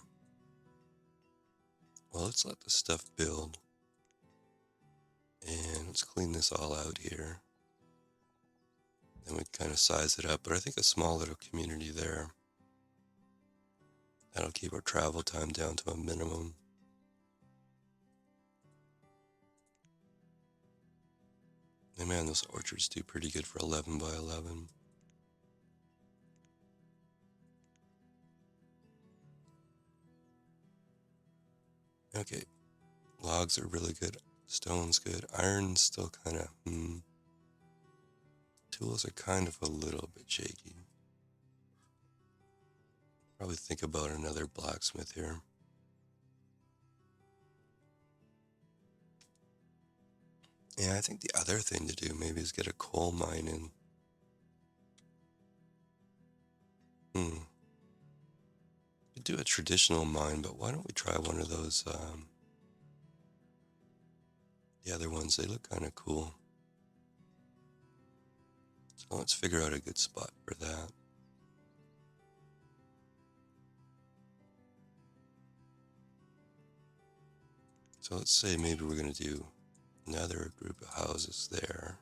Well, let's let the stuff build. And let's clean this all out here. Then we kind of size it up, but I think a small little community there. That'll keep our travel time down to a minimum. And man, those orchards do pretty good for 11 by 11. Okay, logs are really good. Stone's good. Iron's still kind of, Tools are kind of a little bit shaky. Probably think about another blacksmith here. Yeah, I think the other thing to do maybe is get a coal mine in. Could do a traditional mine, but why don't we try one of those, the other ones, they look kind of cool. So let's figure out a good spot for that. So let's say maybe we're going to do another group of houses there.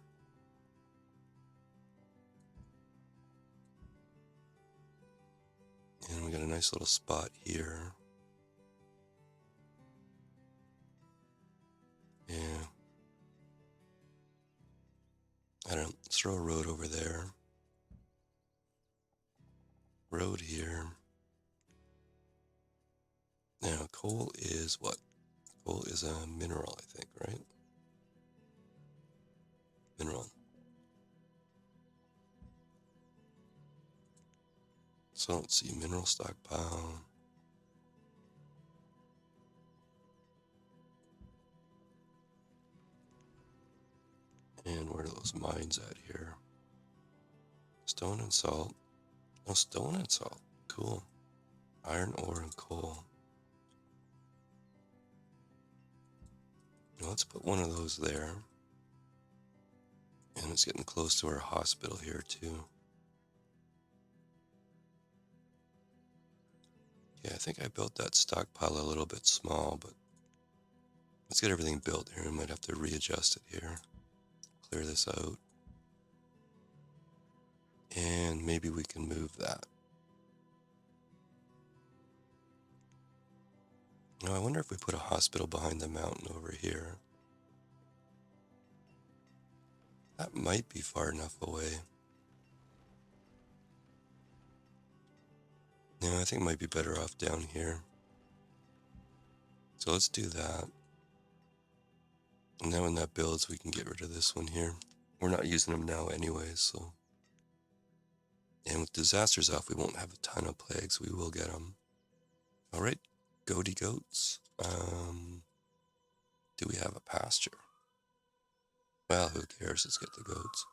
And we got a nice little spot here. Yeah. I don't know, let's throw a road over there. Road here. Now, coal is what? Coal is a mineral, I think, right? Mineral. So let's see, mineral stockpile. And where are those mines at here? Stone and salt. Oh, stone and salt. Cool. Iron ore and coal. Now let's put one of those there. And it's getting close to our hospital here too. Yeah, I think I built that stockpile a little bit small, but let's get everything built here. We might have to readjust it here. Clear this out. And maybe we can move that. Now, I wonder if we put a hospital behind the mountain over here. That might be far enough away. Yeah, I think it might be better off down here. So let's do that. And now when that builds, we can get rid of this one here. We're not using them now anyways, so. And with disasters off, we won't have a ton of plagues. We will get them. All right, goaty goats. Do we have a pasture? Well, who cares? Let's get the goats.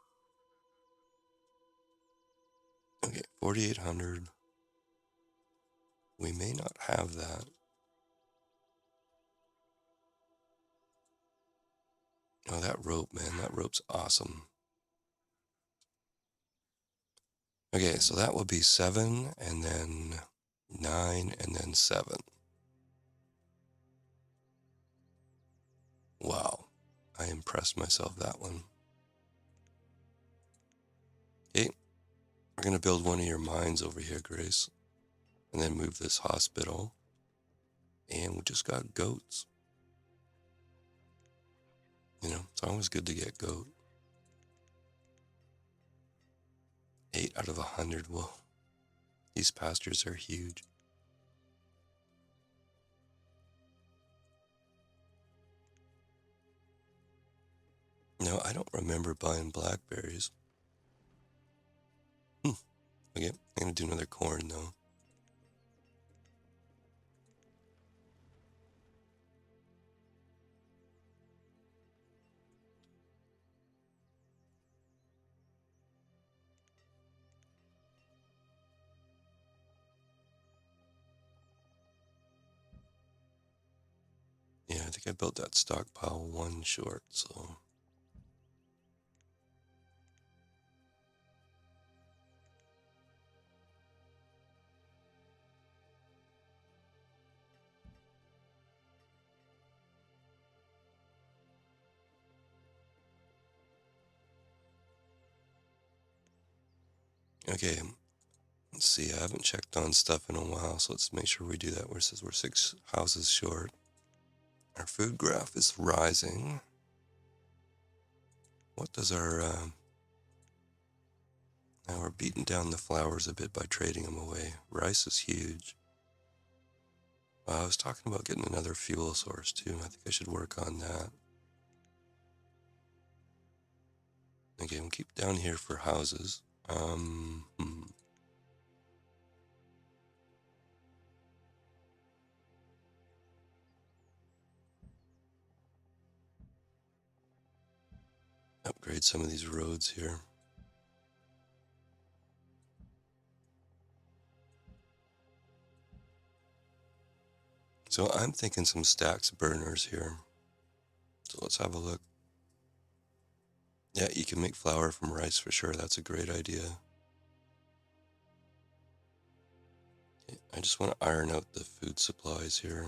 Okay, 4,800. We may not have that. Oh, that rope, man. That rope's awesome. Okay, so that will be 7, and then 9, and then 7. Wow. I impressed myself that one. Okay, we're going to build one of your mines over here, Grace. And then move this hospital. And we just got goats. You know, it's always good to get goat. 8 out of 100. Whoa. These pastures are huge. No, I don't remember buying blackberries. Okay, I'm going to do another corn, though. Yeah, I think I built that stockpile 1 short, so. Okay, let's see. I haven't checked on stuff in a while, so let's make sure we do that. Where it says we're 6 houses short. Our food graph is rising. What does our... now we're beating down the flowers a bit by trading them away. Rice is huge. I was talking about getting another fuel source too. I think I should work on that. Okay, we'll keep down here for houses. Upgrade some of these roads here. So I'm thinking some stacks burners here. So let's have a look. Yeah, you can make flour from rice for sure. That's a great idea. Okay, I just want to iron out the food supplies here.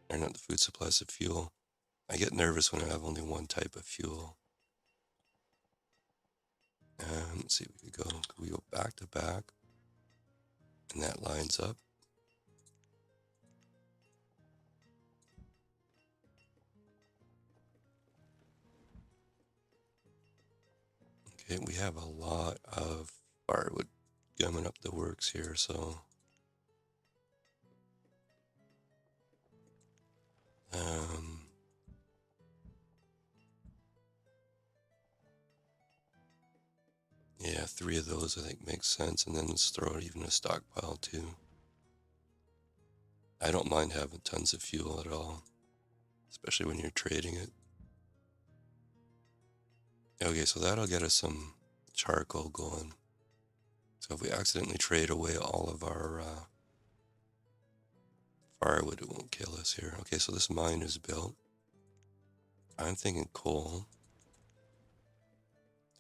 Iron out the food supplies of fuel. I get nervous when I have only one type of fuel. Let's see, we go back to back, and that lines up. Okay, we have a lot of firewood gumming up the works here, so yeah, Yeah, 3 of those I think makes sense, and then let's throw even a stockpile too. I don't mind having tons of fuel at all, especially when you're trading it. Okay, so that'll get us some charcoal going. So if we accidentally trade away all of our firewood, it won't kill us here. Okay, so this mine is built. I'm thinking coal.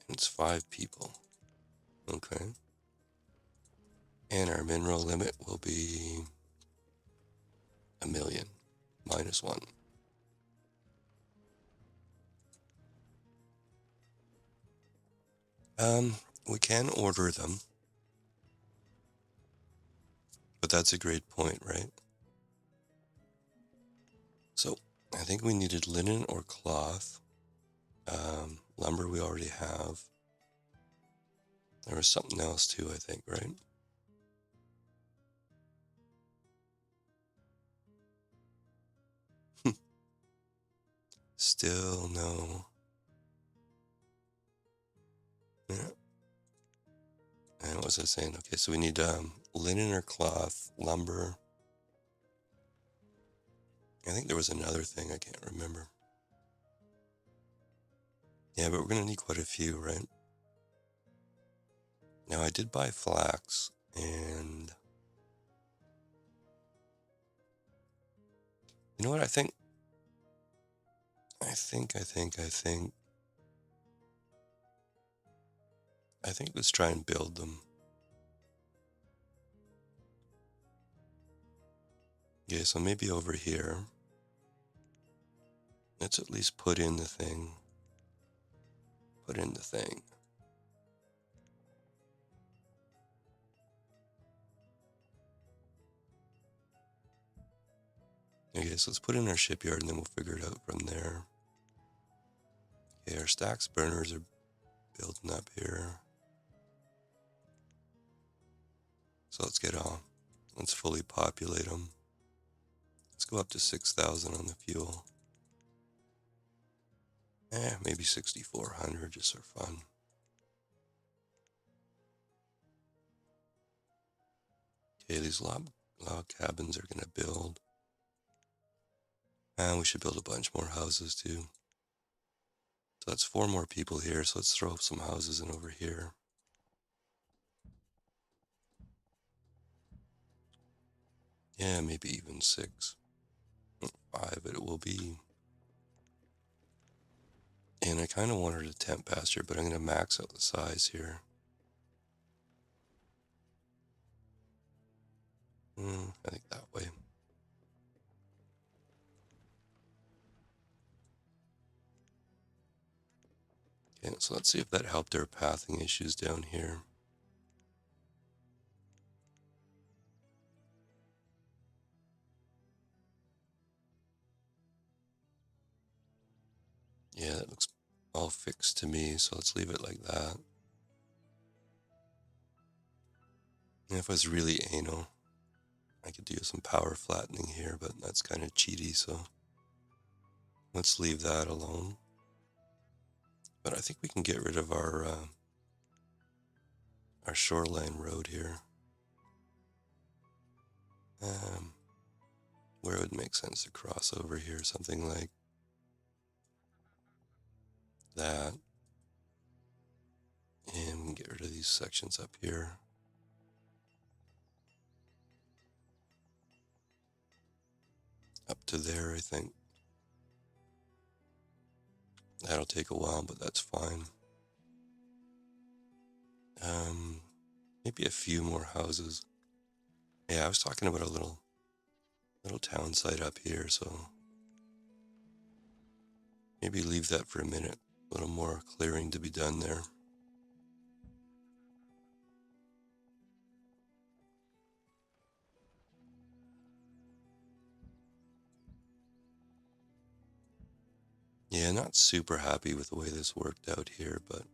And it's 5 people. Okay. And our mineral limit will be 1,000,000 -1. We can order them, but that's a great point, right? So I think we needed linen or cloth. Lumber we already have. There was something else too, I think, right? Still no. Yeah. And what was I saying? Okay, so we need linen or cloth, lumber. I think there was another thing I can't remember. Yeah, but we're gonna need quite a few, right? Now I did buy flax, and you know what I think? I think let's try and build them. Yeah, so maybe over here. Let's at least put in the thing. Put in the thing. Okay, so let's put in our shipyard and then we'll figure it out from there. Okay, our stacks burners are building up here. So let's fully populate them. Let's go up to 6,000 on the fuel. Maybe 6,400 just for fun. Okay, these log cabins are gonna build. And we should build a bunch more houses too. So that's 4 more people here, so let's throw up some houses in over here. Yeah, maybe even 6. 5 it will be. And I kind of wanted a tent pasture, but I'm going to max out the size here. I think that way. Okay, so let's see if that helped our pathing issues down here. Yeah, that looks all fixed to me, so let's leave it like that. And if I was really anal, I could do some power flattening here, but that's kind of cheaty, so let's leave that alone. But I think we can get rid of our shoreline road here. Where it would make sense to cross over here, something like that. And we can get rid of these sections up here. Up to there, I think. That'll take a while, but that's fine. Maybe a few more houses. Yeah, I was talking about a little town site up here, so maybe leave that for a minute. A little more clearing to be done there. Yeah, not super happy with the way this worked out here, but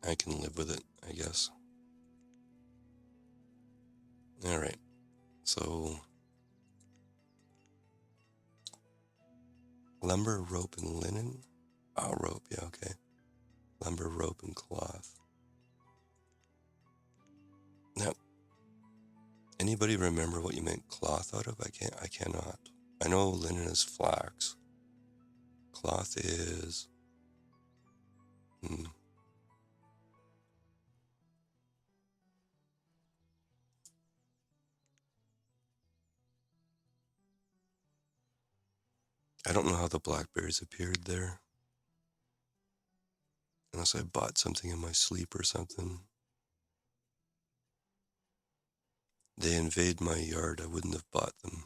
I can live with it, I guess. All right, so lumber, rope, and linen. Oh, rope, yeah, okay. Lumber, rope, and cloth. Now, anybody remember what you make cloth out of? I cannot. I know linen is flax. Cloth is... I don't know how the blackberries appeared there. Unless I bought something in my sleep or something. They invade my yard. I wouldn't have bought them.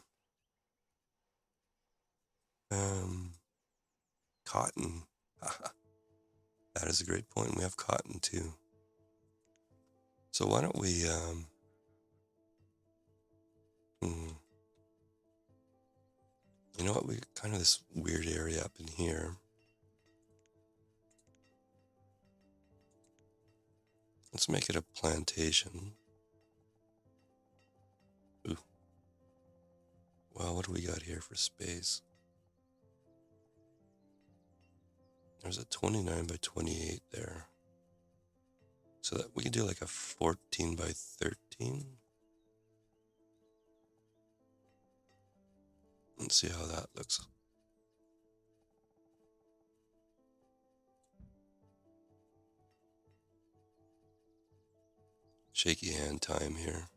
Cotton. That is a great point. We have cotton too. So why don't we, you know what, we kind of this weird area up in here. Let's make it a plantation. Ooh. Well, what do we got here for space? There's a 29 by 28 there. So that we could do like a 14 by 13. Let's see how that looks. Shaky hand time here.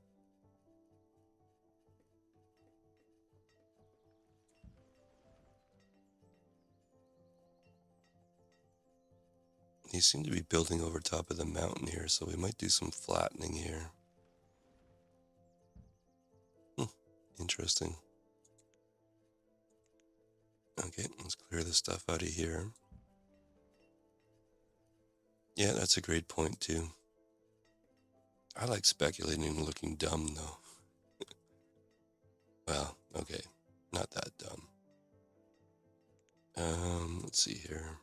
You seem to be building over top of the mountain here, so we might do some flattening here. Interesting. Okay, let's clear this stuff out of here. Yeah, that's a great point too. I like speculating and looking dumb though. Well, okay, not that dumb. Let's see here.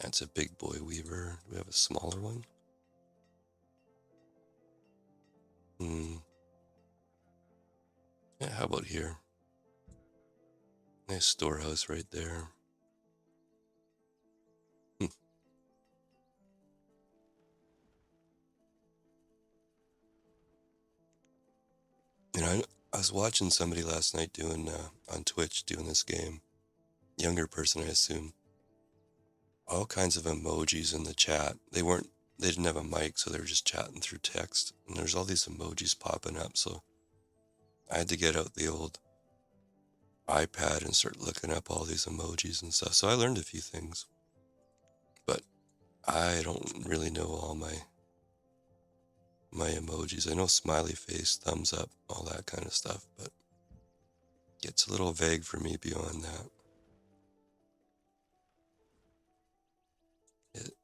That's a big boy weaver. Do we have a smaller one? Yeah, how about here? Nice storehouse right there. You know, I was watching somebody last night doing, on Twitch, doing this game. Younger person, I assume. All kinds of emojis in the chat. They didn't have a mic, so they were just chatting through text. And there's all these emojis popping up, so I had to get out the old iPad and start looking up all these emojis and stuff. So I learned a few things. But I don't really know all my emojis. I know smiley face, thumbs up, all that kind of stuff, but it gets a little vague for me beyond that.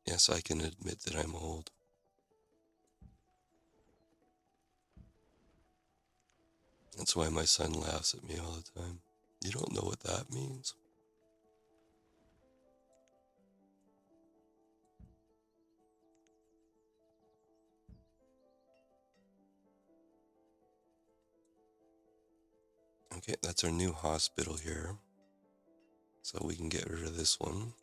Yes, I can admit that I'm old. That's why my son laughs at me all the time. You don't know what that means? Okay, that's our new hospital here. So we can get rid of this one.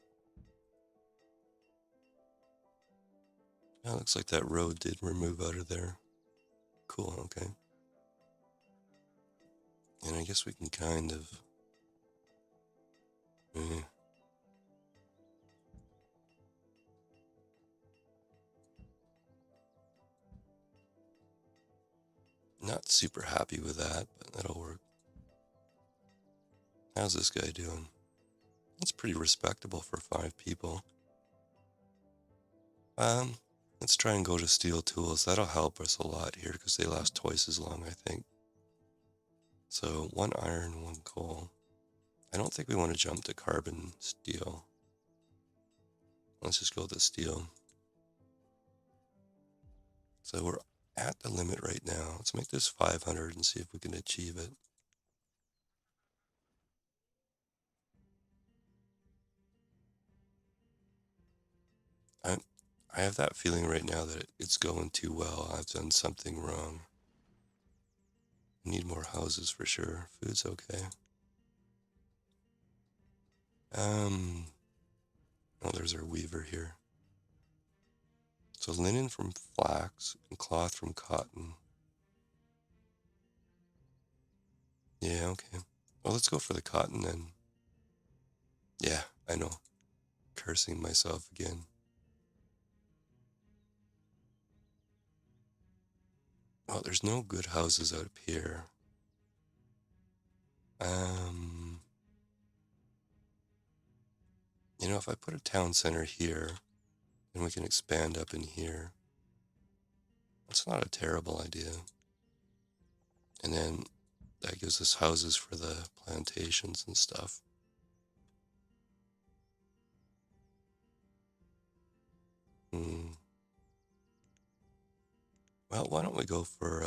Yeah, looks like that road did remove out of there. Cool, okay. And I guess we can kind of... Not super happy with that, but that'll work. How's this guy doing? That's pretty respectable for 5 people. Let's try and go to steel tools. That'll help us a lot here because they last twice as long, I think. So 1 iron, 1 coal. I don't think we want to jump to carbon steel. Let's just go with the steel. So we're at the limit right now. Let's make this 500 and see if we can achieve it. I have that feeling right now that it's going too well. I've done something wrong. Need more houses for sure. Food's okay. Oh, there's our weaver here. So linen from flax and cloth from cotton. Yeah, okay. Well, let's go for the cotton then. Yeah, I know. Cursing myself again. Oh, there's no good houses out up here. You know, if I put a town center here, and we can expand up in here, that's not a terrible idea. And then that gives us houses for the plantations and stuff. Well, why don't we go for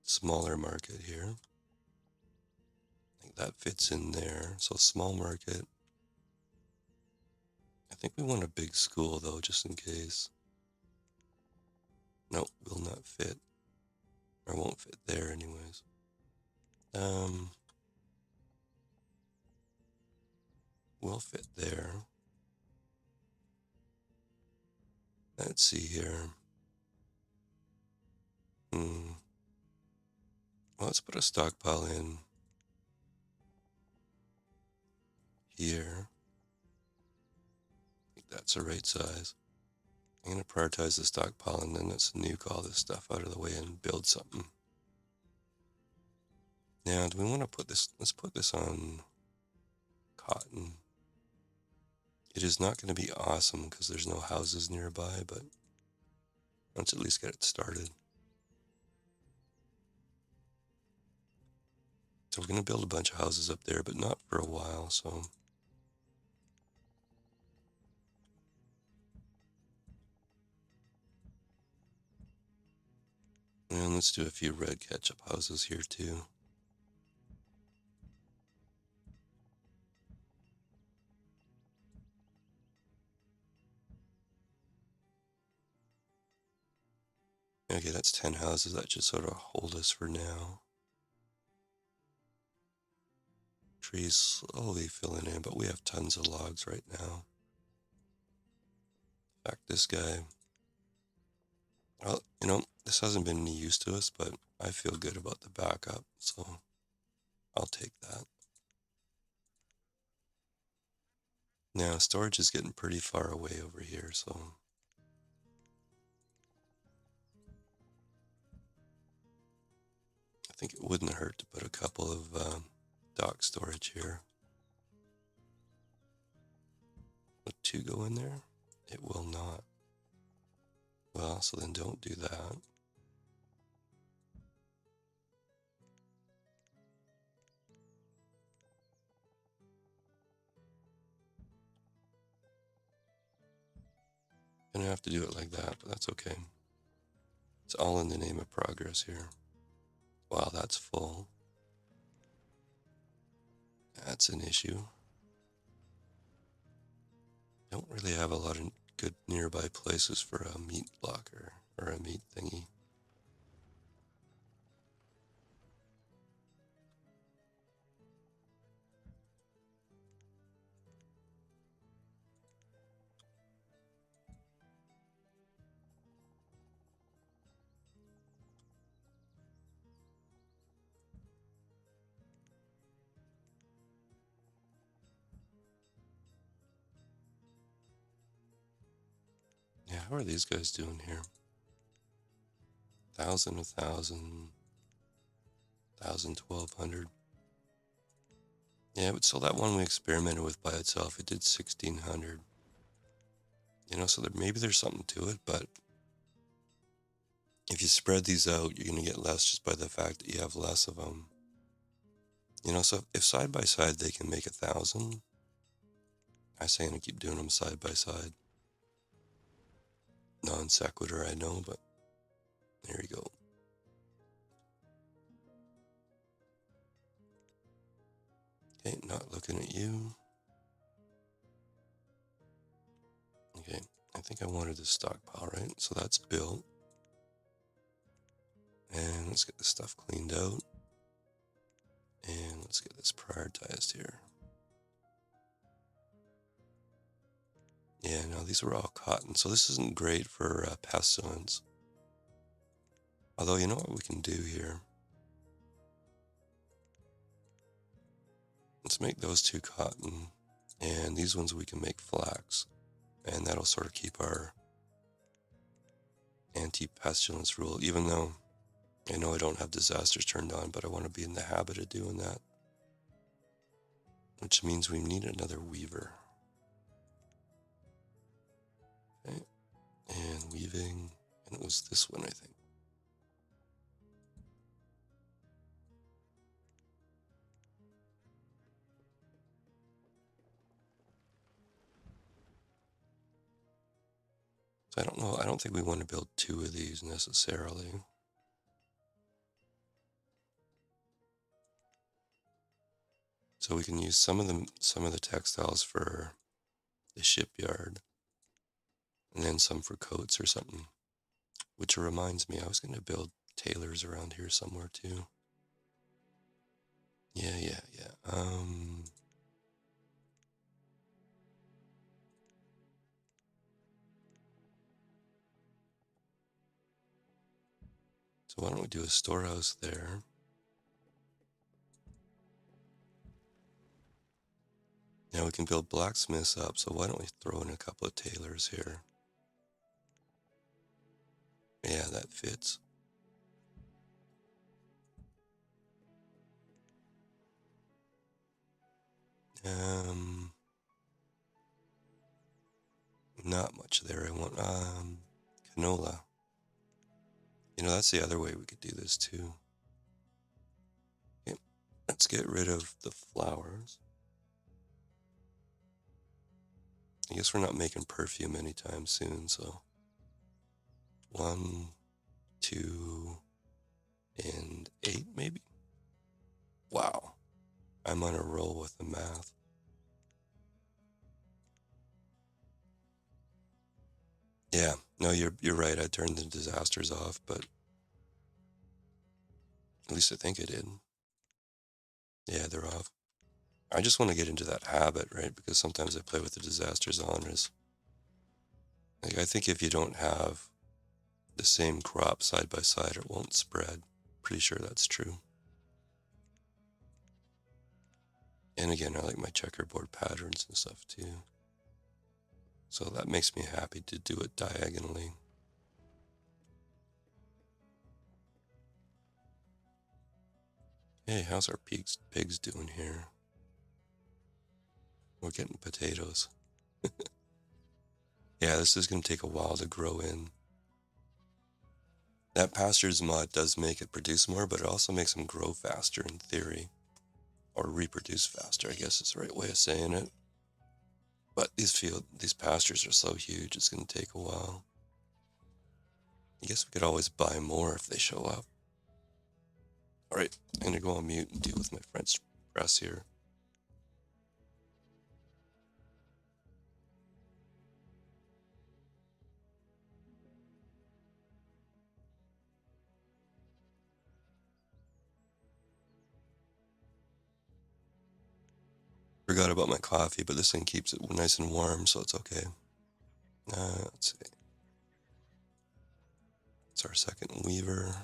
smaller market here? I think that fits in there. So small market. I think we want a big school though, just in case. Nope, will not fit. Or won't fit there anyways. Will fit there. Let's see here. Well, let's put a stockpile in here. I think that's the right size. I'm going to prioritize the stockpile and then let's nuke all this stuff out of the way and build something. Now, do we want to put this? Let's put this on cotton. It is not going to be awesome because there's no houses nearby, but let's at least get it started. So we're going to build a bunch of houses up there, but not for a while, so. And let's do a few red ketchup houses here too. Okay, that's 10 houses. That should sort of hold us for now. Trees slowly filling in, but we have tons of logs right now. In fact, this guy, well, you know, this hasn't been any use to us, but I feel good about the backup, so I'll take that. Now, storage is getting pretty far away over here, so. I think it wouldn't hurt to put a couple of dock storage here. Would 2 go in there? It will not. Well, so then don't do that. Gonna have to do it like that, but that's okay. It's all in the name of progress here. Wow, that's full. That's an issue. Don't really have a lot of good nearby places for a meat locker or a meat thingy. Yeah, how are these guys doing here? 1,000, 1,000, 1,000, 1,200. Yeah, but so that one we experimented with by itself, it did 1,600. You know, so maybe there's something to it, but if you spread these out, you're going to get less just by the fact that you have less of them. You know, so if side by side they can make 1,000, I say I'm going to keep doing them side by side. Non sequitur, I know, but there you go. Okay, not looking at you. Okay, I think I wanted this stockpile, right? So that's built. And let's get this stuff cleaned out. And let's get this prioritized here. Yeah, no, these were all cotton, so this isn't great for pestilence. Although, you know what we can do here? Let's make those two cotton, and these ones we can make flax, and that'll sort of keep our anti-pestilence rule, even though I know I don't have disasters turned on, but I want to be in the habit of doing that, which means we need another weaver. Okay, and weaving, and it was this one, I think. So I don't know, I don't think we want to build two of these necessarily. So we can use some of the textiles for the shipyard, and then some for coats or something. Which reminds me, I was going to build tailors around here somewhere too. Yeah. So why don't we do a storehouse there? Now we can build blacksmiths up, so why don't we throw in a couple of tailors here? Yeah, that fits. Um, Not much there. I want canola. You know, that's the other way we could do this too. Okay, let's get rid of the flowers. I guess we're not making perfume anytime soon, so 1, 2, and 8 maybe? Wow, I'm on a roll with the math. Yeah, no, you're right. I turned the disasters off, but at least I think I did. Yeah, they're off. I just want to get into that habit, right? Because sometimes I play with the disasters on. Is like I think if you don't have the same crop side by side, it won't spread. Pretty sure that's true. And again, I like my checkerboard patterns and stuff too. So that makes me happy to do it diagonally. Hey, how's our pigs doing here? We're getting potatoes. Yeah, this is going to take a while to grow in. That pastures mod does make it produce more, but it also makes them grow faster in theory. Or reproduce faster, I guess is the right way of saying it. But these pastures are so huge, it's going to take a while. I guess we could always buy more if they show up. Alright, I'm going to go on mute and deal with my French press here. Forgot about my coffee, but this thing keeps it nice and warm, so it's okay. Let's see. It's our second weaver.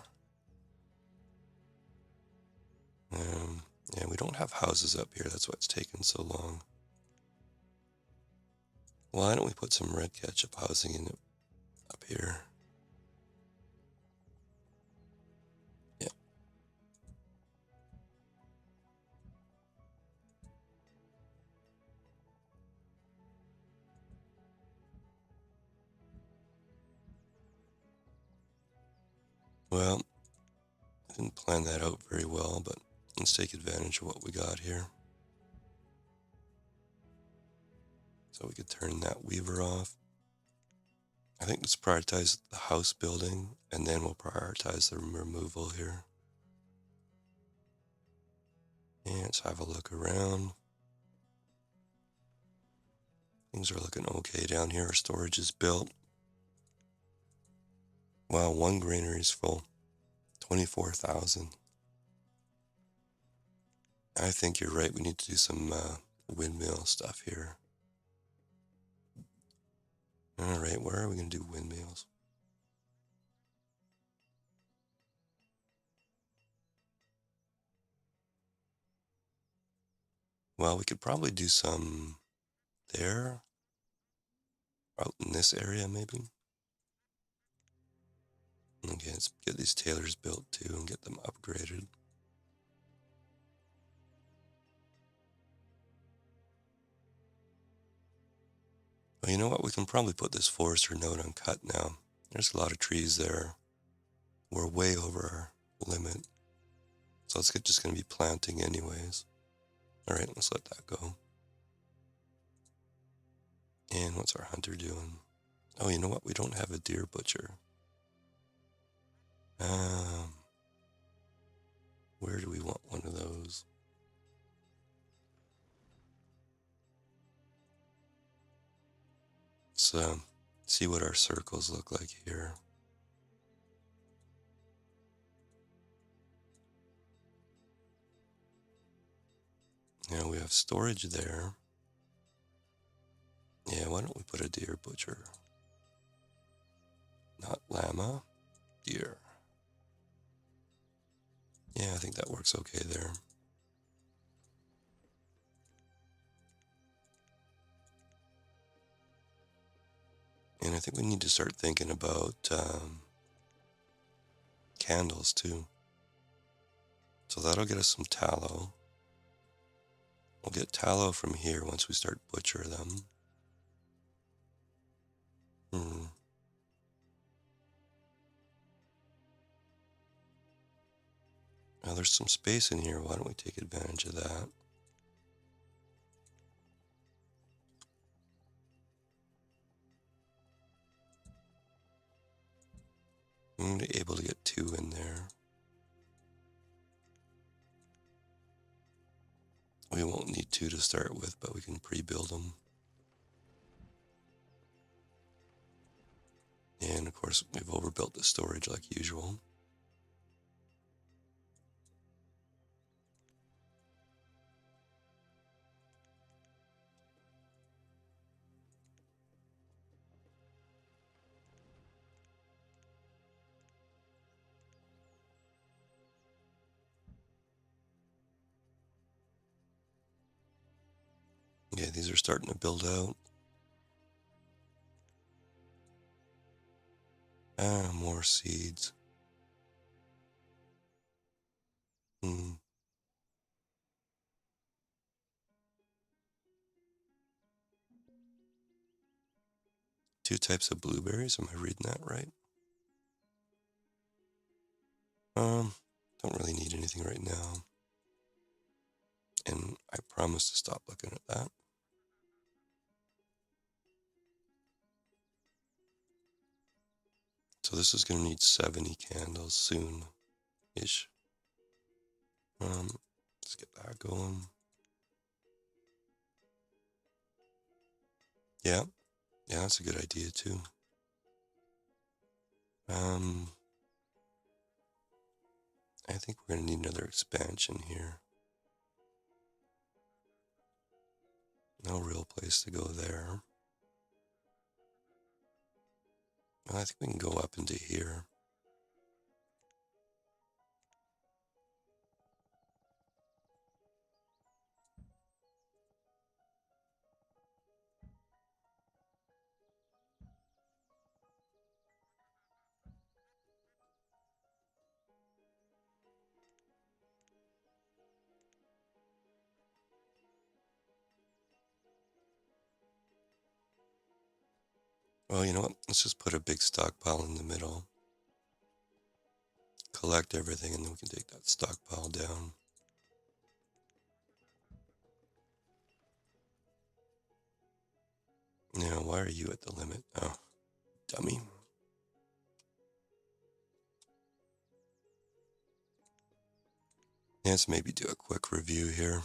Yeah, we don't have houses up here. That's why it's taken so long. Why don't we put some red ketchup housing in it up here? Yeah. Well, I didn't plan that out very well, but let's take advantage of what we got here. So we could turn that weaver off. I think let's prioritize the house building, and then we'll prioritize the removal here. And let's have a look around. Things are looking okay down here. Our storage is built. Wow, one granary is full. 24,000. I think you're right. We need to do some windmill stuff here. All right, where are we going to do windmills? Well, we could probably do some there, out in this area maybe. Okay, let's get these tailors built too and get them upgraded. Well, you know what? We can probably put this forester node on cut now. There's a lot of trees there. We're way over our limit. So it's just going to be planting anyways. All right, let's let that go. And what's our hunter doing? Oh, you know what? We don't have a deer butcher. Where do we want one of those? Let's see what our circles look like here. Now we have storage there. Yeah, why don't we put a deer butcher? Not llama, deer. Yeah, I think that works okay there. And I think we need to start thinking about candles too. So that'll get us some tallow. We'll get tallow from here once we start butcher them. Now there's some space in here. Why don't we take advantage of that? I'm able to get 2 in there. We won't need 2 to start with, but we can pre-build them. And of course, we've overbuilt the storage like usual. Yeah, these are starting to build out. More seeds. 2 types of blueberries. Am I reading that right? Don't really need anything right now. And I promise to stop looking at that. So this is going to need 70 candles soon-ish. Let's get that going. Yeah, that's a good idea too. I think we're going to need another expansion here. No real place to go there. Well, I think we can go up into here. Well, you know what? Let's just put a big stockpile in the middle. Collect everything, and then we can take that stockpile down. Now, why are you at the limit? Oh, dummy. Let's maybe do a quick review here.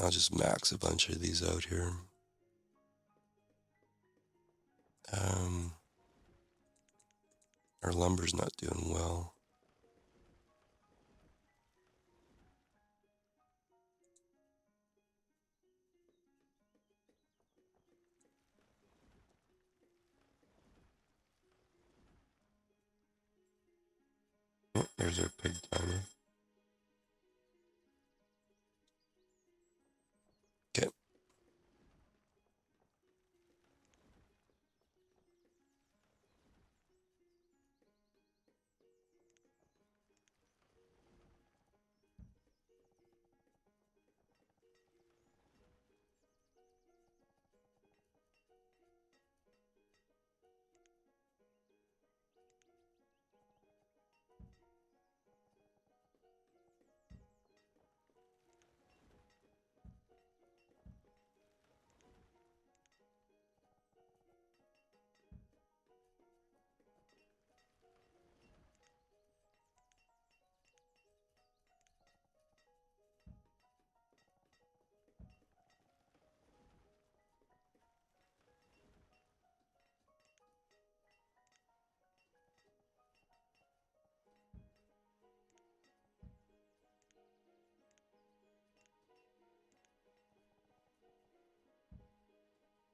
I'll just max a bunch of these out here. Our lumber's not doing well. Oh, there's our pig timer. Okay.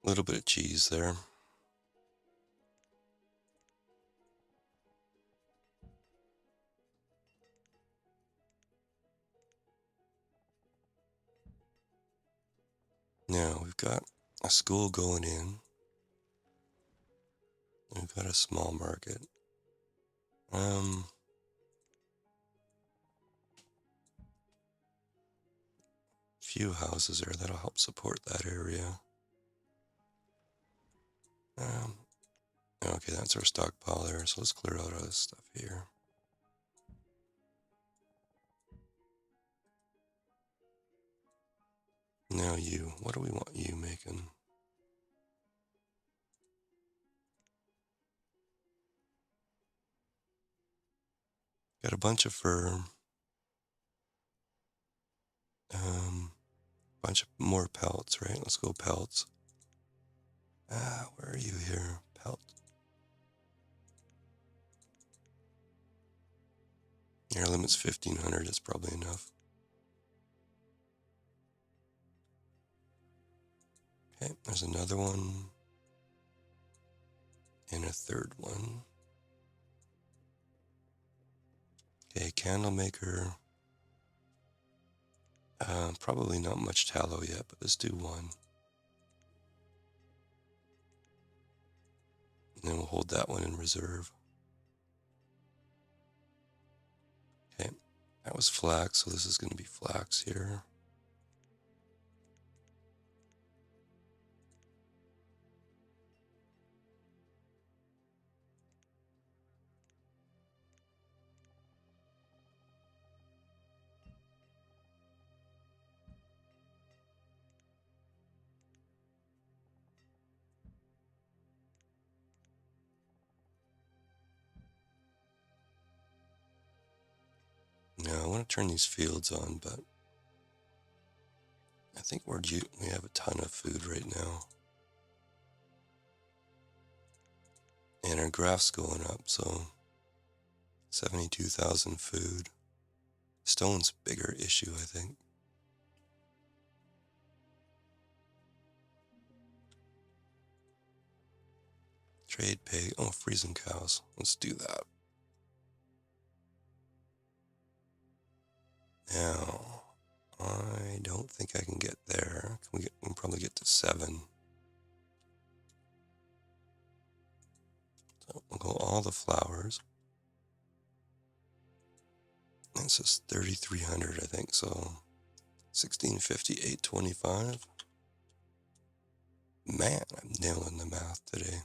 A little bit of cheese there. Now we've got a school going in. We've got a small market. Few houses there that'll help support that area. Okay, that's our stockpile there, so let's clear out all this stuff here. Now you, what do we want you making? Got a bunch of fur. Bunch of more pelts, right? Let's go pelts. Where are you here? Pelt. Your limit's 1,500, it's probably enough. Okay, there's another one. And a third one. Okay, candle maker. Probably not much tallow yet, but let's do one. And then we'll hold that one in reserve. Okay, that was flax, so this is going to be flax here. Now I want to turn these fields on, but I think we have a ton of food right now. And our graph's going up, so 72,000 food. Stone's a bigger issue, I think. Trade pay. Oh, freezing cows. Let's do that. Now, I don't think I can get there. We can probably get to 7. So we'll go all the flowers. This is 3,300, I think. So 1,650, 825. Man, I'm nailing the math today.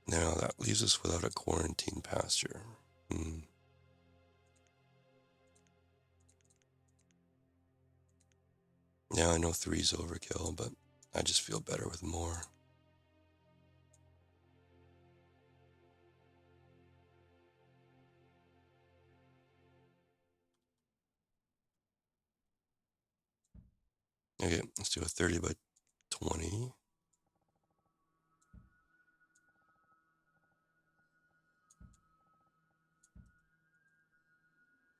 Now that leaves us without a quarantine pasture. Now I know 3's overkill, but I just feel better with more. Okay, let's do a 30 by 20.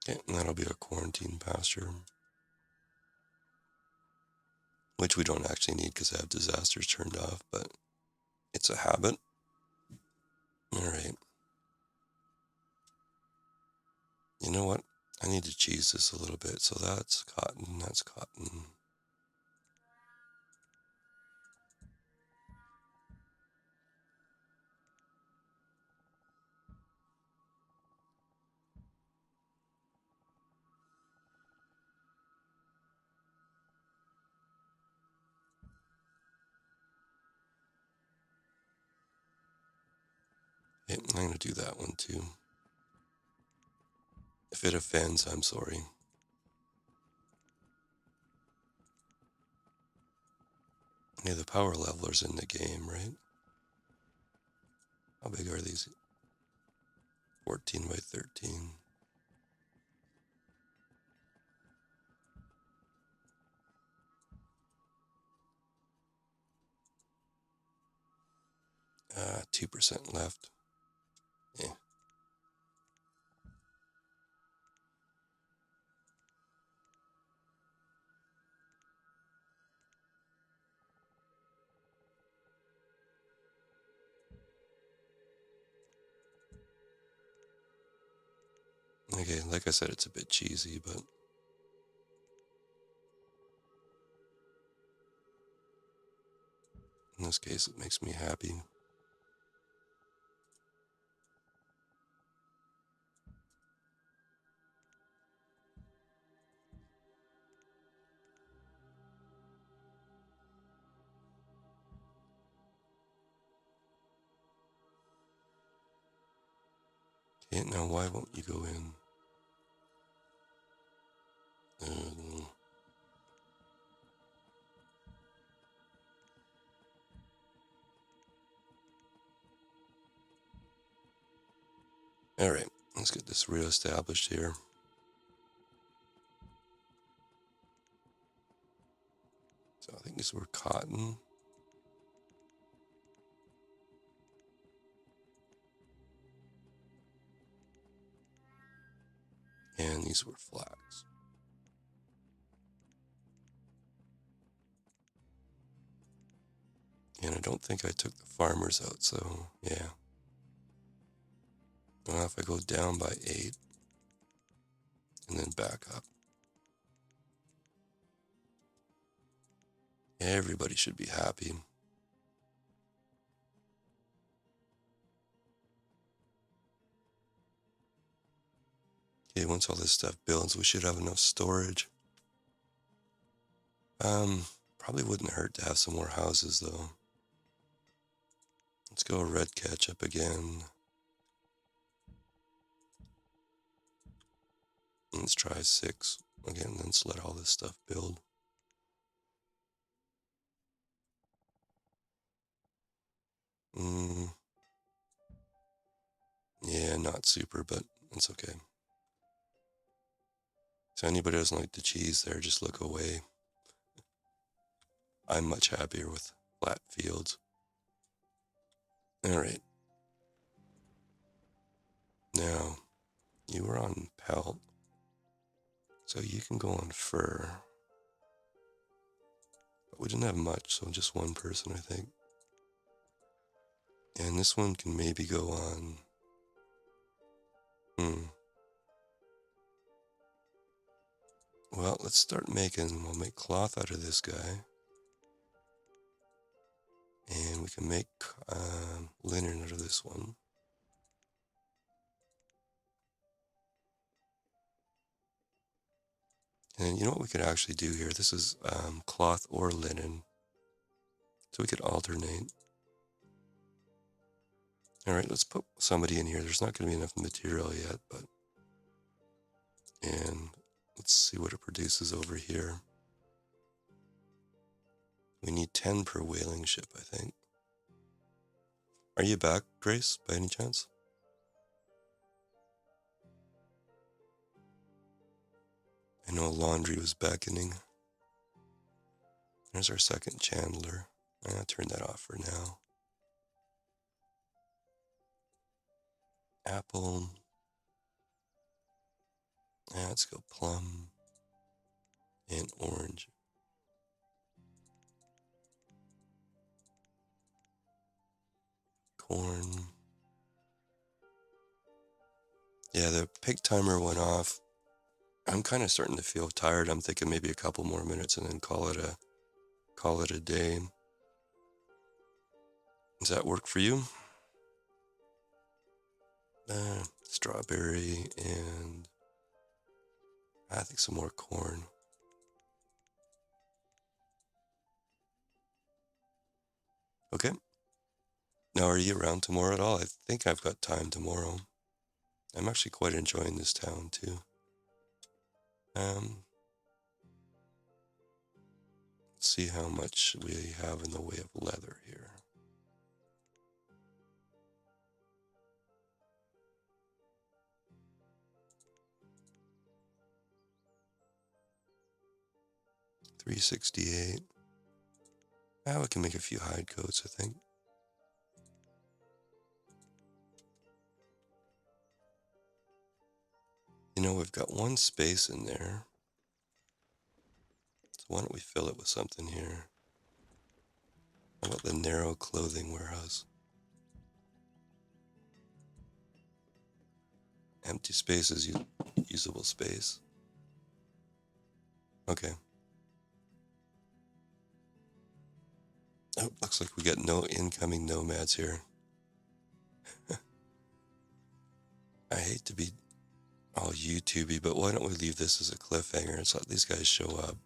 Okay, and that'll be a quarantine pasture. which we don't actually need because I have disasters turned off, but it's a habit. All right. You know what? I need to cheese this a little bit. So that's cotton, that's cotton. Okay, I'm going to do that one too. If it offends, I'm sorry. Yeah, the power levelers in the game, right? How big are these? 14 by 13. Ah, 2% left. Yeah. Okay, like I said, it's a bit cheesy, but in this case, it makes me happy. Okay, now why won't you go in? Uh, all right, let's get this reestablished here. So I think these were cotton. And these were flax. And I don't think I took the farmers out, so yeah. Well, if I go down by 8 and then back up, everybody should be happy. Okay, once all this stuff builds, we should have enough storage. Probably wouldn't hurt to have some more houses though. Let's go red ketchup again. Let's try 6 again. Let's let all this stuff build. Yeah, not super, but it's okay. So anybody who doesn't like the cheese there, just look away. I'm much happier with flat fields. All right. Now, you were on pelt, so you can go on fur. But we didn't have much, so just one person, I think. And this one can maybe go on. Well, let's start making. We'll make cloth out of this guy. And we can make linen out of this one. And you know what we could actually do here? This is cloth or linen. So we could alternate. All right, let's put somebody in here. There's not going to be enough material yet, but... And let's see what it produces over here. We need 10 per whaling ship, I think. Are you back, Grace, by any chance? I know laundry was beckoning. There's our second chandler. I'll turn that off for now. Apple. Let's go plum and orange. corn. Yeah, the pig timer went off. I'm kind of starting to feel tired. I'm thinking maybe a couple more minutes and then call it a day. Does that work for you? Strawberry and I think some more corn. Okay. Now, are you around tomorrow at all? I think I've got time tomorrow. I'm actually quite enjoying this town too. Let's see how much we have in the way of leather here. $368. We can make a few hide coats, I think. You know, we've got one space in there. So why don't we fill it with something here? How about the narrow clothing warehouse? Empty space is usable space. Okay. Oh, looks like we got no incoming nomads here. I hate to be all YouTubey, but why don't we leave this as a cliffhanger and let these guys show up?